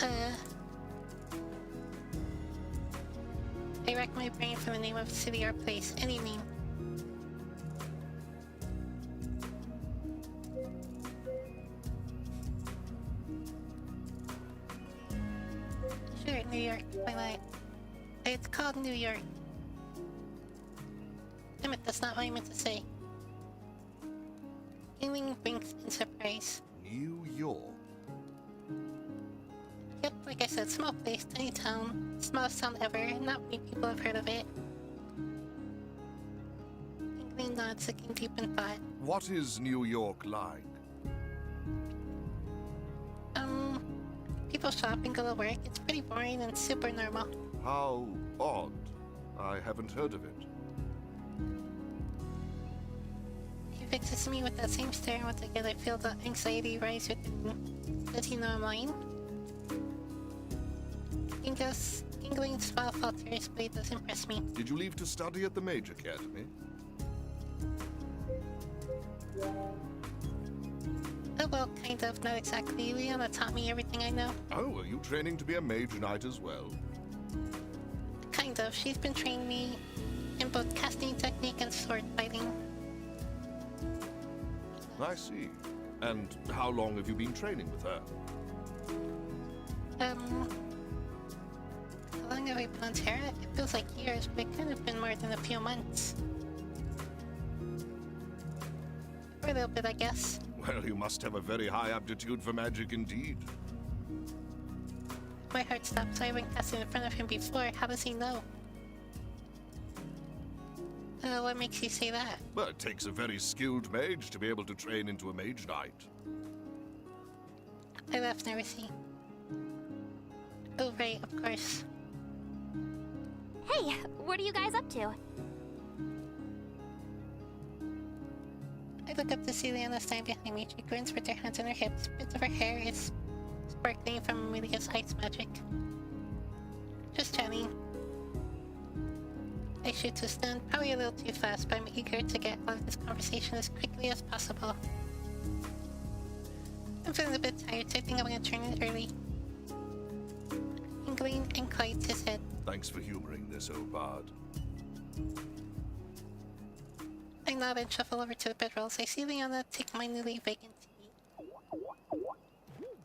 I rack my brain for the name of a city or place, any name. Sure, New York, why not? It's called New York. Damn it, that's not what I meant to say. Ingling blinks in surprise. New York? Yep, like I said, small place, tiny town. Smallest town ever, not many people have heard of it. Ingling nods, looking deep in thought. What is New York like? People shop and go to work. It's pretty boring and super normal. How odd. I haven't heard of it. He fixes me with that same stare, and once again I feel the anxiety rise within me. Does he know I'm lying? Ingling's smile falters, but it does impress me. Did you leave to study at the Mage Academy? Oh well, kind of, not exactly. Liana taught me everything I know. Oh, are you training to be a mage knight as well? Kind of. She's been training me in both casting technique and sword fighting. I see. And how long have you been training with her? How long have I been on Terra? It feels like years, but it could have been more than a few months. For a little bit, I guess. Well, you must have a very high aptitude for magic indeed. My heart stops. I haven't casted in front of him before. How does he know? What makes you say that? Well, it takes a very skilled mage to be able to train into a mage knight. I laugh nervously. Oh, right, of course. Hey, what are you guys up to? I look up to see Liana stand behind me. She grins with her hands on her hips. Bits of her hair is sparkling from Amelia's ice magic. Just chatting. I shoot to stand, probably a little too fast, but I'm eager to get out of this conversation as quickly as possible. I'm feeling a bit tired, so I think I'm gonna turn in early. Ingling inclines his head. Thanks for humoring this, old bard. I nod and shuffle over to the bedrolls. I see Liana take my newly vacant seat.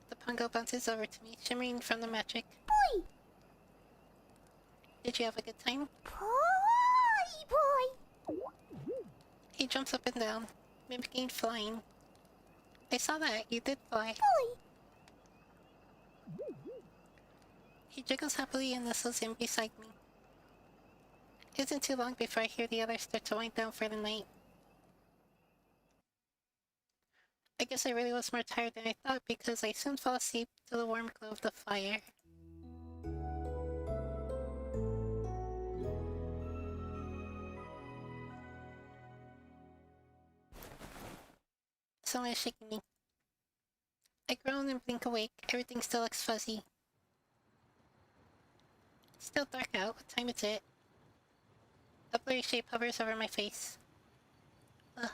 The Pungo bounces over to me, shimmering from the magic. Boy! Did you have a good time? Boy! He jumps up and down, mimicking flying. I saw that. You did fly. Boy! He jiggles happily and nestles in beside me. It isn't too long before I hear the others start to wind down for the night. I guess I really was more tired than I thought because I soon fell asleep to the warm glow of the fire. Someone is shaking me. I groan and blink awake. Everything still looks fuzzy. It's still dark out. What time is it? A blurry shape hovers over my face. Ugh.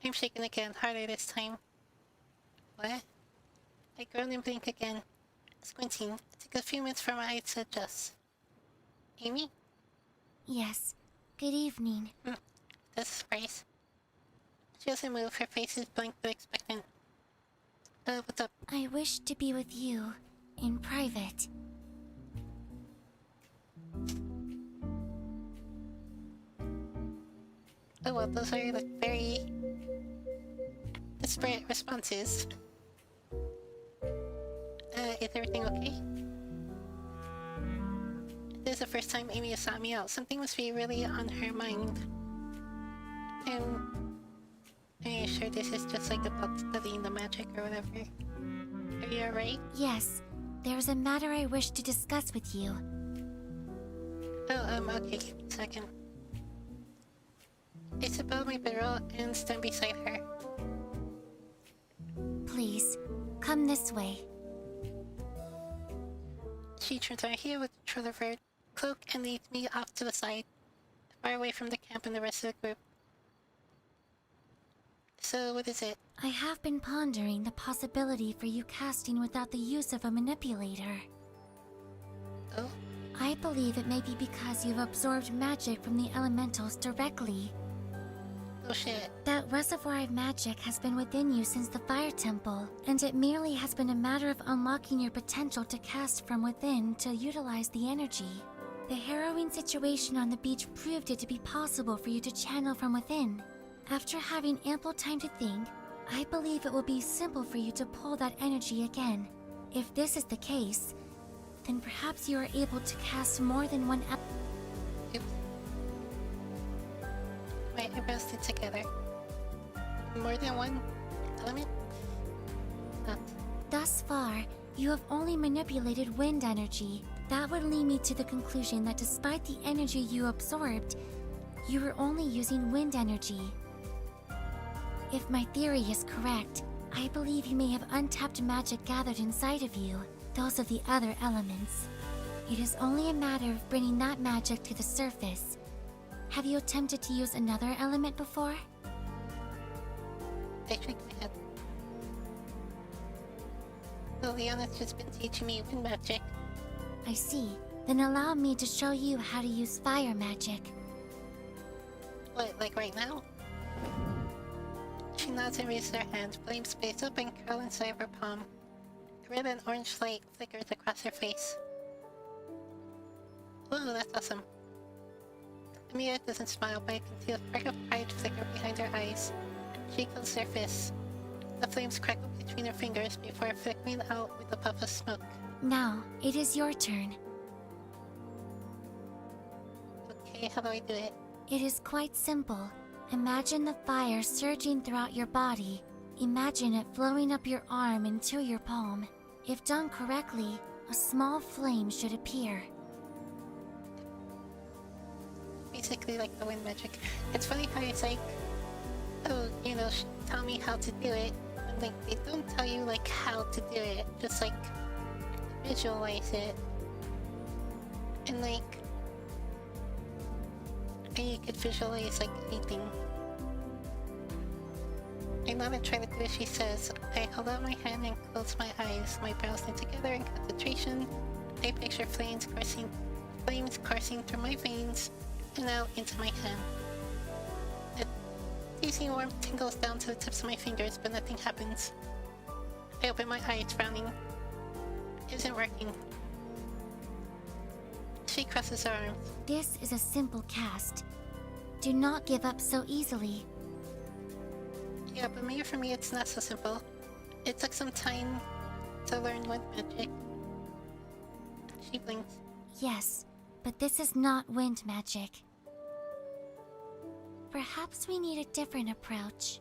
I'm shaken again, harder this time. What? I groan and blink again, squinting. It took a few minutes for my eyes to adjust. Amy? Yes. Good evening. That's a surprise. She doesn't move, her face is blank but expectant. What's up? I wish to be with you in private. Oh well, those are like very disparate responses. Is everything okay? This is the first time Amy has sought me out. Something must be really on her mind. Are you sure this is just like about studying the magic or whatever? Are you alright? Yes. There's a matter I wish to discuss with you. Oh, okay, give me a second. Isabel my bedroll and stand beside her. Please, come this way. She turns her here with the control of her cloak and leads me off to the side, far away from the camp and the rest of the group. So, what is it? I have been pondering the possibility for you casting without the use of a manipulator. Oh? I believe it may be because you've absorbed magic from the elementals directly. Oh shit. That reservoir of magic has been within you since the Fire Temple, and it merely has been a matter of unlocking your potential to cast from within to utilize the energy. The harrowing situation on the beach proved it to be possible for you to channel from within. After having ample time to think, I believe it will be simple for you to pull that energy again. If this is the case, then perhaps you are able to cast more than one Oops. My eyebrows stay together. More than one element? Thus far, you have only manipulated wind energy. That would lead me to the conclusion that despite the energy you absorbed, you were only using wind energy. If my theory is correct, I believe you may have untapped magic gathered inside of you, those of the other elements. It is only a matter of bringing that magic to the surface. Have you attempted to use another element before? I shake my head. Liliana's just been teaching me wind magic. I see. Then allow me to show you how to use fire magic. What, like right now? She nods and raises her hand, flames space up and curl inside of her palm. A red and orange light flickers across her face. Whoa, that's awesome. Amira doesn't smile, but I can see a spark of pride flicker behind her eyes. She closes her fists. The flames crackle between her fingers before flickering out with a puff of smoke. Now, it is your turn. Okay, how do I do it? It is quite simple. Imagine the fire surging throughout your body. Imagine it flowing up your arm into your palm. If done correctly, a small flame should appear. Basically like the wind magic. It's funny how it's like, oh, you know, tell me how to do it. And like, they don't tell you like how to do it. Just like, visualize it. And like, and you could visualize like anything. I nod and try to do as she says. I hold out my hand and close my eyes. My brows knit together in concentration. I picture flames coursing through my veins and out into my hand. The teasing warmth tingles down to the tips of my fingers, but nothing happens. I open my eyes, frowning. It isn't working. She crosses her arms. This is a simple cast. Do not give up so easily. Yeah, but maybe for me it's not so simple. It took some time to learn wind magic. She blinks. Yes, but this is not wind magic. Perhaps we need a different approach.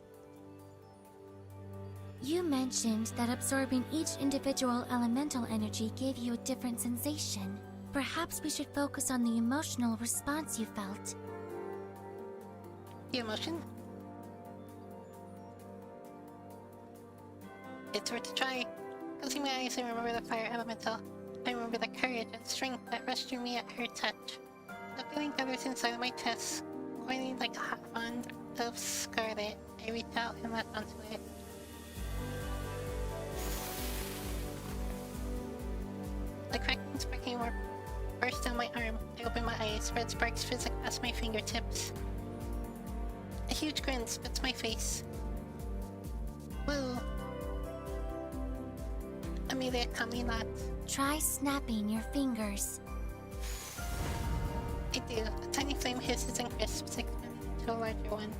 You mentioned that absorbing each individual elemental energy gave you a different sensation. Perhaps we should focus on the emotional response you felt. The emotion? It's worth a try. Closing my eyes, I remember the fire elemental. I remember the courage and strength that rushed through me at her touch. The feeling gathers inside of my chest, coiling like a hot wand of scarlet. I reach out and latch onto it. The crackling sparking warp burst down my arm. I open my eyes, red sparks fizz across my fingertips. A huge grin spits my face. Whoa. Amelia calmly nods. Try snapping your fingers. I do. A tiny flame hisses and crisps, expanding into a larger one.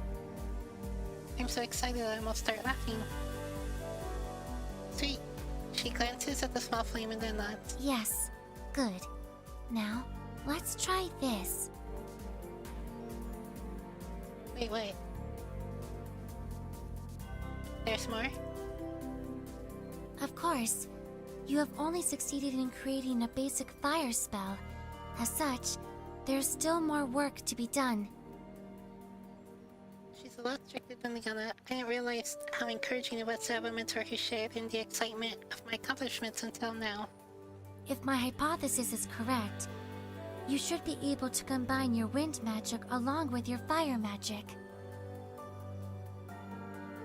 I'm so excited I almost start laughing. Sweet. She glances at the small flame and then nods. Yes, good. Now, let's try this. Wait, what? There's more? Of course. You have only succeeded in creating a basic fire spell. As such, there's still more work to be done. She's a lot stricter than Liana. I didn't realize how encouraging it was to have a mentor who shared in the excitement of my accomplishments until now. If my hypothesis is correct, you should be able to combine your wind magic along with your fire magic.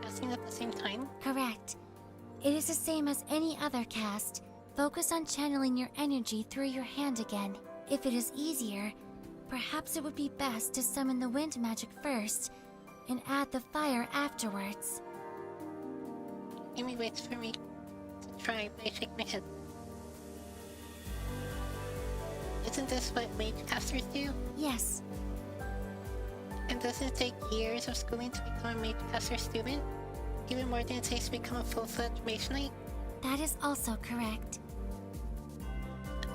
Casting at the same time? Correct. It is the same as any other cast. Focus on channeling your energy through your hand again. If it is easier, perhaps it would be best to summon the wind magic first and add the fire afterwards. Amy waits for me to try, but I shake my head. Isn't this what mage casters do? Yes, And does it take years of schooling to become a mage caster student? Even more than it takes to become a full-fledged mage knight? that is also correct.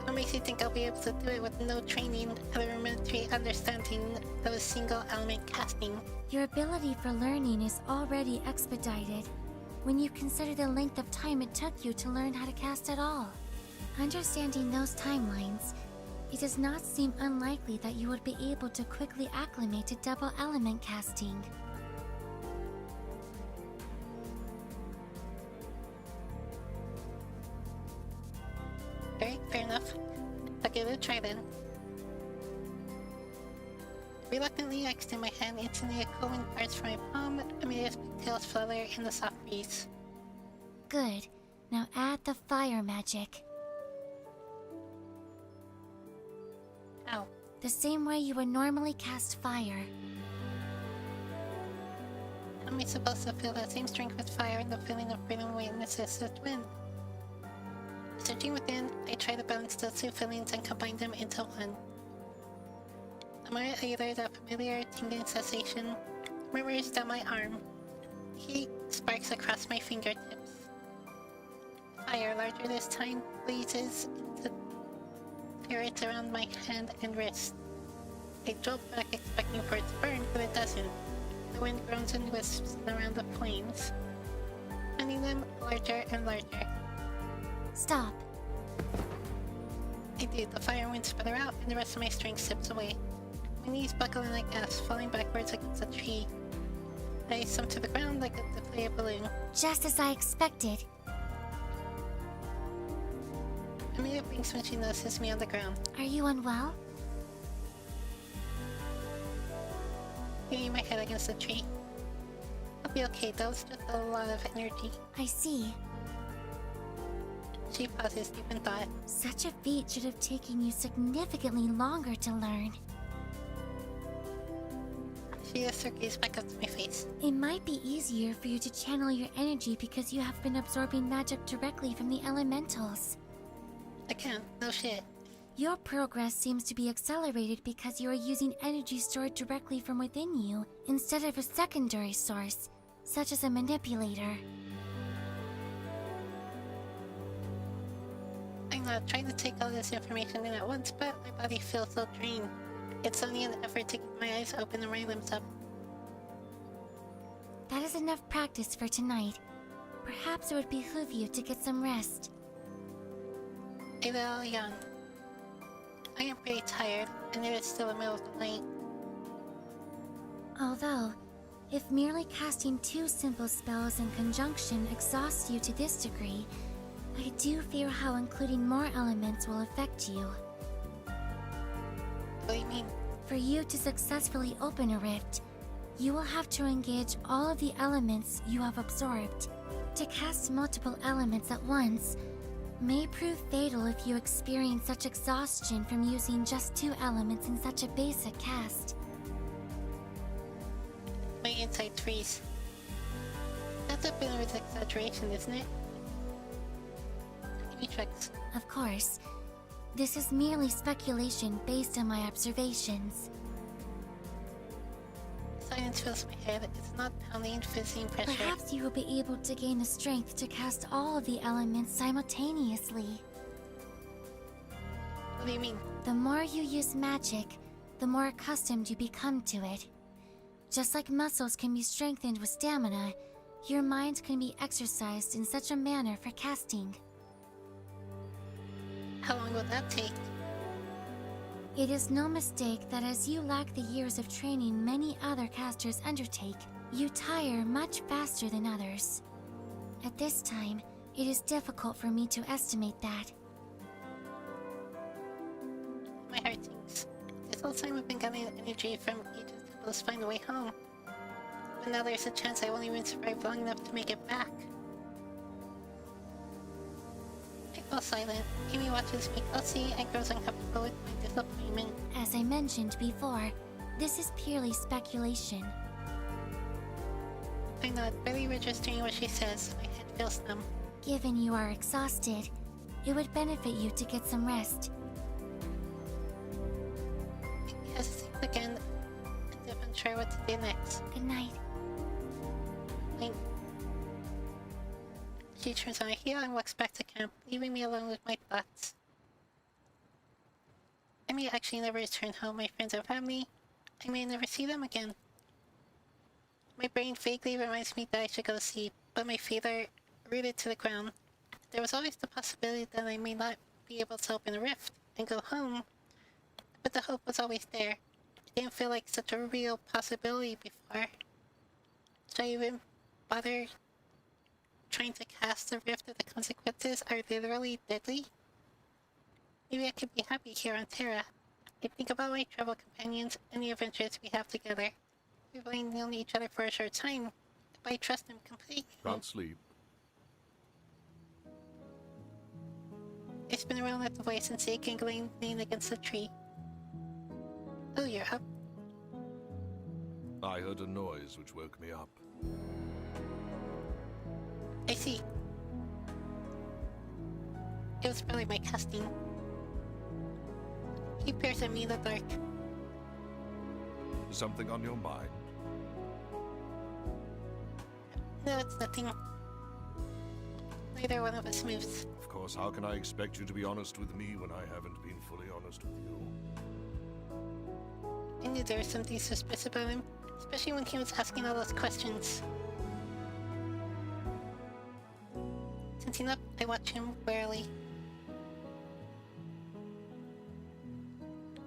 What makes you think I'll be able to do it with no training or rudimentary understanding of a single element casting? Your ability for learning is already expedited when you consider the length of time it took you to learn how to cast at all. Understanding those timelines, it does not seem unlikely that you would be able to quickly acclimate to double element casting. Alright, fair enough. I'll give it a try then. Reluctantly, I extend my hand, instantly a cold wind parts from my palm, Amelia's pigtails flutter in the soft breeze. Good. Now add the fire magic. Ow. The same way you would normally cast fire. How am I supposed to feel that same strength with fire and the feeling of freedom witnesses with wind? Searching within, I try to balance those two feelings and combine them into one. A moment later, the familiar tingling sensation murmurs down my arm. Heat sparks across my fingertips. Fire, larger this time, blazes into spirits around my hand and wrist. I jolt back expecting for it to burn, but it doesn't. The wind groans and wisps around the flames, finding them larger and larger. Stop. I do. The fire winds sputter out, and the rest of my strength slips away. My knees buckle and I gasp, falling backwards against a tree. I sunk to the ground like a deflated balloon. Just as I expected. Amelia blinks when she notices me on the ground. Are you unwell? Hitting my head against the tree. I'll be okay, that was just a lot of energy. I see. She pauses, deep in thought. Such a feat should have taken you significantly longer to learn. She lifts her gaze back up to my face. It might be easier for you to channel your energy because you have been absorbing magic directly from the elementals. I can't, no shit. Your progress seems to be accelerated because you are using energy stored directly from within you, instead of a secondary source, such as a manipulator. I'm not trying to take all this information in at once, but my body feels so drained. It's only an effort to keep my eyes open and my limbs up. That is enough practice for tonight. Perhaps it would behoove you to get some rest. I will yawn. I am pretty tired, and it is still the middle of the night. Although, if merely casting 2 simple spells in conjunction exhausts you to this degree, I do fear how including more elements will affect you. What do you mean? For you to successfully open a rift, you will have to engage all of the elements you have absorbed. To cast multiple elements at once may prove fatal if you experience such exhaustion from using just 2 elements in such a basic cast. My insight freeze. That's a bit of an exaggeration, isn't it? Give me tricks. Of course, this is merely speculation based on my observations. Silence fills my head. It's not pounding, fizzing pressure. Perhaps you will be able to gain the strength to cast all of the elements simultaneously. What do you mean? The more you use magic, the more accustomed you become to it. Just like muscles can be strengthened with stamina, your mind can be exercised in such a manner for casting. How long will that take? It is no mistake that as you lack the years of training many other casters undertake, you tire much faster than others. At this time, it is difficult for me to estimate that. My heart sinks. This whole time I've been getting energy from ages to find a way home. But now there's a chance I won't even survive long enough to make it back. I fall silent. Amy watches me closely and grows uncomfortable with my disappointment. As I mentioned before, this is purely speculation. I nod, barely registering what she says. My head feels numb. Given you are exhausted, it would benefit you to get some rest. I hesitate again, as if unsure what to do next. Good night. She turns on a heel and walks back to camp, leaving me alone with my thoughts. I may actually never return home, my friends and family. I may never see them again. My brain vaguely reminds me that I should go to sleep, but my feet are rooted to the ground. There was always the possibility that I may not be able to open a rift and go home, but the hope was always there. It didn't feel like such a real possibility before. Should I even bother trying to cast the rift if the consequences are literally deadly? Maybe I could be happy here on Terra. I think about my travel companions and the adventures we have together. We've only known each other for a short time, but I trust them completely. Can't sleep. I spin around at the voice and see it gangling lean against the tree. Oh, you're up. I heard a noise which woke me up. I see. It was probably my casting. He peers at me in the dark. Something on your mind? No, it's nothing. Neither one of us moves. Of course, how can I expect you to be honest with me when I haven't been fully honest with you? I knew there was something suspicious about him, especially when he was asking all those questions. Sensing up, I watch him warily.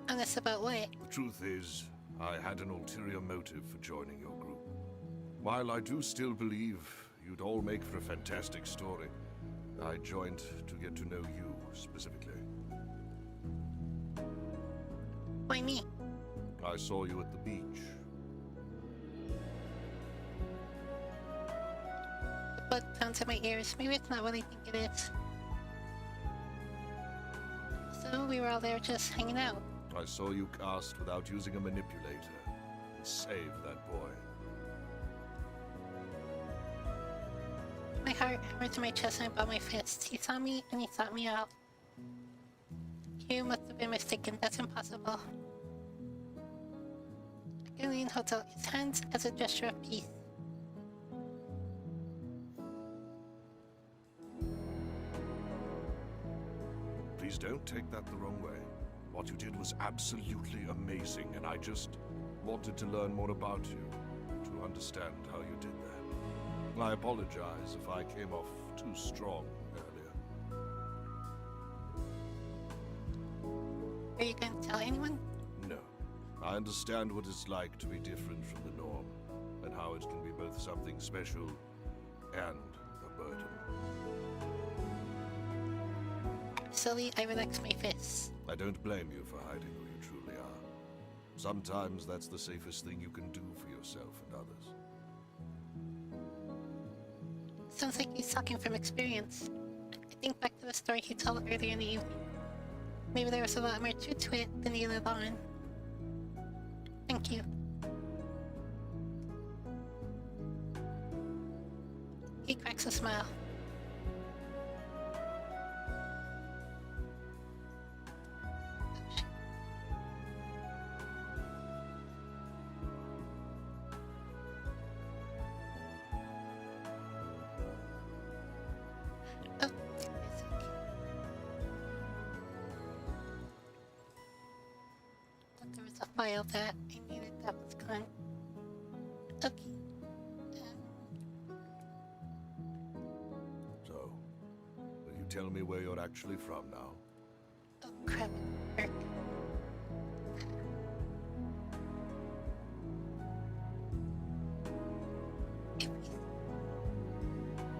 Honest about what? The truth is, I had an ulterior motive for joining your group. While I do still believe you'd all make for a fantastic story, I joined to get to know you specifically. Why me? I saw you at the beach. The blood pounds in my ears. Maybe it's not what I think it is. So we were all there just hanging out. I saw you cast without using a manipulator and save that boy. My heart hammered to my chest and I bought my fists. He saw me and he sought me out. You must have been mistaken. That's impossible. Gillian holds out his hands as a gesture of peace. Please don't take that the wrong way. What you did was absolutely amazing, and I just wanted to learn more about you, to understand how you did that. I apologize if I came off too strong earlier. Are you going to tell anyone? No. I understand what it's like to be different from the norm, and how it can be both something special and a burden. Slowly, I relax my fists. I don't blame you for hiding who you truly are. Sometimes that's the safest thing you can do for yourself and others. Sounds like he's talking from experience. I think back to the story he told earlier in the evening. Maybe there was a lot more truth to it than he let on. Thank you. He cracks a smile. Oh, thought there was a file that I needed that was gone. Okay. So, will you tell me where you're actually from now? Oh crap. Work.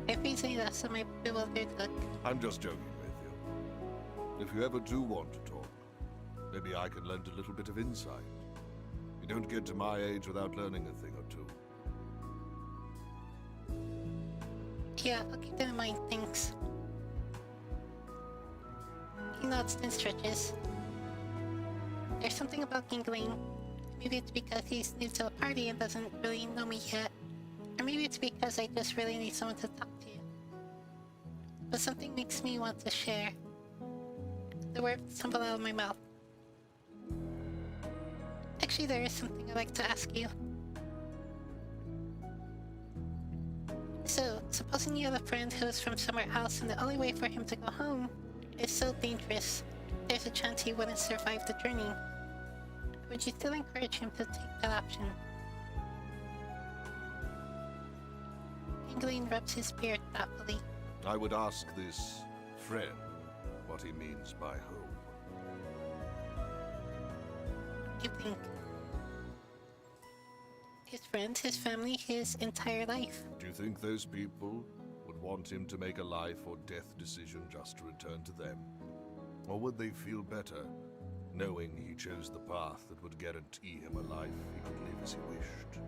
If you say that, so my bewildered look. I'm just joking with you. If you ever do want to talk, maybe I can lend a little bit of insight. You don't get to my age without learning a thing or two. Yeah, I'll keep that in mind, thanks. He nods and stretches. There's something about giggling. Maybe it's because he's new to the party and doesn't really know me yet. Or maybe it's because I just really need someone to talk to. But something makes me want to share. The words tumble out of my mouth. Actually, there is something I'd like to ask you. So, supposing you have a friend who is from somewhere else and the only way for him to go home is so dangerous, there's a chance he wouldn't survive the journey. Would you still encourage him to take that option? England rubs his beard thoughtfully. I would ask this friend what he means by home. You think his friends, his family, his entire life. Do you think those people would want him to make a life or death decision just to return to them? Or would they feel better knowing he chose the path that would guarantee him a life he could live as he wished?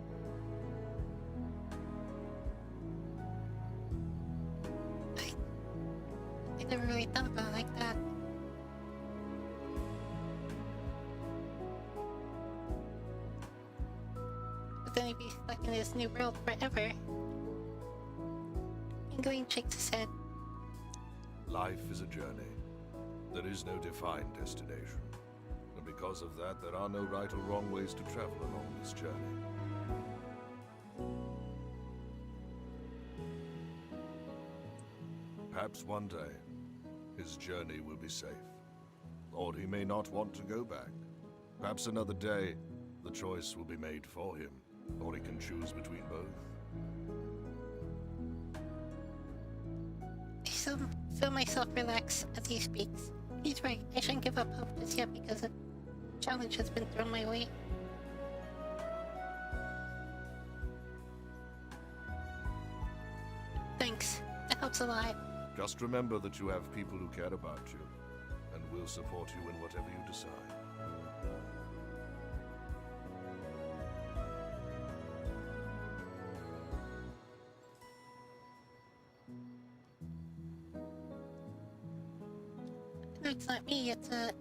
I never really thought about it like that. But then he'd be stuck in this new world forever. England shakes his head. Life is a journey. There is no defined destination. And because of that, there are no right or wrong ways to travel along this journey. Perhaps one day, his journey will be safe. Or he may not want to go back. Perhaps another day, the choice will be made for him, or he can choose between both. I still feel myself relax as he speaks. He's right, I shouldn't give up hope just yet because a challenge has been thrown my way. Thanks, that helps a lot. Just remember that you have people who care about you, and will support you in whatever you decide. No, it's not me, it's a...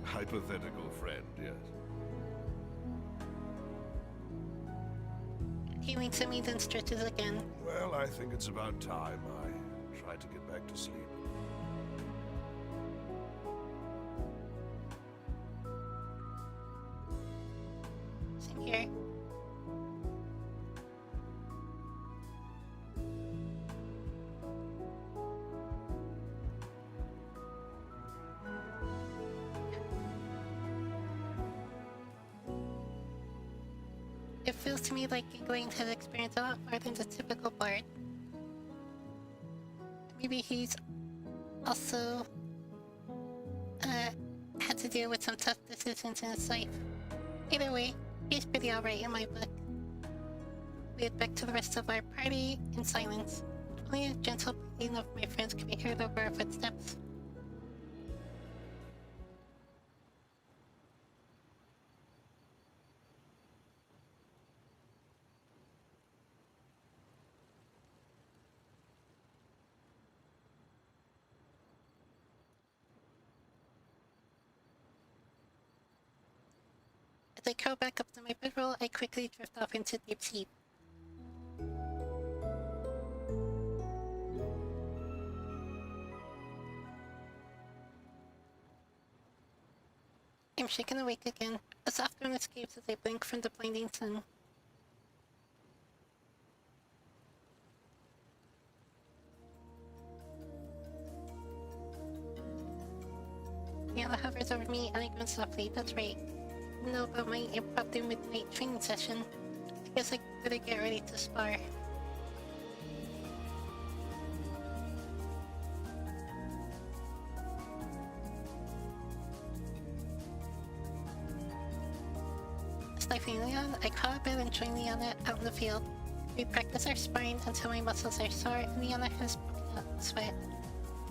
Hypothetical friend, yes. He winks at me, then stretches again. Well, I think it's about time I try to get back to sleep. Same here. It feels to me like Giggling has experienced a lot more than the typical bard. Maybe he's also had to deal with some tough decisions in his life. Either way, he's pretty alright in my book. We head back to the rest of our party in silence. Only a gentle breathing of my friends could be heard over our footsteps. As I curl back up to my bedroll, I quickly drift off into deep sleep. I'm shaken awake again. A soft groan escapes as I blink from the blinding sun. Yana hovers over me and I groan softly. That's right. You know about my impromptu midnight training session. I guess I better get ready to spar. Stifling Leon, I crawl out of bed and join Liana out in the field. We practice our sparring until my muscles are sore and Liana has broken out in sweat.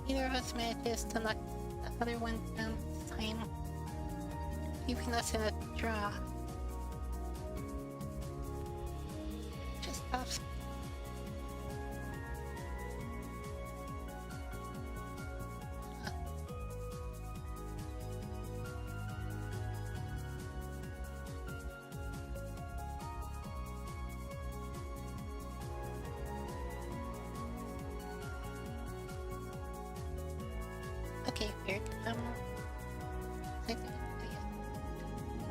Neither of us manages to knock the other one down this time, leaving us in a draw. Just off. Okay, weird.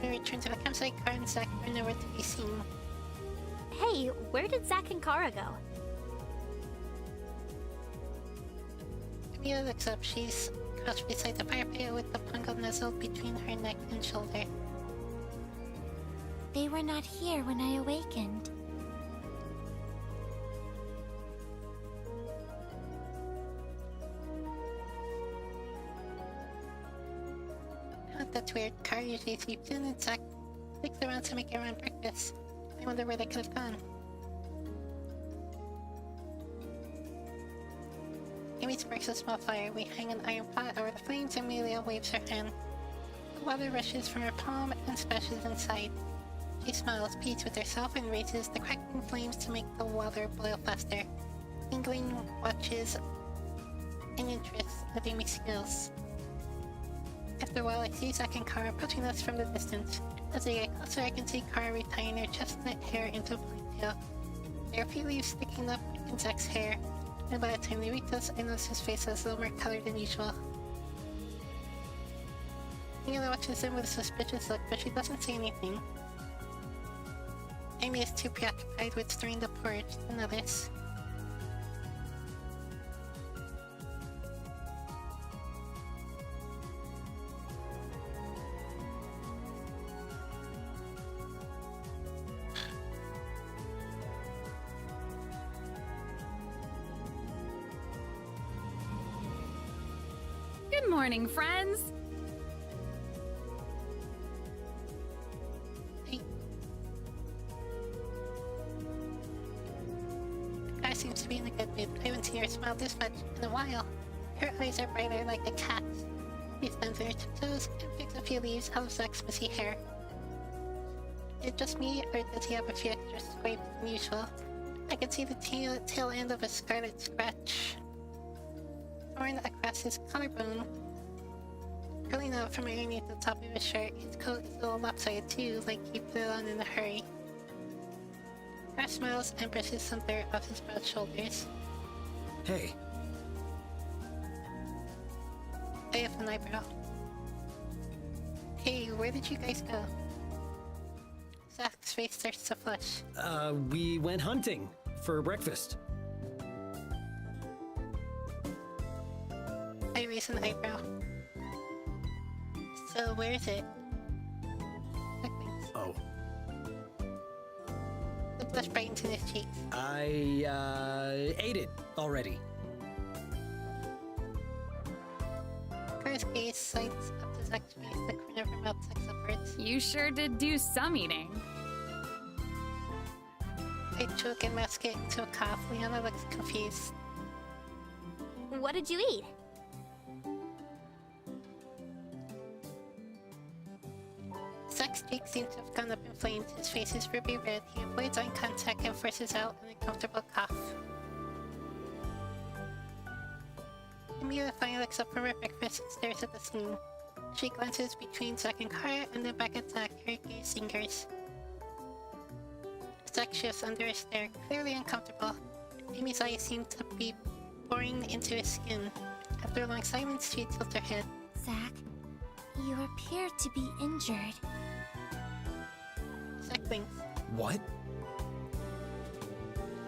We return to the campsite. Kara and Zack are nowhere to be seen. Hey, where did Zack and Kara go? Camila looks up. She's crouched beside the fire pit with the pungal nestled between her neck and shoulder. They were not here when I awakened. That's weird. Kara usually sleeps in and Zack sticks around to make everyone breakfast. I wonder where they could have gone. Amy sparks a small fire. We hang an iron pot over the flames and Amelia waves her hand. The water rushes from her palm and splashes inside. She smiles, pleased with herself, and raises the crackling flames to make the water boil faster. Tingling watches in interest at Amy's skills. After a while, I see Zack and Kara approaching us from the distance. As I get closer, I can see Kara retying her chestnut hair into a ponytail. There are a few leaves sticking up in Zack's hair, and by the time they reach us, I notice his face is a little more colored than usual. Mila watches him with a suspicious look, but she doesn't say anything. Amy is too preoccupied with stirring the porridge to notice. Good morning, friends! Hey. Kara seems to be in a good mood. I haven't seen her smile this much in a while. Her eyes are brighter like a cat's. She stands on her tiptoes and picks a few leaves out of Zack's messy hair. Is it just me, or does he have a few extra scrapes than usual? I can see the tail end of a scarlet scratch torn across his collarbone. Curling out from underneath the top of his shirt, his coat is a little lopsided too, like he put it on in a hurry. Kara smiles and brushes some dirt off his broad shoulders. Hey, I have an eyebrow. Hey, where did you guys go? Zack's face starts to flush. we went hunting for breakfast. I raise an eyebrow. So where is it? Zack thinks. Oh. The blush brightens in his cheeks. I ate it already. Kara's gaze sights up to Zack's face, the corner of her mouth sucks upwards. You sure did do some eating. I choke and mask it into a cough. Liana looks confused. What did you eat? Zack's cheeks seem to have gone up in flames. His face is ruby red. He avoids eye contact and forces out an uncomfortable cough. Emilia finally looks up from her breakfast and stares at the scene. She glances between Zack and Kara and then back at Zack, her gaze lingers. Zack shifts under a stare, clearly uncomfortable. Amy's eyes seem to be boring into his skin. After a long silence, she tilts her head. Zack, you appear to be injured. Zack blinks. What?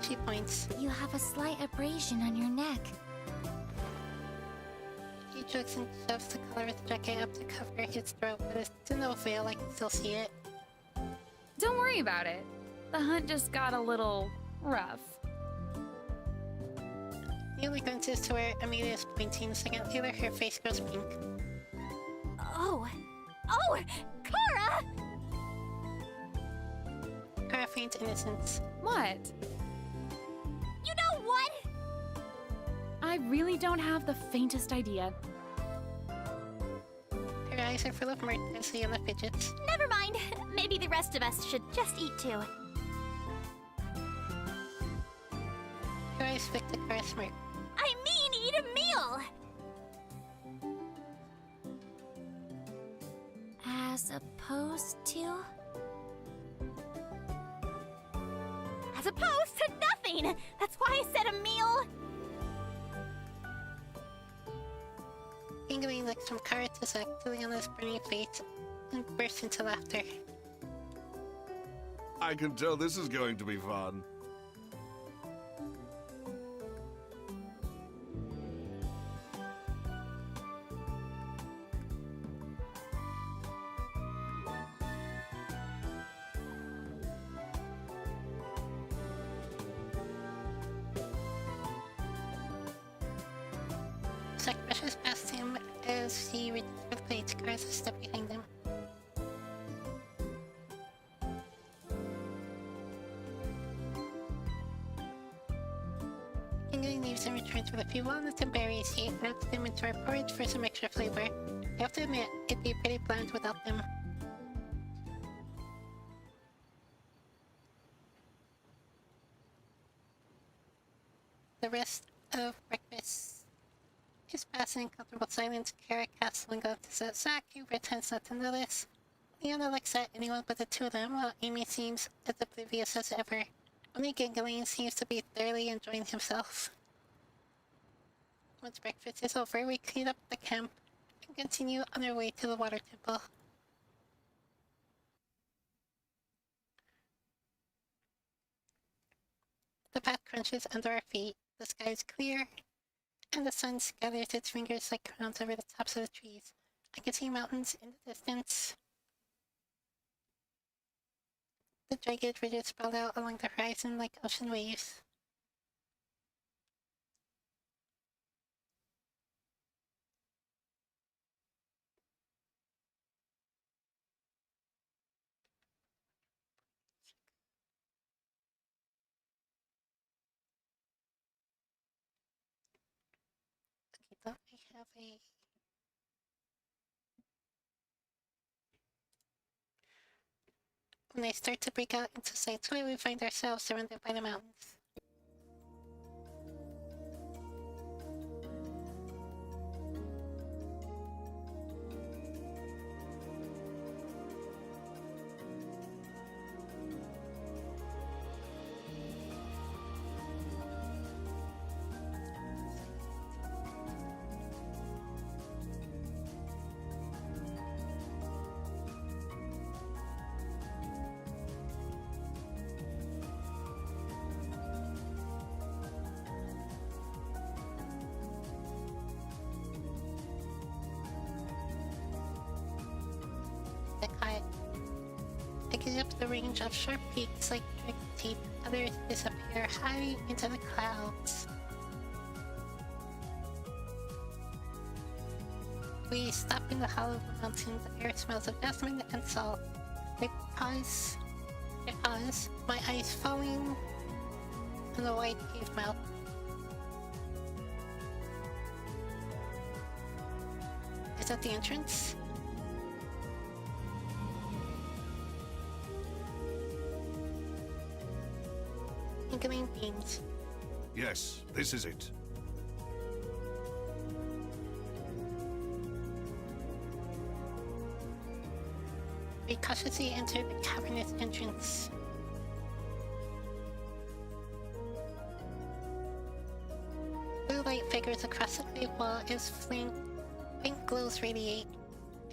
She points. You have a slight abrasion on your neck. He chokes and shoves the collar of the jacket up to cover his throat, but it's to no avail. I can still see it. Don't worry about it. The hunt just got a little rough. Nearly glances to where Amelia is pointing. A second later, her face goes pink. Oh! Oh! Kara! Kara feigns innocence. What? You know what? I really don't have the faintest idea. Her eyes are full of mirth as Liana fidgets. Never mind. Maybe the rest of us should just eat too. Her eyes flick to Kara's smirk. I mean, eat a meal! As opposed to? As opposed to nothing! That's why I said a meal! Tingling looks from Kara to Zack to Liana's burning face and bursts into laughter. I can tell this is going to be fun. Zack brushes past him as he reaches for the plates. Kara's a step behind him. Tingling leaves and returns with a few walnuts and berries. He adds them into our porridge for some extra flavor. I have to admit, it'd be pretty bland without them. The rest of breakfast is passing in comfortable silence. Kara casts one glance at Zack, who pretends not to notice. Liana looks at anyone but the two of them, while Amy seems as oblivious as ever. Only Giggling seems to be thoroughly enjoying himself. Once breakfast is over, we clean up the camp and continue on our way to the water temple. The path crunches under our feet, the sky is clear, and the sun scatters its fingers like crowns over the tops of the trees. I can see mountains in the distance. The jagged ridges spread out along the horizon like ocean waves. Okay, don't I have a... When they start to break out into sights, where we find ourselves surrounded by the mountains. picking up the range of sharp peaks like direct teeth. Others disappear high into the clouds. We stop in the hollow of the mountain. The air smells of jasmine and salt. I pause, my eyes falling on the white cave mouth. Is that the entrance? Inkling beams. Yes, this is it. We cautiously enter the cavernous entrance. Blue light figures across the cave wall as faint glows radiate.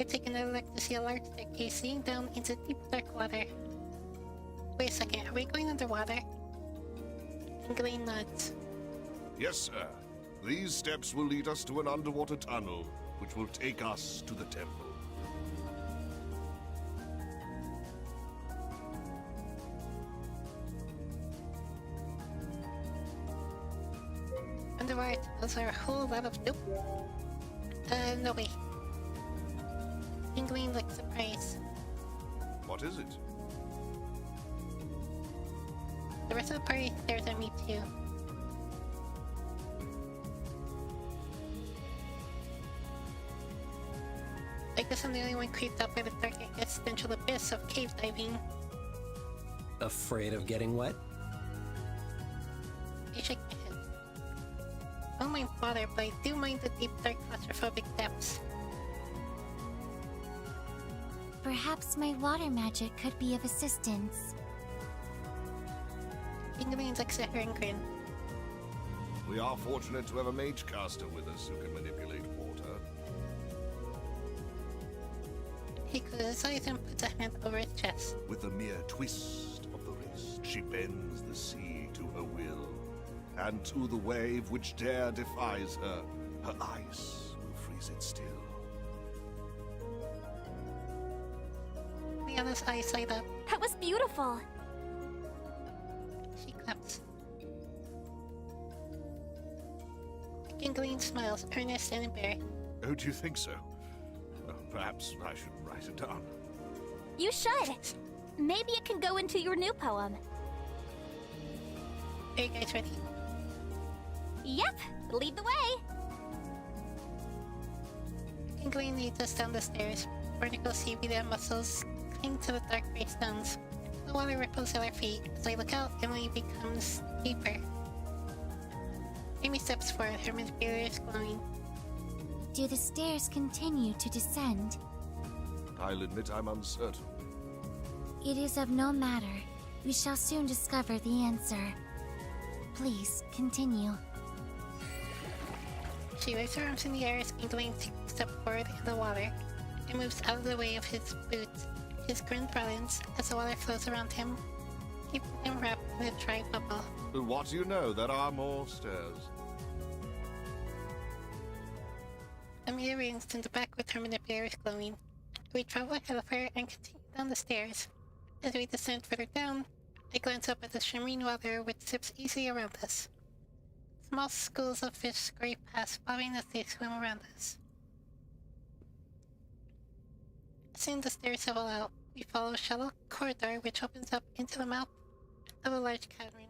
I take another look to see a large staircase leading down into deep dark water. Wait a second, are we going underwater? Inkling nods. Yes, sir. These steps will lead us to an underwater tunnel, which will take us to the temple. Underwater tunnels are a whole lot of nope. No way. Inkling looks surprised. What is it? The rest of the party stares at me too. I guess I'm the only one creeped out by the dark existential abyss of cave diving. Afraid of getting wet? I shake my head. I don't mind water, but I do mind the deep, dark, claustrophobic depths. Perhaps my water magic could be of assistance. Inkling looks at her and grin. We are fortunate to have a mage caster with us who can manipulate water. He closes his eyes and puts a hand over his chest. With a mere twist of the wrist, she bends the sea to her will, and to the wave which dare defies her, her ice will freeze it still. Liana's eyes light up. That was beautiful. She claps. Inkling smiles, earnest and embarrassed. Oh, do you think so? Perhaps I should write it down. You should. Maybe it can go into your new poem. Are you guys ready? Yep, lead the way. Inkling leads us down the stairs. Vertical seaweed and mussels cling to the dark gray stones. The water ripples at our feet. As I look out, Emily becomes deeper. Amy steps forward, her manipulator glowing. Do the stairs continue to descend? I'll admit I'm uncertain. It is of no matter. We shall soon discover the answer. Please, continue. She waves her arms in the air as Inkling takes a step forward in the water. It moves out of the way of his boots. His grin broadens as the water flows around him, keeping him wrapped in a dry bubble. What do you know? There are more stairs. Amelia reins in the back with her manipulators glowing. We travel ahead of her and continue down the stairs. As we descend further down, I glance up at the shimmering water which sips easily around us. Small schools of fish scurry past, bobbing as they swim around us. Soon the stairs level out. We follow a shallow corridor which opens up into the mouth of a large cavern.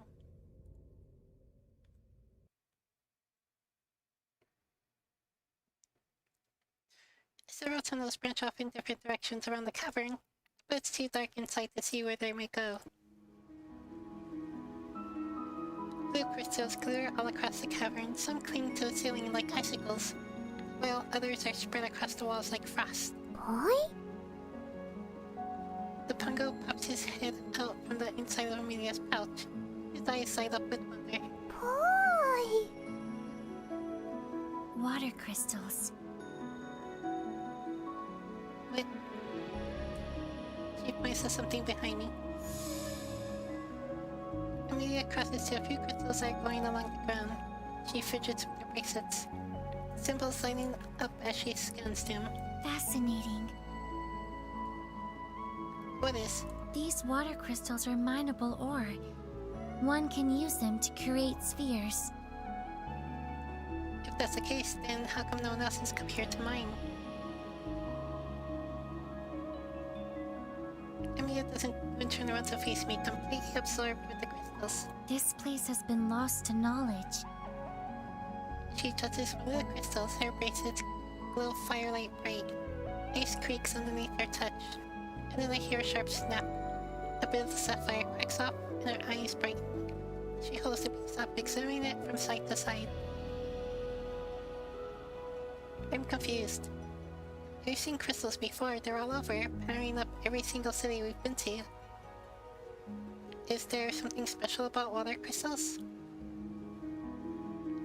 Several tunnels branch off in different directions around the cavern, but it's too dark inside to see where they may go. Blue crystals glitter all across the cavern. Some cling to the ceiling like icicles, while others are spread across the walls like frost. Boy? The Pungo pops his head out from the inside of Amelia's pouch. His eyes light up with wonder. Boy! Water crystals. But she points to something behind me. Amelia crosses to a few crystals that are glowing along the ground. She fidgets with her bracelets, symbols lighting up as she scans them. Fascinating. What is? These water crystals are mineable ore. One can use them to create spheres. If that's the case, then how come no one else has come here to mine? Emilia doesn't even turn around to face me, completely absorbed with the crystals. This place has been lost to knowledge. She touches one of the crystals, her bracelets glow firelight bright. Ice creaks underneath her touch, and then I hear a sharp snap. A bit of the sapphire cracks off, and her eyes brighten. She holds the piece up, examining it from side to side. I'm confused. I've seen crystals before, they're all over, powering up every single city we've been to. Is there something special about water crystals?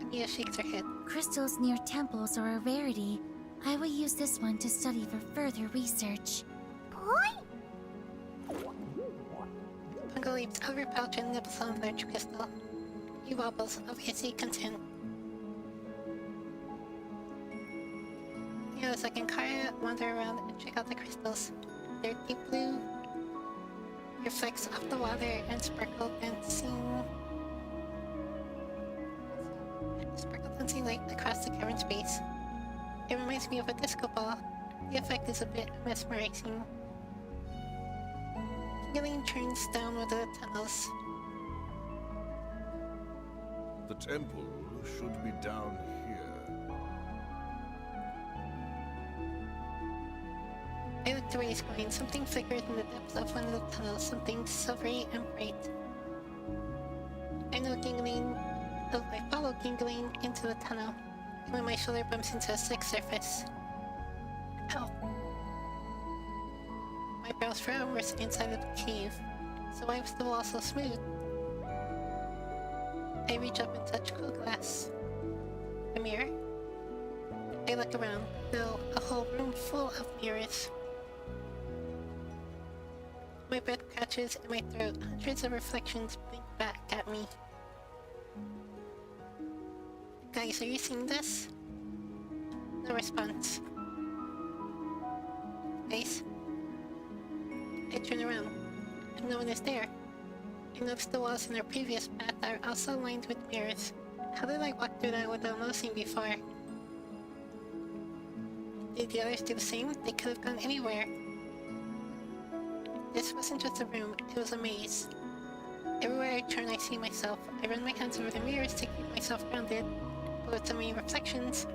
Emilia shakes her head. Crystals near temples are a rarity. I will use this one to study for further research. Pungo leaps out of her pouch and nibbles on a large crystal. He wobbles, obviously content. The other second, Kara wander around and check out the crystals. They're deep blue, reflects off the water, and sparkle dancing light across the cavern's base. It reminds me of a disco ball. The effect is a bit mesmerizing. Tingling turns down one of the tunnels. The temple should be down here. I looked where he's going. Something flickered in the depths of one of the tunnels, something silvery and bright. I follow Gingling into the tunnel, and when my shoulder bumps into a slick surface. Ow. My brows frown, we're inside of the cave, so why was the wall so smooth? I reach up and touch cool glass. A mirror? I look around, though a whole room full of mirrors. My breath catches in my throat. Hundreds of reflections blink back at me. Guys, are you seeing this? No response. Guys? I turn around, and no one is there. I notice the walls in our previous path are also lined with mirrors. How did I walk through that without noticing before? Did the others do the same? They could have gone anywhere. This wasn't just a room, it was a maze. Everywhere I turn, I see myself. I run my hands over the mirrors to keep myself grounded, but with so many reflections,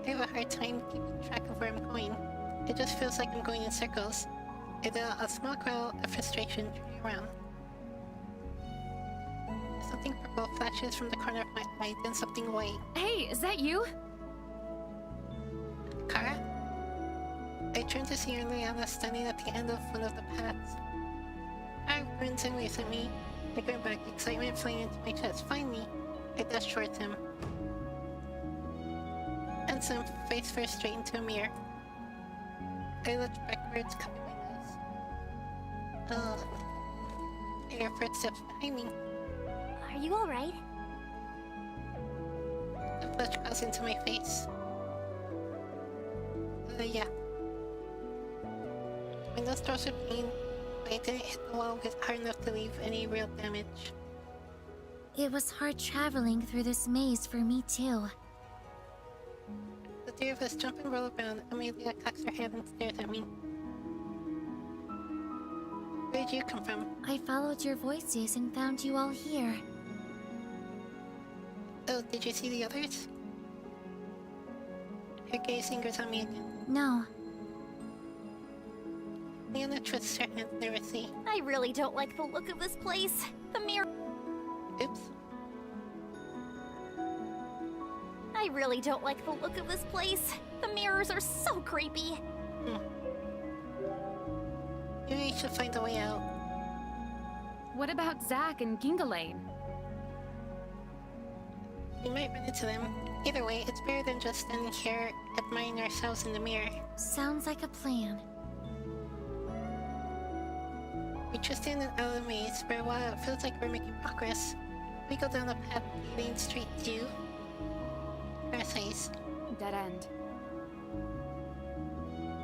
I have a hard time keeping track of where I'm going. It just feels like I'm going in circles. I let out a small growl of frustration, turning around. Something purple flashes from the corner of my eye, then something white. Hey, is that you? Kara? I turn to see Liana standing at the end of one of the paths. Kara grins and waves at me. I grin back, excitement flying into my chest. Finally, I dash towards him. And then face first straight into a mirror. I look backwards, cupping my nose. I hear footsteps behind me. Are you alright? A flash goes into my face. Yeah. My nose throws with pain, but I didn't hit the wall hard enough to leave any real damage. It was hard traveling through this maze for me too. The three of us jump and roll around. Amelia cocks her head and stares at me. Where did you come from? I followed your voices and found you all here. Oh, did you see the others? Her gaze lingers on me again. No, Liana twists her hand nervously. I really don't like the look of this place. The mirror. Oops. I really don't like the look of this place. The mirrors are so creepy. Maybe we should find a way out. What about Zack and Gingalain? We might run into them. Either way, it's better than just standing here admiring ourselves in the mirror. sounds like a plan. We just in and out of the maze. For a while, it feels like we're making progress. We go down the path leading straight to... Parasites. Dead end.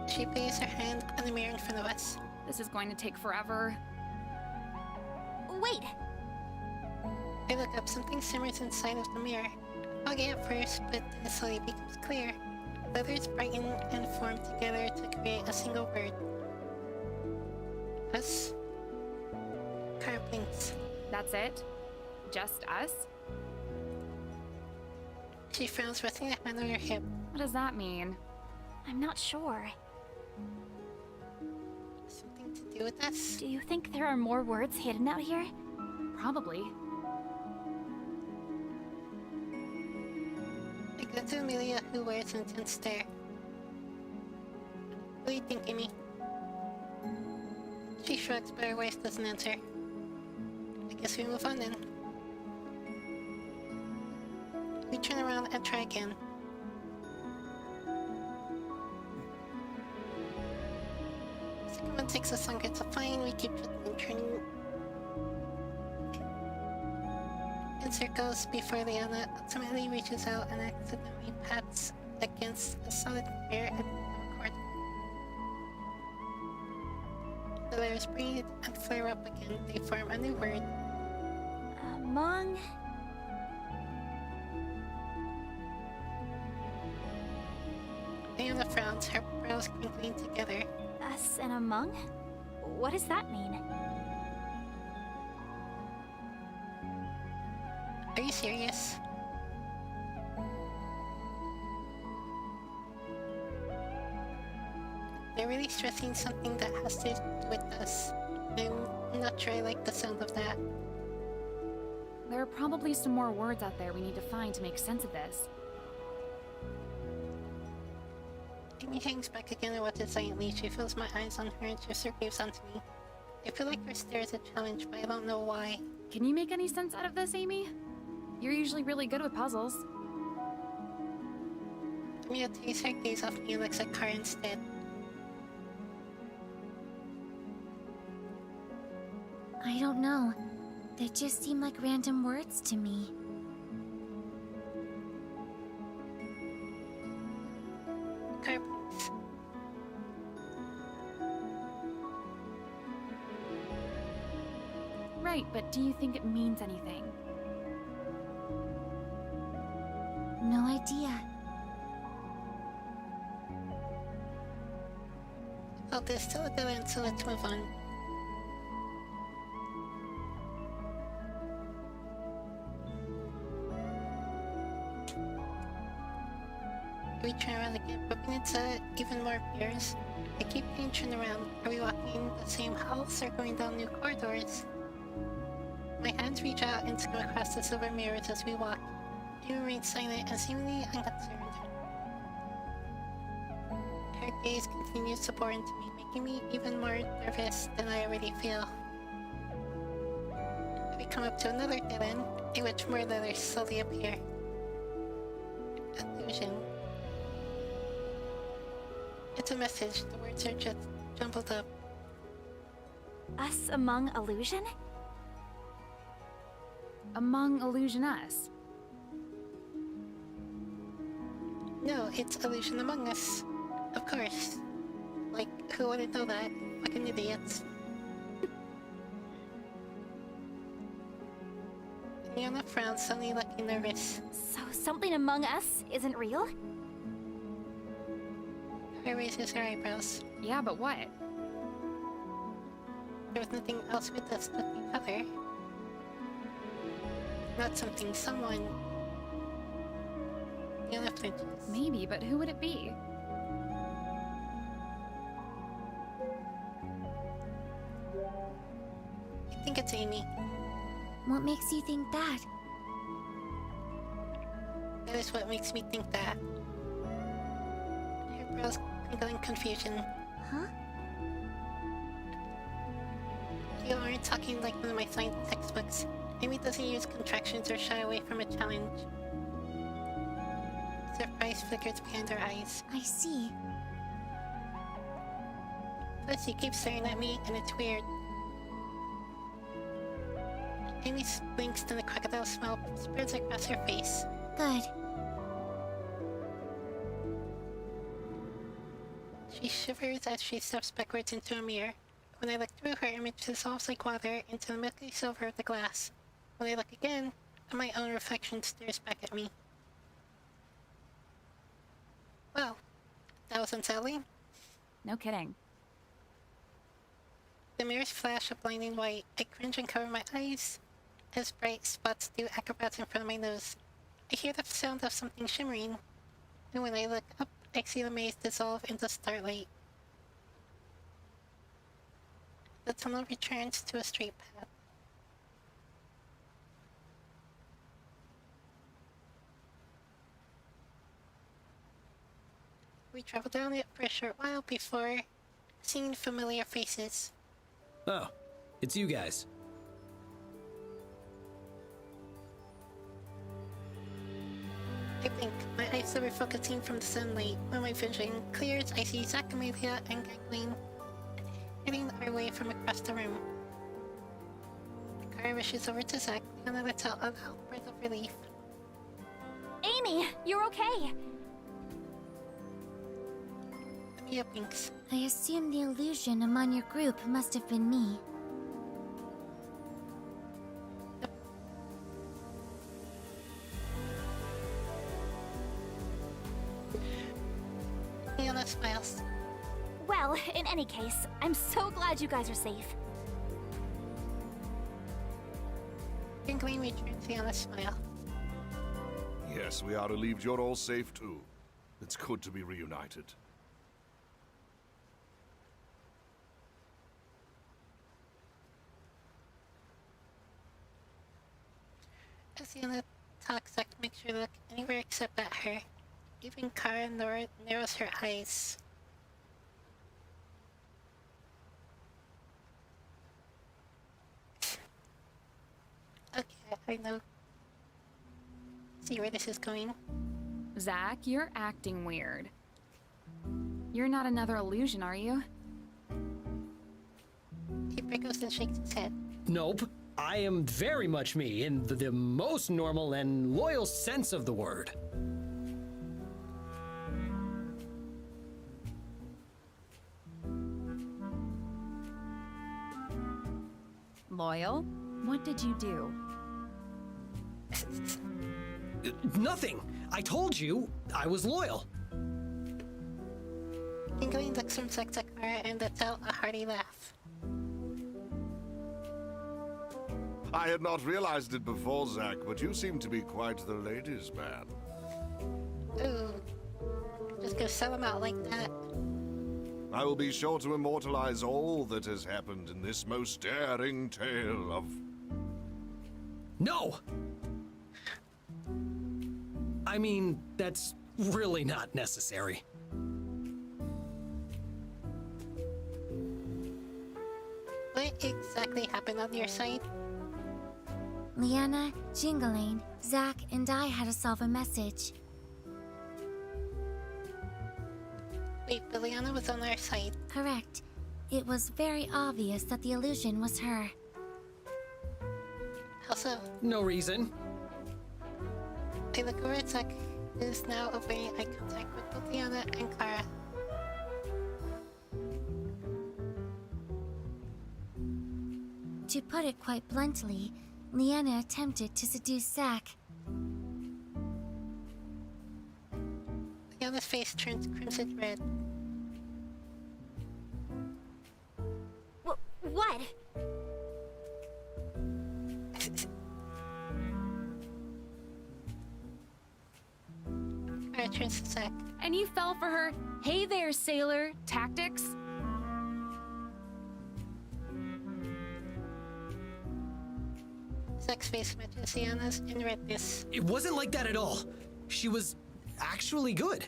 She places her hand on the mirror in front of us. This is going to take forever. Wait! I look up, something simmers inside of the mirror. Foggy at first, but then it slowly becomes clear. Letters brighten and form together to create a single word. Us. Car blinks. That's it? Just us? She frowns, resting a hand on her hip. What does that mean? I'm not sure. Something to do with us? Do you think there are more words hidden out here? Probably. I go to Amelia, who wears an intense stare. What do you think, Amy? She shrugs, but her voice doesn't answer. I guess we move on then. We turn around and try again. The second one takes us longer to find. We keep turning in circles before Leanna ultimately reaches out and accidentally pats against a solid mirror at the cord. The letters breathe and flare up again. They form a new word. Among... Leanna frowns, her brows crinkling together. Us and among? What does that mean? Are you serious? They're really stressing something that has to do with us. I'm not sure I like the sound of that. There are probably some more words out there we need to find to make sense of this. Amy hangs back again and watches silently. She feels my eyes on her and shifts her gaze onto me. I feel like her stare is a challenge, but I don't know why. Can you make any sense out of this, Amy? You're usually really good with puzzles. Mia takes her gaze off me and looks at Car instead. I don't know. They just seem like random words to me. Car blinks. Right, but do you think it means anything? No idea. Oh, there's still a dead end, so let's move on. We turn around again, bumping into even more mirrors. I keep being turned around. Are we walking the same halls or going down new corridors? My hands reach out and skim across the silver mirrors as we walk. Amy remains silent and seemingly unconcerned. Her gaze continues to bore into me, making me even more nervous than I already feel. We come up to another dead end, in which more letters slowly appear. Illusion. It's a message. The words are just jumbled up. Us among illusion? Among Illusion Us. No, it's Illusion Among Us. Of course. Like, who wouldn't know that? Fucking idiots. Leona frowns, suddenly looking nervous. So something among us isn't real? Her raises her eyebrows. Yeah, but what? There was nothing else with us but each other. Not something, someone. Leona flinches. Maybe, but who would it be? I think it's Amy. What makes you think that? That is what makes me think that. Her brows crinkle in confusion. Huh? You aren't talking like one of my science textbooks. Amy doesn't use contractions or shy away from a challenge. Surprise flickers behind her eyes. I see. Plus, you keep staring at me, and it's weird. Amy blinks, then a crocodile smile spreads across her face. Good. She shivers as she steps backwards into a mirror. When I look through, her image dissolves like water into the milky silver of the glass. When I look again, my own reflection stares back at me. Well, that was unsettling. No kidding. The mirrors flash a blinding white. I cringe and cover my eyes as bright spots do acrobats in front of my nose. I hear the sound of something shimmering, and when I look up, I see the maze dissolve into starlight. The tunnel returns to a straight path. We travel down it for a short while before seeing familiar faces. Oh, it's you guys. I think my eyes are refocusing from the sunlight. When my vision clears, I see Zack, Amelia, and Gangling heading our way from across the room. Kara rushes over to Zack, and I lets out a loud breath of relief. Amy, you're okay. Amelia blinks. I assume the illusion among your group must have been me. Leona smiles. Well, in any case, I'm so glad you guys are safe. Gangling returns Leona's smile. Yes, we are relieved you're all safe too. It's good to be reunited. As Leona talks, Zack makes her look anywhere except at her. Even Kara narrows her eyes. Okay, I know. See where this is going. Zack, you're acting weird. You're not another illusion, are you? He prickles and shakes his head. Nope. I am very much me in the most normal and loyal sense of the word. Loyal? What did you do? Nothing. I told you I was loyal. Gangling looks from Zack to Kara and lets out a hearty laugh. I had not realized it before, Zack, but you seem to be quite the ladies' man. Ooh. Just go sell him out like that. I will be sure to immortalize all that has happened in this most daring tale of... No! I mean, that's really not necessary. What exactly happened on your side? Leanna, Jingling, Zack, and I had to solve a message. Wait, but Leona was on our side. Correct. It was very obvious that the illusion was her. How so? No reason. I look over at Zack, who is now avoiding eye contact with both Leona and Clara. To put it quite bluntly, Leanna attempted to seduce Zack. Leona's face turns crimson red. What? Clara turns to Zack. And you fell for her, hey there, sailor, tactics? Zack's face matches Leona's in redness. It wasn't like that at all. She was actually good.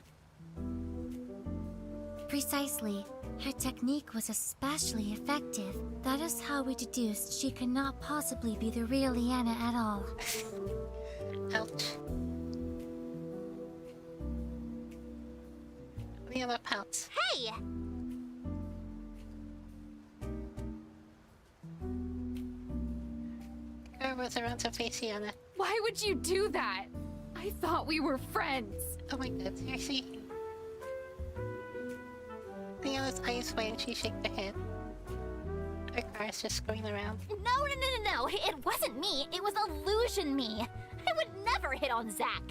Precisely. Her technique was especially effective. That is how we deduced she could not possibly be the real Leanna at all. Ouch. Leona pouts. Hey! Clara was around to face Leona. Why would you do that? I thought we were friends. Oh my god, seriously? Leona's eyes wide and she shakes her head. Her car is just going around. No. It wasn't me. It was illusion me. I would never hit on Zack.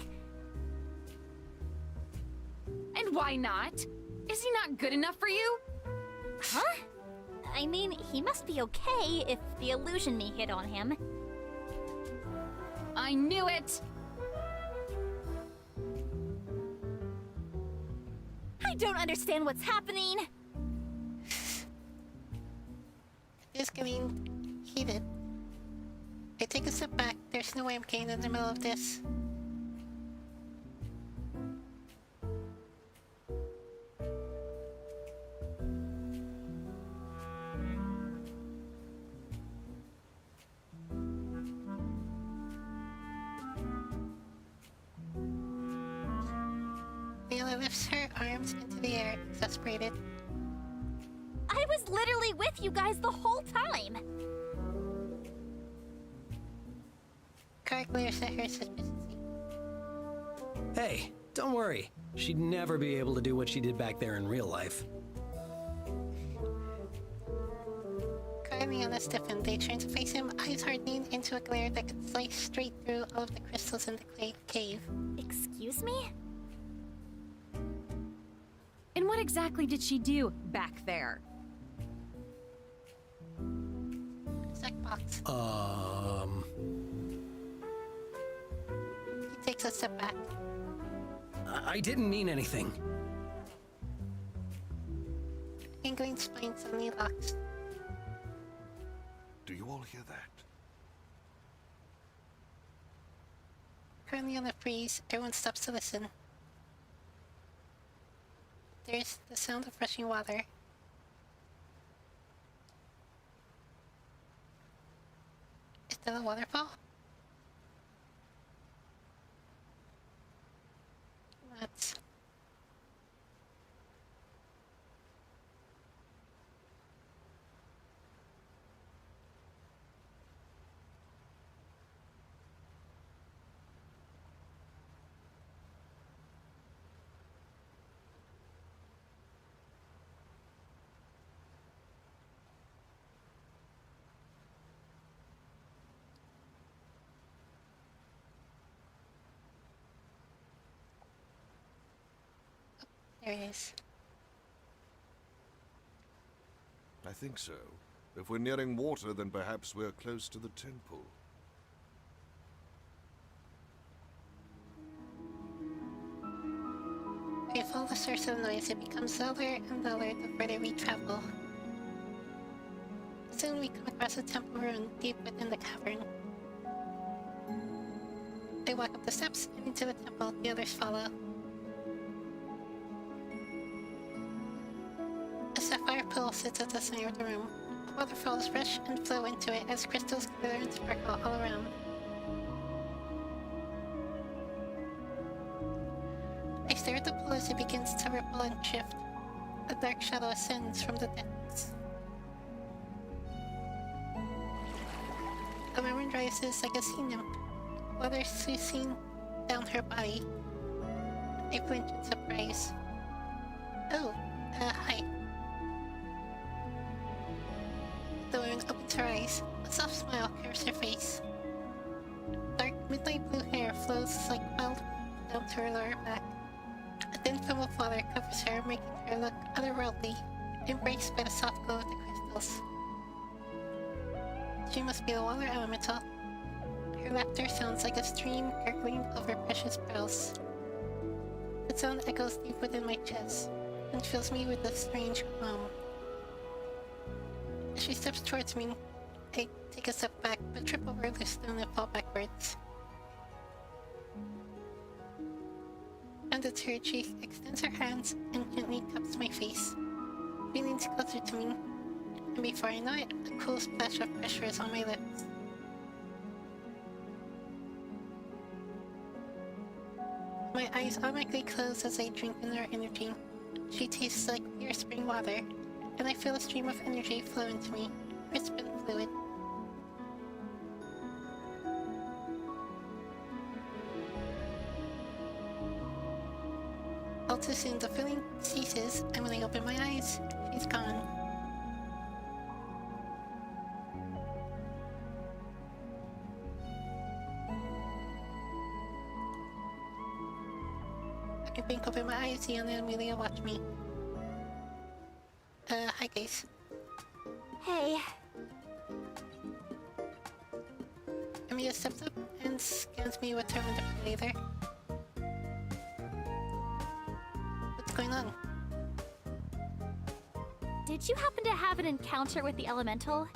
And why not? Is he not good enough for you? Huh? I mean, he must be okay if the illusion me hit on him. I knew it! I don't understand what's happening. It's getting heated. I take a step back. There's no way I'm getting in the middle of this. Leona lifts her arms into the air, exasperated. I was literally with you guys the whole time. Car glares at her suspiciously. Hey, don't worry. She'd never be able to do what she did back there in real life. Car and Leona stiffen. They turn to face him, eyes hardening into a glare that could slice straight through all of the crystals in the clay cave. Excuse me? And what exactly did she do back there? Zack box. He takes a step back. I didn't mean anything. Angling spine suddenly locks. Do you all hear that? Currently on the freeze, everyone stops to listen. There's the sound of rushing water. Is that a waterfall? Nuts. There it is. I think so. If we're nearing water, then perhaps we're close to the temple. We follow the source of the noise. It becomes louder and louder the further we travel. Soon we come across a temple ruin deep within the cavern. They walk up the steps and into the temple. The others follow. A sapphire pool sits at the center of the room. Waterfalls rush and flow into it as crystals glitter and sparkle all around. I stare at the pool as it begins to ripple and shift. A dark shadow ascends from the depths. A woman rises like a sea nymph, water sluicing down her body. I flinch in surprise. Oh, hi. The woman opens her eyes. A soft smile curves her face. Dark midnight blue hair flows like wild down to her lower back. A thin film of water covers her, making her look otherworldly, embraced by the soft glow of the crystals. She must be the water elemental. Her laughter sounds like a stream gurgling over precious pearls. The sound echoes deep within my chest and fills me with a strange calm. As she steps towards me, I take a step back but trip over the stone and fall backwards. Handed to her, she extends her hands and gently taps my face. She leans closer to me, and before I know it, a cool splash of pressure is on my lips. My eyes automatically close as I drink in her energy. She tastes like pure spring water, and I feel a stream of energy flow into me, crisp and fluid. All too soon, the feeling ceases, and when I open my eyes, she's gone. I blink open my eyes, Yana and Amelia watch me. Hi guys. Hey. Amelia steps up and scans me with her manipulator. What's going on? Did you happen to have an encounter with the elemental?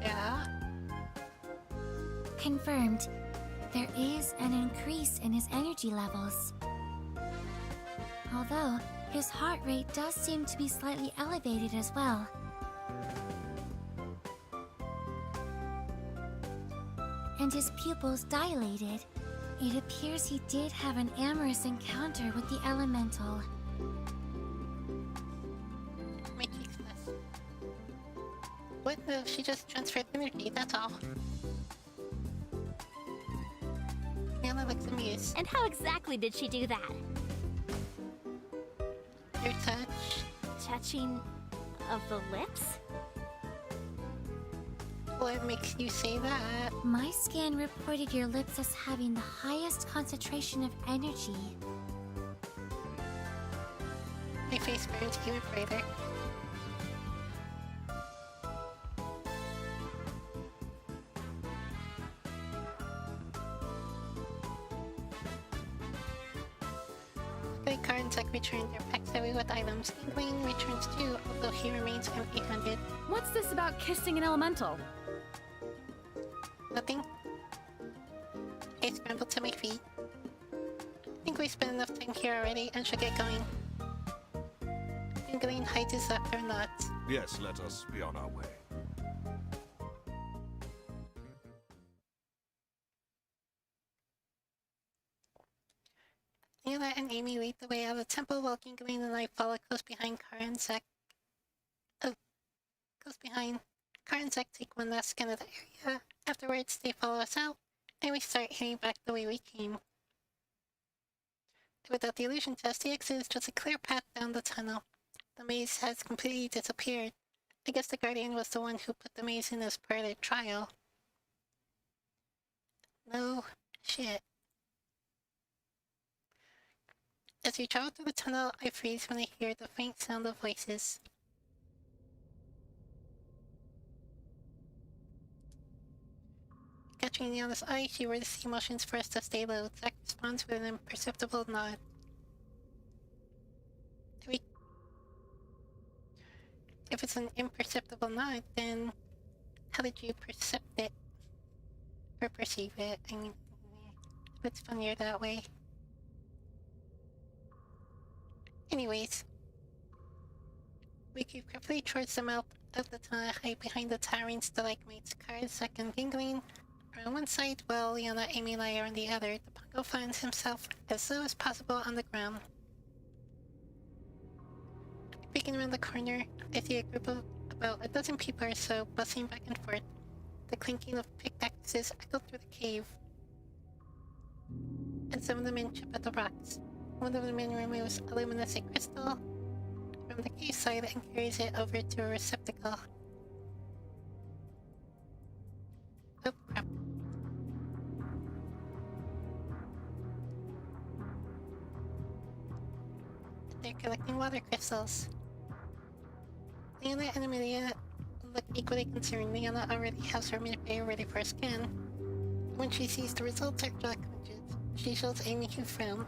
Yeah? Confirmed. There is an increase in his energy levels. Although, his heart rate does seem to be slightly elevated as well. And his pupils dilated. It appears he did have an amorous encounter with the elemental. My cheeks less. What? No, she just transferred energy, that's all. Yana looks amused. And how exactly did she do that? Your touch. Touching of the lips? What makes you say that? My scan reported your lips as having the highest concentration of energy. My face burns even brighter. Karnsek returned their packs heavy with items. Inkling returns too, although he remains empty-handed. What's this about kissing an elemental? Nothing. I scrambled to my feet. I think we spent enough time here already and should get going. Inkling hides his laughter and nods. Yes, let us be on our way. Leela and Amy lead the way out of the temple while Ginkling and I follow close behind Karnsek. Close behind. Karnsek take one last scan of the area. Afterwards, they follow us out, and we start heading back the way we came. Without the illusion test, the exit is just a clear path down the tunnel. The maze has completely disappeared. I guess the Guardian was the one who put the maze in as part of their trial. No shit. As we travel through the tunnel, I freeze when I hear the faint sound of voices. Catching Neona's eye, she worded the motions for us to stay low. Zack responds with an imperceptible nod. If it's an imperceptible nod, then how did you percept it? Or perceive it? I mean, it's funnier that way. Anyways, we keep carefully towards the mouth of the tunnel, hide behind the towering stalagmites. Karnsek and Ginkling are on one side, while Leona, Amy, and I are on the other. The Pongo finds himself as low as possible on the ground. Peeking around the corner, I see a group of about a dozen people or so bustling back and forth. The clinking of pickaxes echo through the cave, and some of the men chip at the rocks. One of the men removes a luminescent crystal from the cave side and carries it over to a receptacle. Oh crap. They're collecting water crystals. Leona and Amelia look equally concerned. Leona already has her manipulator ready for a scan. When she sees the results, her jaw clenches. She shows Amy who frowns.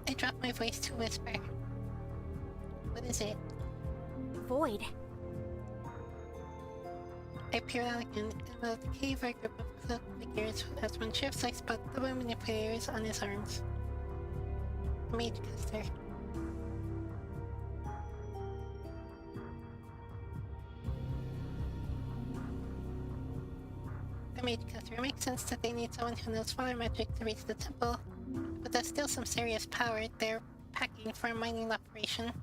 I drop my voice to whisper. What is it? Void. I peer out again, and above the cave are a group of cloaked figures. As one shifts, I spot the manipulators on his arms. Mage caster. The mage caster. It makes sense that they need someone who knows water magic to reach the temple, but that's still some serious power they're packing for a mining operation.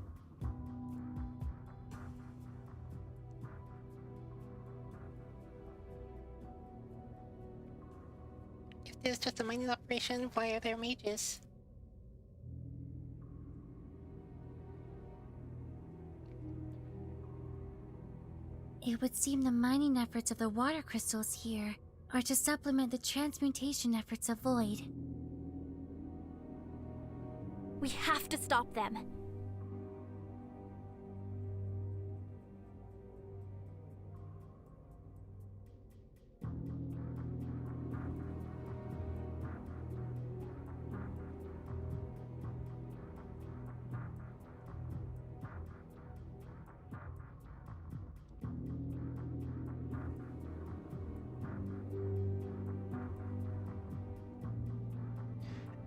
If this is just a mining operation, why are there mages? It would seem the mining efforts of the water crystals here are to supplement the transmutation efforts of Void. We have to stop them.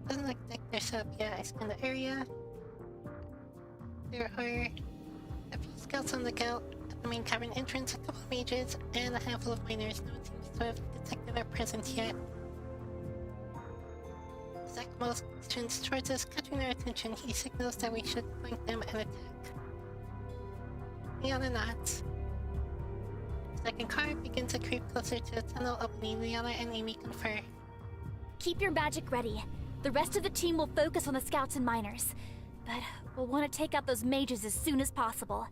Doesn't look like there's a PIs in the area. There are a few scouts on the lookout at the main cavern entrance, a couple of mages, and a handful of miners. No one seems to have detected our presence yet. Zack motions towards us, catching our attention. He signals that we should flank them and attack. Liana nods. Second car begins to creep closer to the tunnel opening. Liana and Amy confer. Keep your magic ready. The rest of the team will focus on the scouts and miners. But we'll want to take out those mages as soon as possible.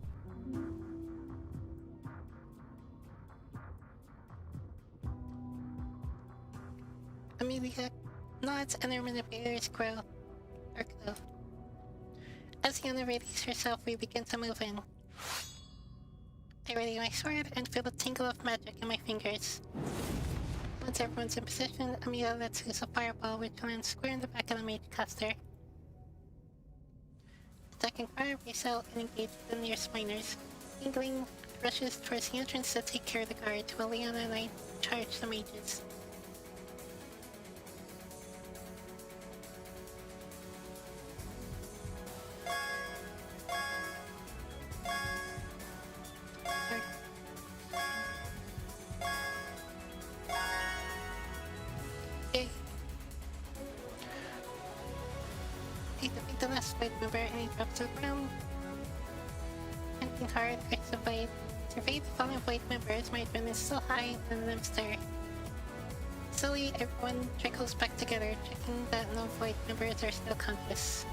Amelia nods and her manipulators glow. As Liana readies herself, we begin to move in. I ready my sword and feel the tingle of magic in my fingers. Once everyone's in position, Amelia lets loose a fireball which lands square in the back of the mage caster. Attacking fire breaks out and engages the nearest miners. Inkling rushes towards the entrance to take care of the guard, while Liana and I charge the mages. He defeats the last fight member and he drops to the ground. Hunting hard, I survive the fallen fight members. My adrenaline is so high, none of them stir. Slowly, everyone trickles back together, checking that no void members are still conscious.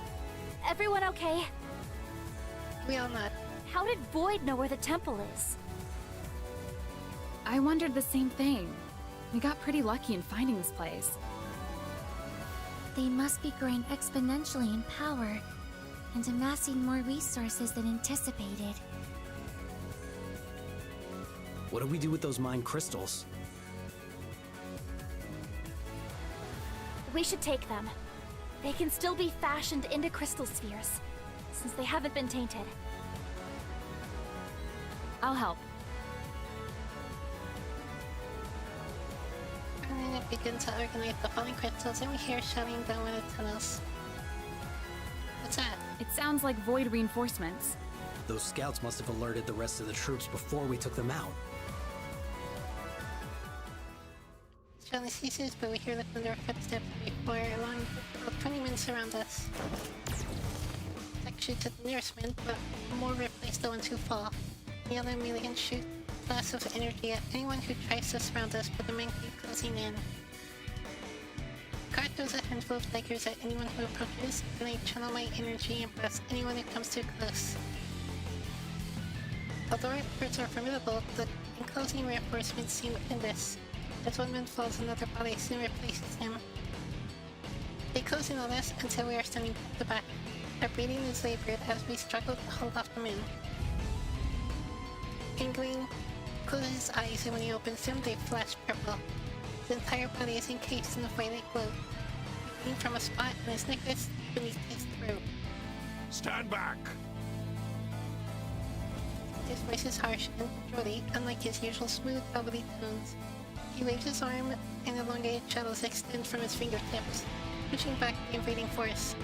Everyone okay? We all nod. How did Void know where the temple is? I wondered the same thing. We got pretty lucky in finding this place. They must be growing exponentially in power and amassing more resources than anticipated. What do we do with those mined crystals? We should take them. They can still be fashioned into crystal spheres, since they haven't been tainted. I'll help. And then it begins to organize the falling crystals and we hear shouting down one of the tunnels. What's that? It sounds like void reinforcements. Those scouts must have alerted the rest of the troops before we took them out. Shouting ceases, but we hear the thunder of footsteps before long about 20 men surround us. Zack shoots at the nearest men, but more replace the ones who fall. The other millions shoot blasts of energy at anyone who tries to surround us, but the men keep closing in. Guard throws a handful of daggers at anyone who approaches, and I channel my energy and blast anyone who comes too close. Although our efforts are formidable, the enclosing reinforcements seem endless. As one man falls, another body soon replaces him. They close in on us until we are standing back to back. Our breathing is labored as we struggle to hold off the men. Inkling closes his eyes, and when he opens them, they flash purple. His entire body is encased in a violet glow, leading from a spot in his necklace beneath his throat. Stand back! His voice is harsh and throaty, unlike his usual smooth, velvety tones. He waves his arm, and elongated shadows extend from his fingertips, pushing back the invading force.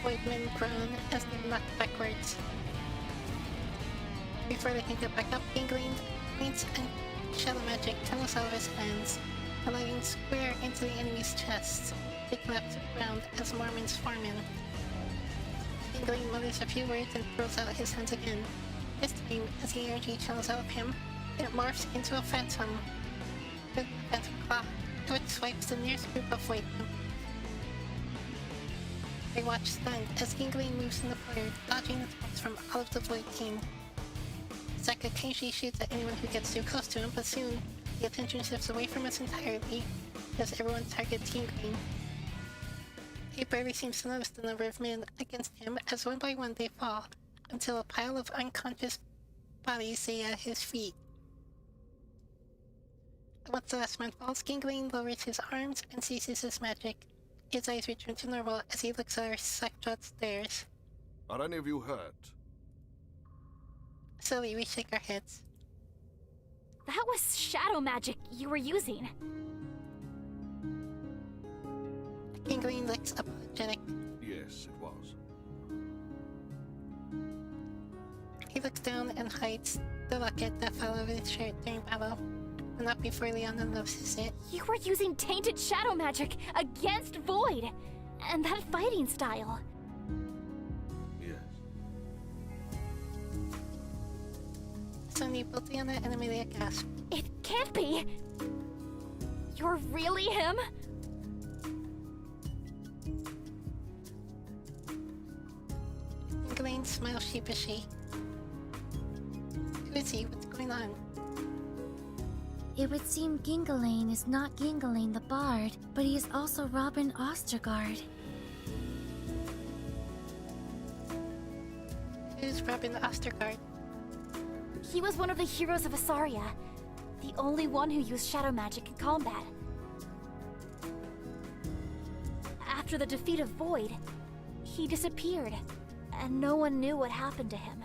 Void men groan as they knock backwards. Before they can get back up, Inkling points and shadow magic tunnels out of his hands, alighting square into the enemy's chests. They collapse to the ground as Mormons form in. Inkling mutters a few words and throws out his hands again. This time, as the energy channels out of him, it morphs into a phantom. With a phantom claw, which swipes the nearest group of void men. They watch stunned as Inkling moves in the fire, dodging attacks from all of the void team. Zack occasionally shoots at anyone who gets too close to him, but soon the attention shifts away from us entirely as everyone targets King Green. He barely seems to notice the number of men against him as one by one they fall, until a pile of unconscious bodies lay at his feet. Once the last man falls, King Green lowers his arms and ceases his magic. His eyes return to normal as he looks at our sackshot stares. Are any of you hurt? Slowly, we shake our heads. That was shadow magic you were using. King Green looks apologetic. Yes, it was. He looks down and hides the locket that fell over his shirt during battle, but not before Leona notices it. You were using tainted shadow magic against Void, and that fighting style. Yes. Suddenly, both Leona and Amelia gasp. It can't be! You're really him? Elaine smiles sheepishly. Who is he? What's going on? It would seem Gingalain is not Gingalain the Bard, but he is also Robin Ostergaard. Who's Robin Ostergaard? He was one of the heroes of Asaria, the only one who used shadow magic in combat. After the defeat of Void, he disappeared, and no one knew what happened to him.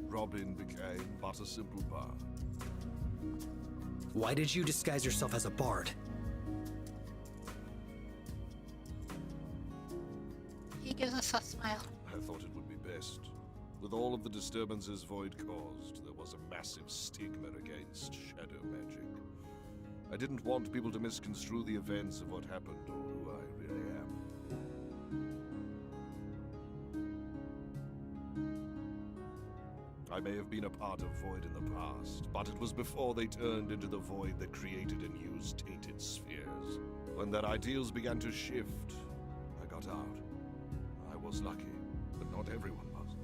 Robin became but a simple bard. Why did you disguise yourself as a bard? He gives a soft smile. I thought it would be best. With all of the disturbances Void caused, there was a massive stigma against shadow magic. I didn't want people to misconstrue the events of what happened or who I really am. I may have been a part of Void in the past, but it was before they turned into the Void that created and used tainted spheres. When their ideals began to shift, I got out. I was lucky, but not everyone was.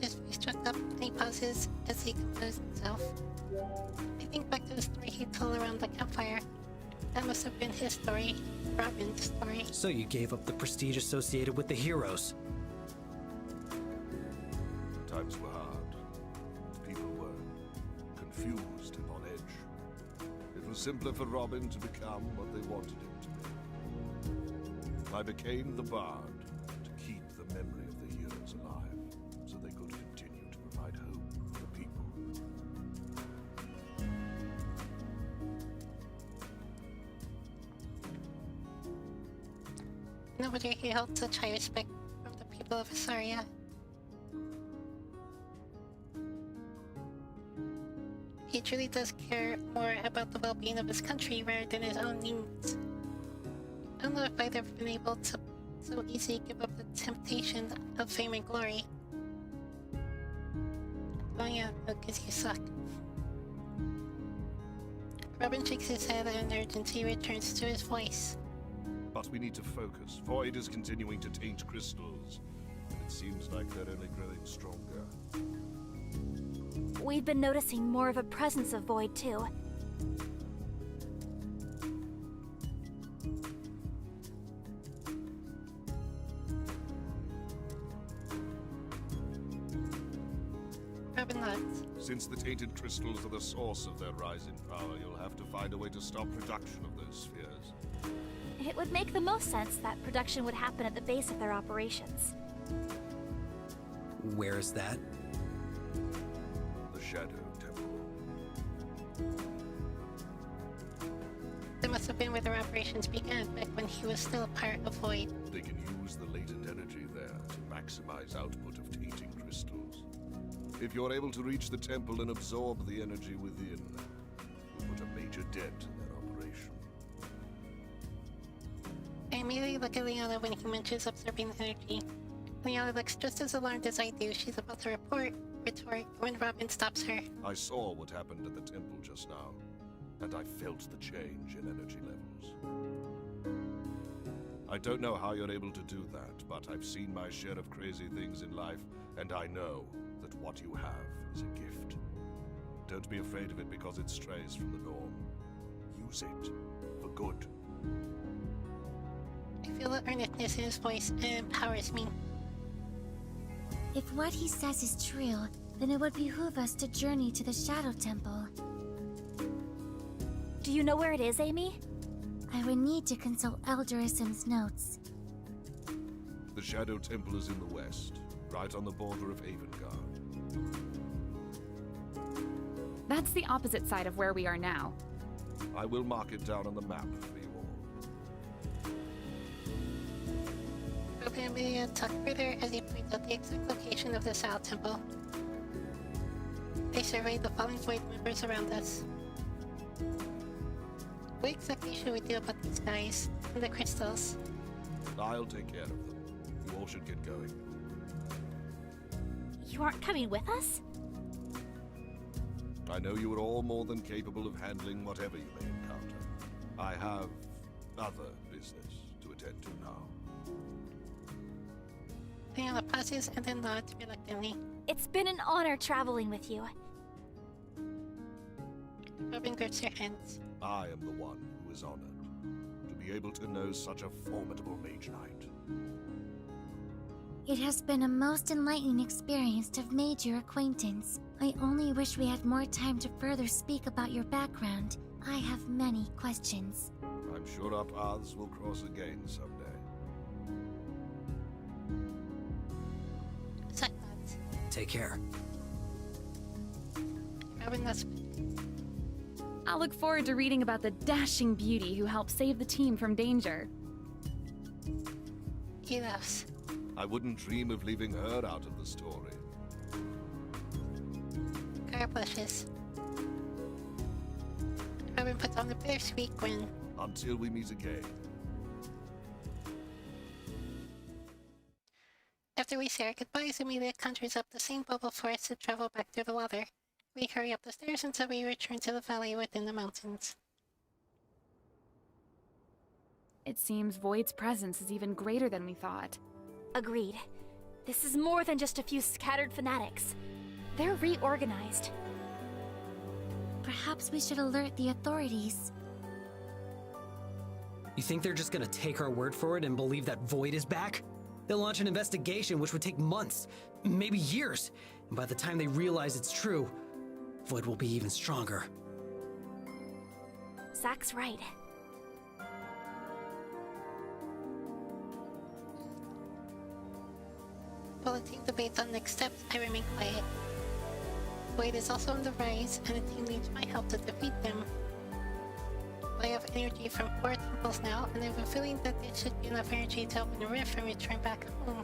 His face struck up and he pauses as he composes himself. I think back to the story he told around the campfire. That must have been his story, Robin's story. So you gave up the prestige associated with the heroes. Times were hard. People were confused and on edge. It was simpler for Robin to become what they wanted him to be. I became the bard to keep the memory of the heroes alive, so they could continue to provide hope for the people. No wonder he held such high respect from the people of Asaria. He truly does care more about the well-being of his country rather than his own needs. I don't know if I'd ever been able to so easily give up the temptation of fame and glory. Oh yeah, because you suck. Robin shakes his head and urgency returns to his voice. But we need to focus. Void is continuing to taint crystals, and it seems like they're only growing stronger. We've been noticing more of a presence of Void, too. Robin nods. Since the tainted crystals are the source of their rise in power, you'll have to find a way to stop production of those spheres. It would make the most sense that production would happen at the base of their operations. Where is that? The Shadow Temple. That must have been where their operations began, back when he was still a part of Void. They can use the latent energy there to maximize output of tainting crystals. If you're able to reach the temple and absorb the energy within, you'll put a major dent in their operation. I immediately look at Leona when he mentions absorbing energy. Liana looks just as alarmed as I do. She's about to retort when Robin stops her. I saw what happened at the temple just now, and I felt the change in energy levels. I don't know how you're able to do that, but I've seen my share of crazy things in life, and I know that what you have is a gift. Don't be afraid of it because it strays from the norm. Use it for good. I feel the earnestness in his voice and it empowers me. If what he says is true, then it would behoove us to journey to the Shadow Temple. Do you know where it is, Amy? I would need to consult Elderism's notes. The Shadow Temple is in the west, right on the border of Avengard. That's the opposite side of where we are now. I will mark it down on the map for you all. Robin and Amelia talk further as he points out the exact location of the South Temple. They survey the fallen void members around us. What exactly should we do about these guys and the crystals? I'll take care of them. You all should get going. You aren't coming with us? I know you are all more than capable of handling whatever you may encounter. I have other business to attend to now. Liana pauses and then nods reluctantly. It's been an honor traveling with you. Robin grips her hands. I am the one who is honored to be able to know such a formidable mage knight. It has been a most enlightening experience to have made your acquaintance. I only wish we had more time to further speak about your background. I have many questions. I'm sure our paths will cross again someday. Zack nods. Take care. Robin nods. I'll look forward to reading about the dashing beauty who helped save the team from danger. He laughs. I wouldn't dream of leaving her out of the story. Kara blushes. Robin puts on a bittersweet grin. Until we meet again. After we say our goodbyes, Amelia conjures up the same bubble for us to travel back through the water. We hurry up the stairs until we return to the valley within the mountains. It seems Void's presence is even greater than we thought. Agreed. This is more than just a few scattered fanatics. They're reorganized. Perhaps we should alert the authorities. You think they're just gonna take our word for it and believe that Void is back? They'll launch an investigation which would take months, maybe years. And by the time they realize it's true, Void will be even stronger. Zack's right. While the team debates on next steps, I remain quiet. Void is also on the rise, and the team needs my help to defeat them. I have energy from 4 temples now, and I have a feeling that there should be enough energy to open the rift and return back home.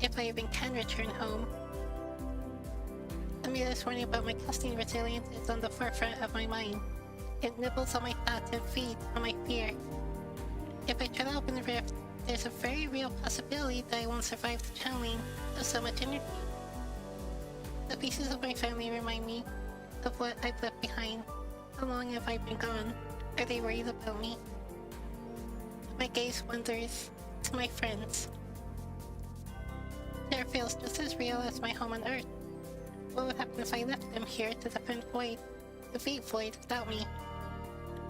If I even can return home. Amelia's warning about my casting resilience is on the forefront of my mind. It nibbles on my thoughts and feeds on my fear. If I try to open the rift, there's a very real possibility that I won't survive the channeling of so much energy. The pieces of my family remind me of what I've left behind. How long have I been gone? Are they worried about me? My gaze wanders to my friends. Their feels just as real as my home on Earth. What would happen if I left them here to defeat Void without me?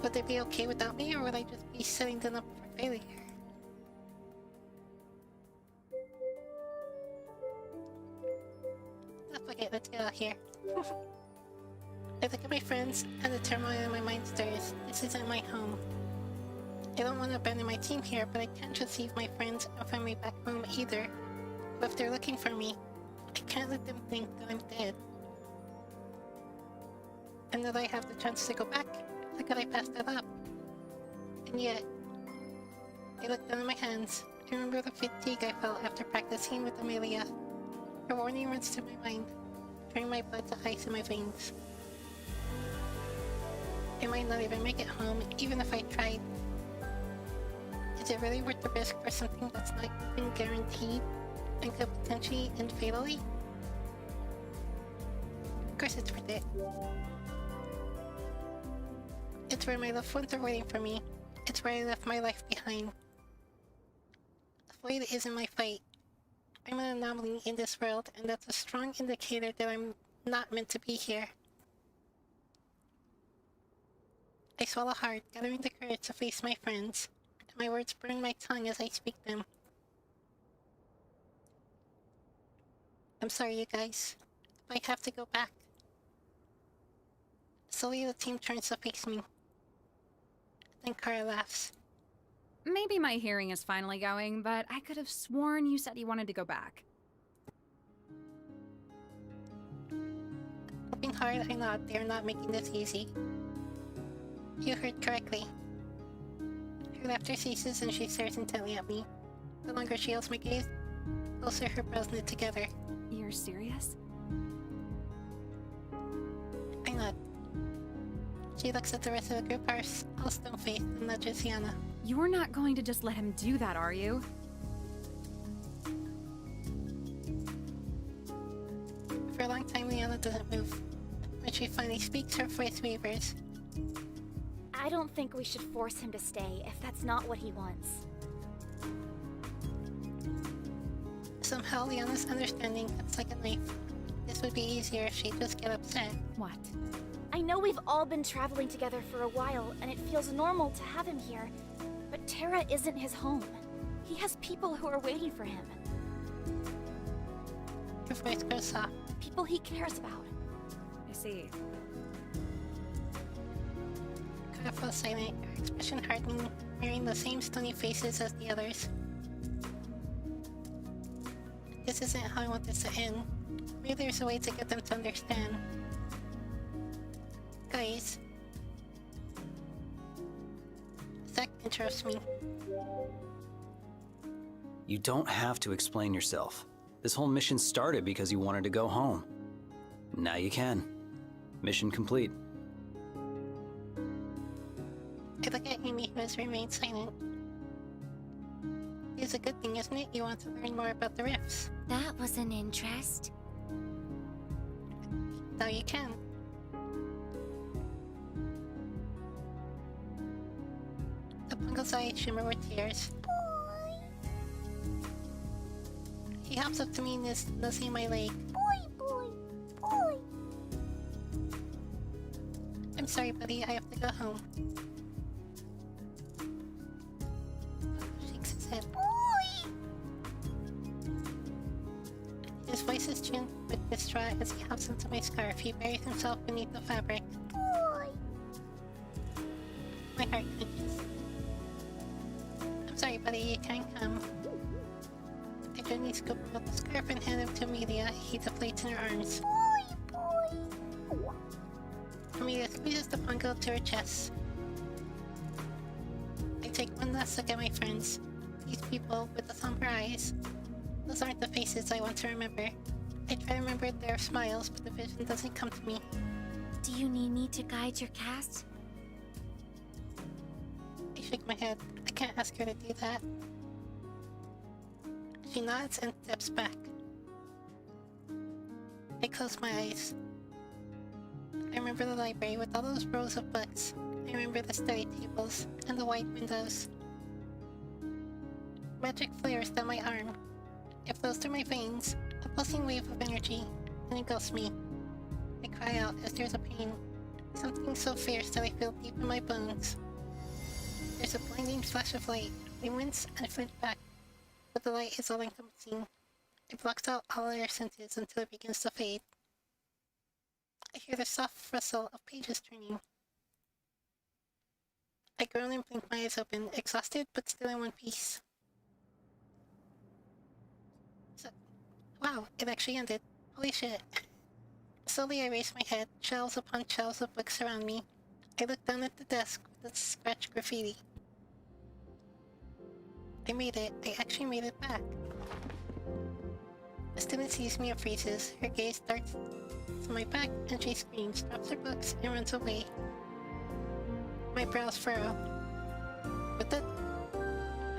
Would they be okay without me, or would I just be setting them up for failure? Okay, let's get out here. I look at my friends, and the turmoil in my mind stirs. This isn't my home. I don't want to abandon my team here, but I can't just leave my friends and family back home either. But if they're looking for me, I can't let them think that I'm dead. And that I have the chance to go back. How could I pass that up? And yet, I look down at my hands. I remember the fatigue I felt after practicing with Amelia. Her warning runs through my mind, turning my blood to ice in my veins. I might not even make it home, even if I tried. Is it really worth the risk for something that's not even guaranteed and could potentially end fatally? Of course it's worth it. It's where my loved ones are waiting for me. It's where I left my life behind. Void isn't my fight. I'm an anomaly in this world, and that's a strong indicator that I'm not meant to be here. I swallow hard, gathering the courage to face my friends, and my words burn my tongue as I speak them. I'm sorry, you guys. I have to go back. Slowly the team turns to face me. Then Kara laughs. Maybe my hearing is finally going, but I could have sworn you said you wanted to go back. Hoping hard, I nod. They are not making this easy. You heard correctly. Her laughter ceases and she stares intently at me. The longer she holds my gaze, the closer her brows knit together. You're serious? I nod. She looks at the rest of the group, all stone-faced, and nudges Yana. You're not going to just let him do that, are you? For a long time, Liana doesn't move. When she finally speaks, her voice wavers. I don't think we should force him to stay if that's not what he wants. Somehow, Liana's understanding cuts like a knife. This would be easier if she'd just get upset. What? I know we've all been traveling together for a while, and it feels normal to have him here. But Terra isn't his home. He has people who are waiting for him. Her voice goes soft. People he cares about. I see. Kara falls silent, her expression hardening, mirroring the same stony faces as the others. This isn't how I want this to end. Maybe there's a way to get them to understand. Guys. Zack interrupts me. You don't have to explain yourself. This whole mission started because you wanted to go home. Now you can. Mission complete. I look at Amy, who has remained silent. It's a good thing, isn't it? You want to learn more about the rifts. That was an interest. Now you can. The Pungo's eyes shimmer with tears. He hops up to me and is nuzzling my leg. Boy. I'm sorry, buddy. I have to go home. Shakes his head. His voice is tuned with distraught as he hops into my scarf. He buries himself beneath the fabric. My heart clenches. I'm sorry, buddy. You can't come. I gently scoop out the scarf and hand him to Amelia. He deflates in her arms. Amelia squeezes the Pungo to her chest. I take one last look at my friends. These people with the somber eyes. Those aren't the faces I want to remember. I try to remember their smiles, but the vision doesn't come to me. Do you need me to guide your cast? I shake my head. I can't ask her to do that. She nods and steps back. I close my eyes. I remember the library with all those rows of books. I remember the study tables and the wide windows. Magic flares down my arm. It flows through my veins, a pulsing wave of energy, and engulfs me. I cry out as there's a pain, something so fierce that I feel deep in my bones. There's a blinding flash of light. I wince and flinch back, but the light is all encompassing. It blocks out all other senses until it begins to fade. I hear the soft rustle of pages turning. I groan and blink my eyes open, exhausted but still in one piece. Wow, it actually ended. Holy shit. Slowly I raise my head, shelves upon shelves of books around me. I look down at the desk with its scratched graffiti. I made it. I actually made it back. The student sees me and freezes. Her gaze darts to my back and she screams, drops her books, and runs away. My brows furrow. With that,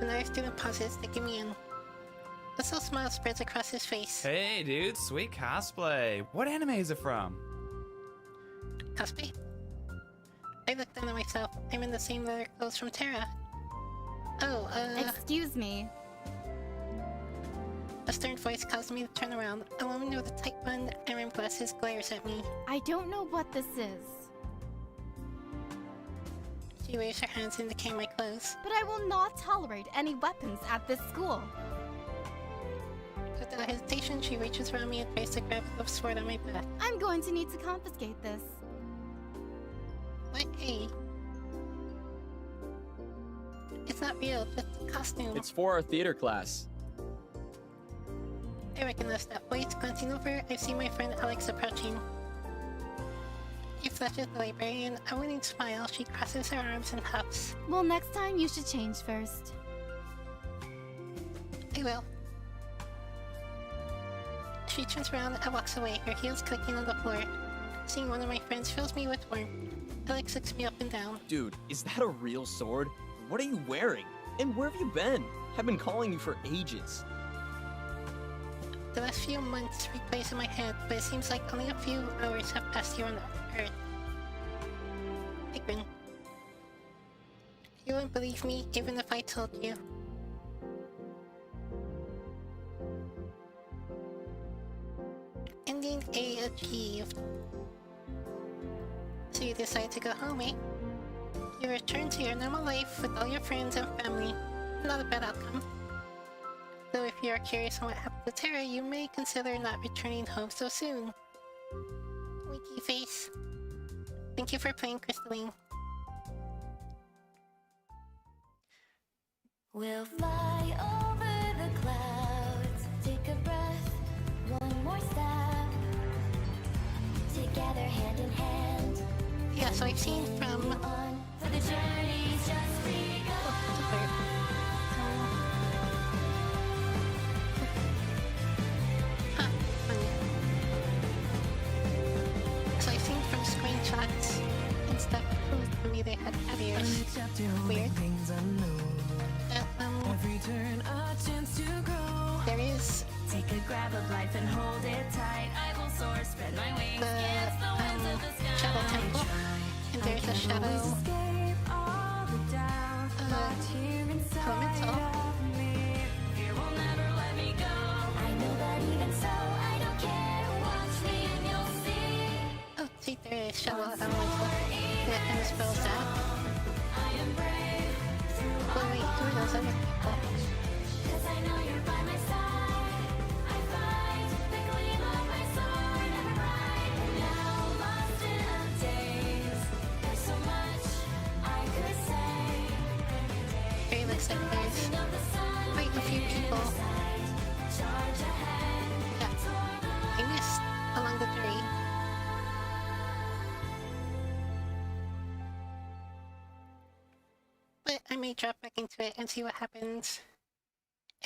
Another student pauses, taking me in. A slow smile spreads across his face. Hey, dude, sweet cosplay. What anime is it from? Cosplay? I look down at myself. I'm in the same leather clothes from Terra. Oh, Excuse me. A stern voice calls me to turn around. A woman with a tight bun and rimmed glasses glares at me. I don't know what this is. She waves her hands indicating my clothes. But I will not tolerate any weapons at this school. Without hesitation, she reaches around me and tries to grab the sword on my back. I'm going to need to confiscate this. What? Hey. It's not real, just a costume. It's for our theater class. I recognize that voice. Glancing over, I see my friend Alex approaching. He flashes the librarian. A winning smile. She crosses her arms and huffs. Well, next time you should change first. I will. She turns around and walks away, her heels clicking on the floor. Seeing one of my friends fills me with warmth. Alex looks me up and down. Dude, is that a real sword? What are you wearing? And where have you been? I've been calling you for ages. The last few months replays in my head, but it seems like only a few hours have passed here on Earth. I grin. You wouldn't believe me even if I told you. Ending A achieved. So you decide to go home, eh? You return to your normal life with all your friends and family. Not a bad outcome. Though if you are curious on what happened to Terra, you may consider not returning home so soon. Winky face. Thank you for playing, Crystalline. We'll fly over the clouds, take a breath, one more step, together hand in hand. Yeah, so I've seen from... On, for the journey's just begun. So I've seen from screenshots and stuff proved to me they had carriers. Weird. There is Take a grab of life and hold it tight. I will soar, spread my wings against the winds of the sky. Shadow Temple, and there's a Shadow Elemental. Fear will never let me go. I know that even so, I don't care. Watch me and you'll see. Oh, see, there is Shadow Elemental. That kind of spells that. I am brave. But wait, who are those other people? 'Cause I know you're by my side. I fight the gleam of my sword, never bright. Now lost in a daze. There's so much I could say. Very looks like there's Rising of the sun, quite a few people charge ahead. that I missed along the journey. But I may drop back into it and see what happens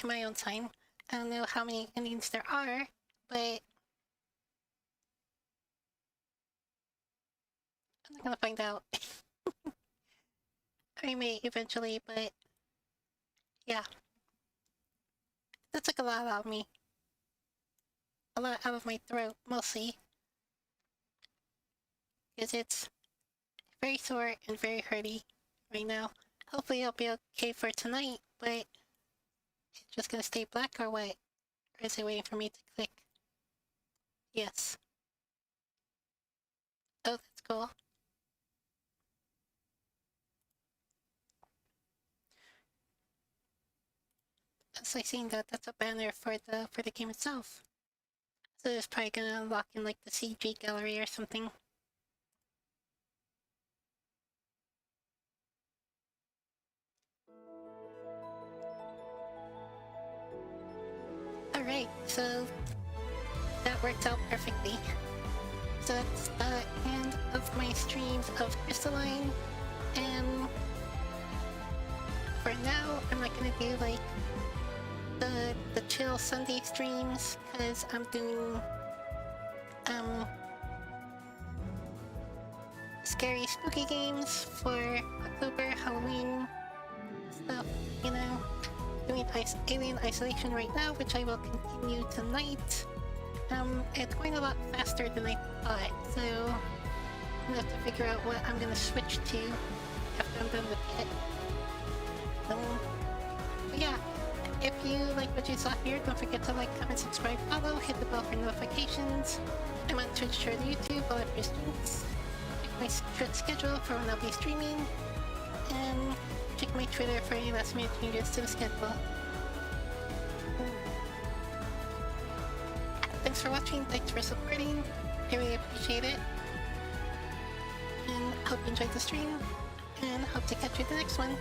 in my own time. I don't know how many endings there are, but I'm not gonna find out. I may eventually, but yeah. That took a lot out of me. A lot out of my throat, mostly. Because it's very sore and very hurty right now. Hopefully I'll be okay for tonight, but it's just gonna stay black or what? Or is it waiting for me to click? Yes. Oh, that's cool. So I seen that that's a banner for the game itself. So it's probably gonna unlock in like the CG gallery or something. Alright, so that worked out perfectly. So that's the end of my streams of Crystalline, and for now I'm not gonna do like the chill Sunday streams because I'm doing scary spooky games for October Halloween stuff, you know. doing Alien Isolation right now, which I will continue tonight. It's going a lot faster than I thought, so I'm gonna have to figure out what I'm gonna switch to after I'm done with it. But yeah, if you like what you saw here, don't forget to like, comment, subscribe, follow, hit the bell for notifications. I'm on Twitch or YouTube all after streams. Check my strict schedule for when I'll be streaming, and check my Twitter for any last minute changes to the schedule. Thanks for watching, thanks for supporting, I really appreciate it. And hope you enjoyed the stream, and hope to catch you at the next one.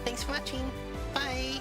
Thanks for watching, bye!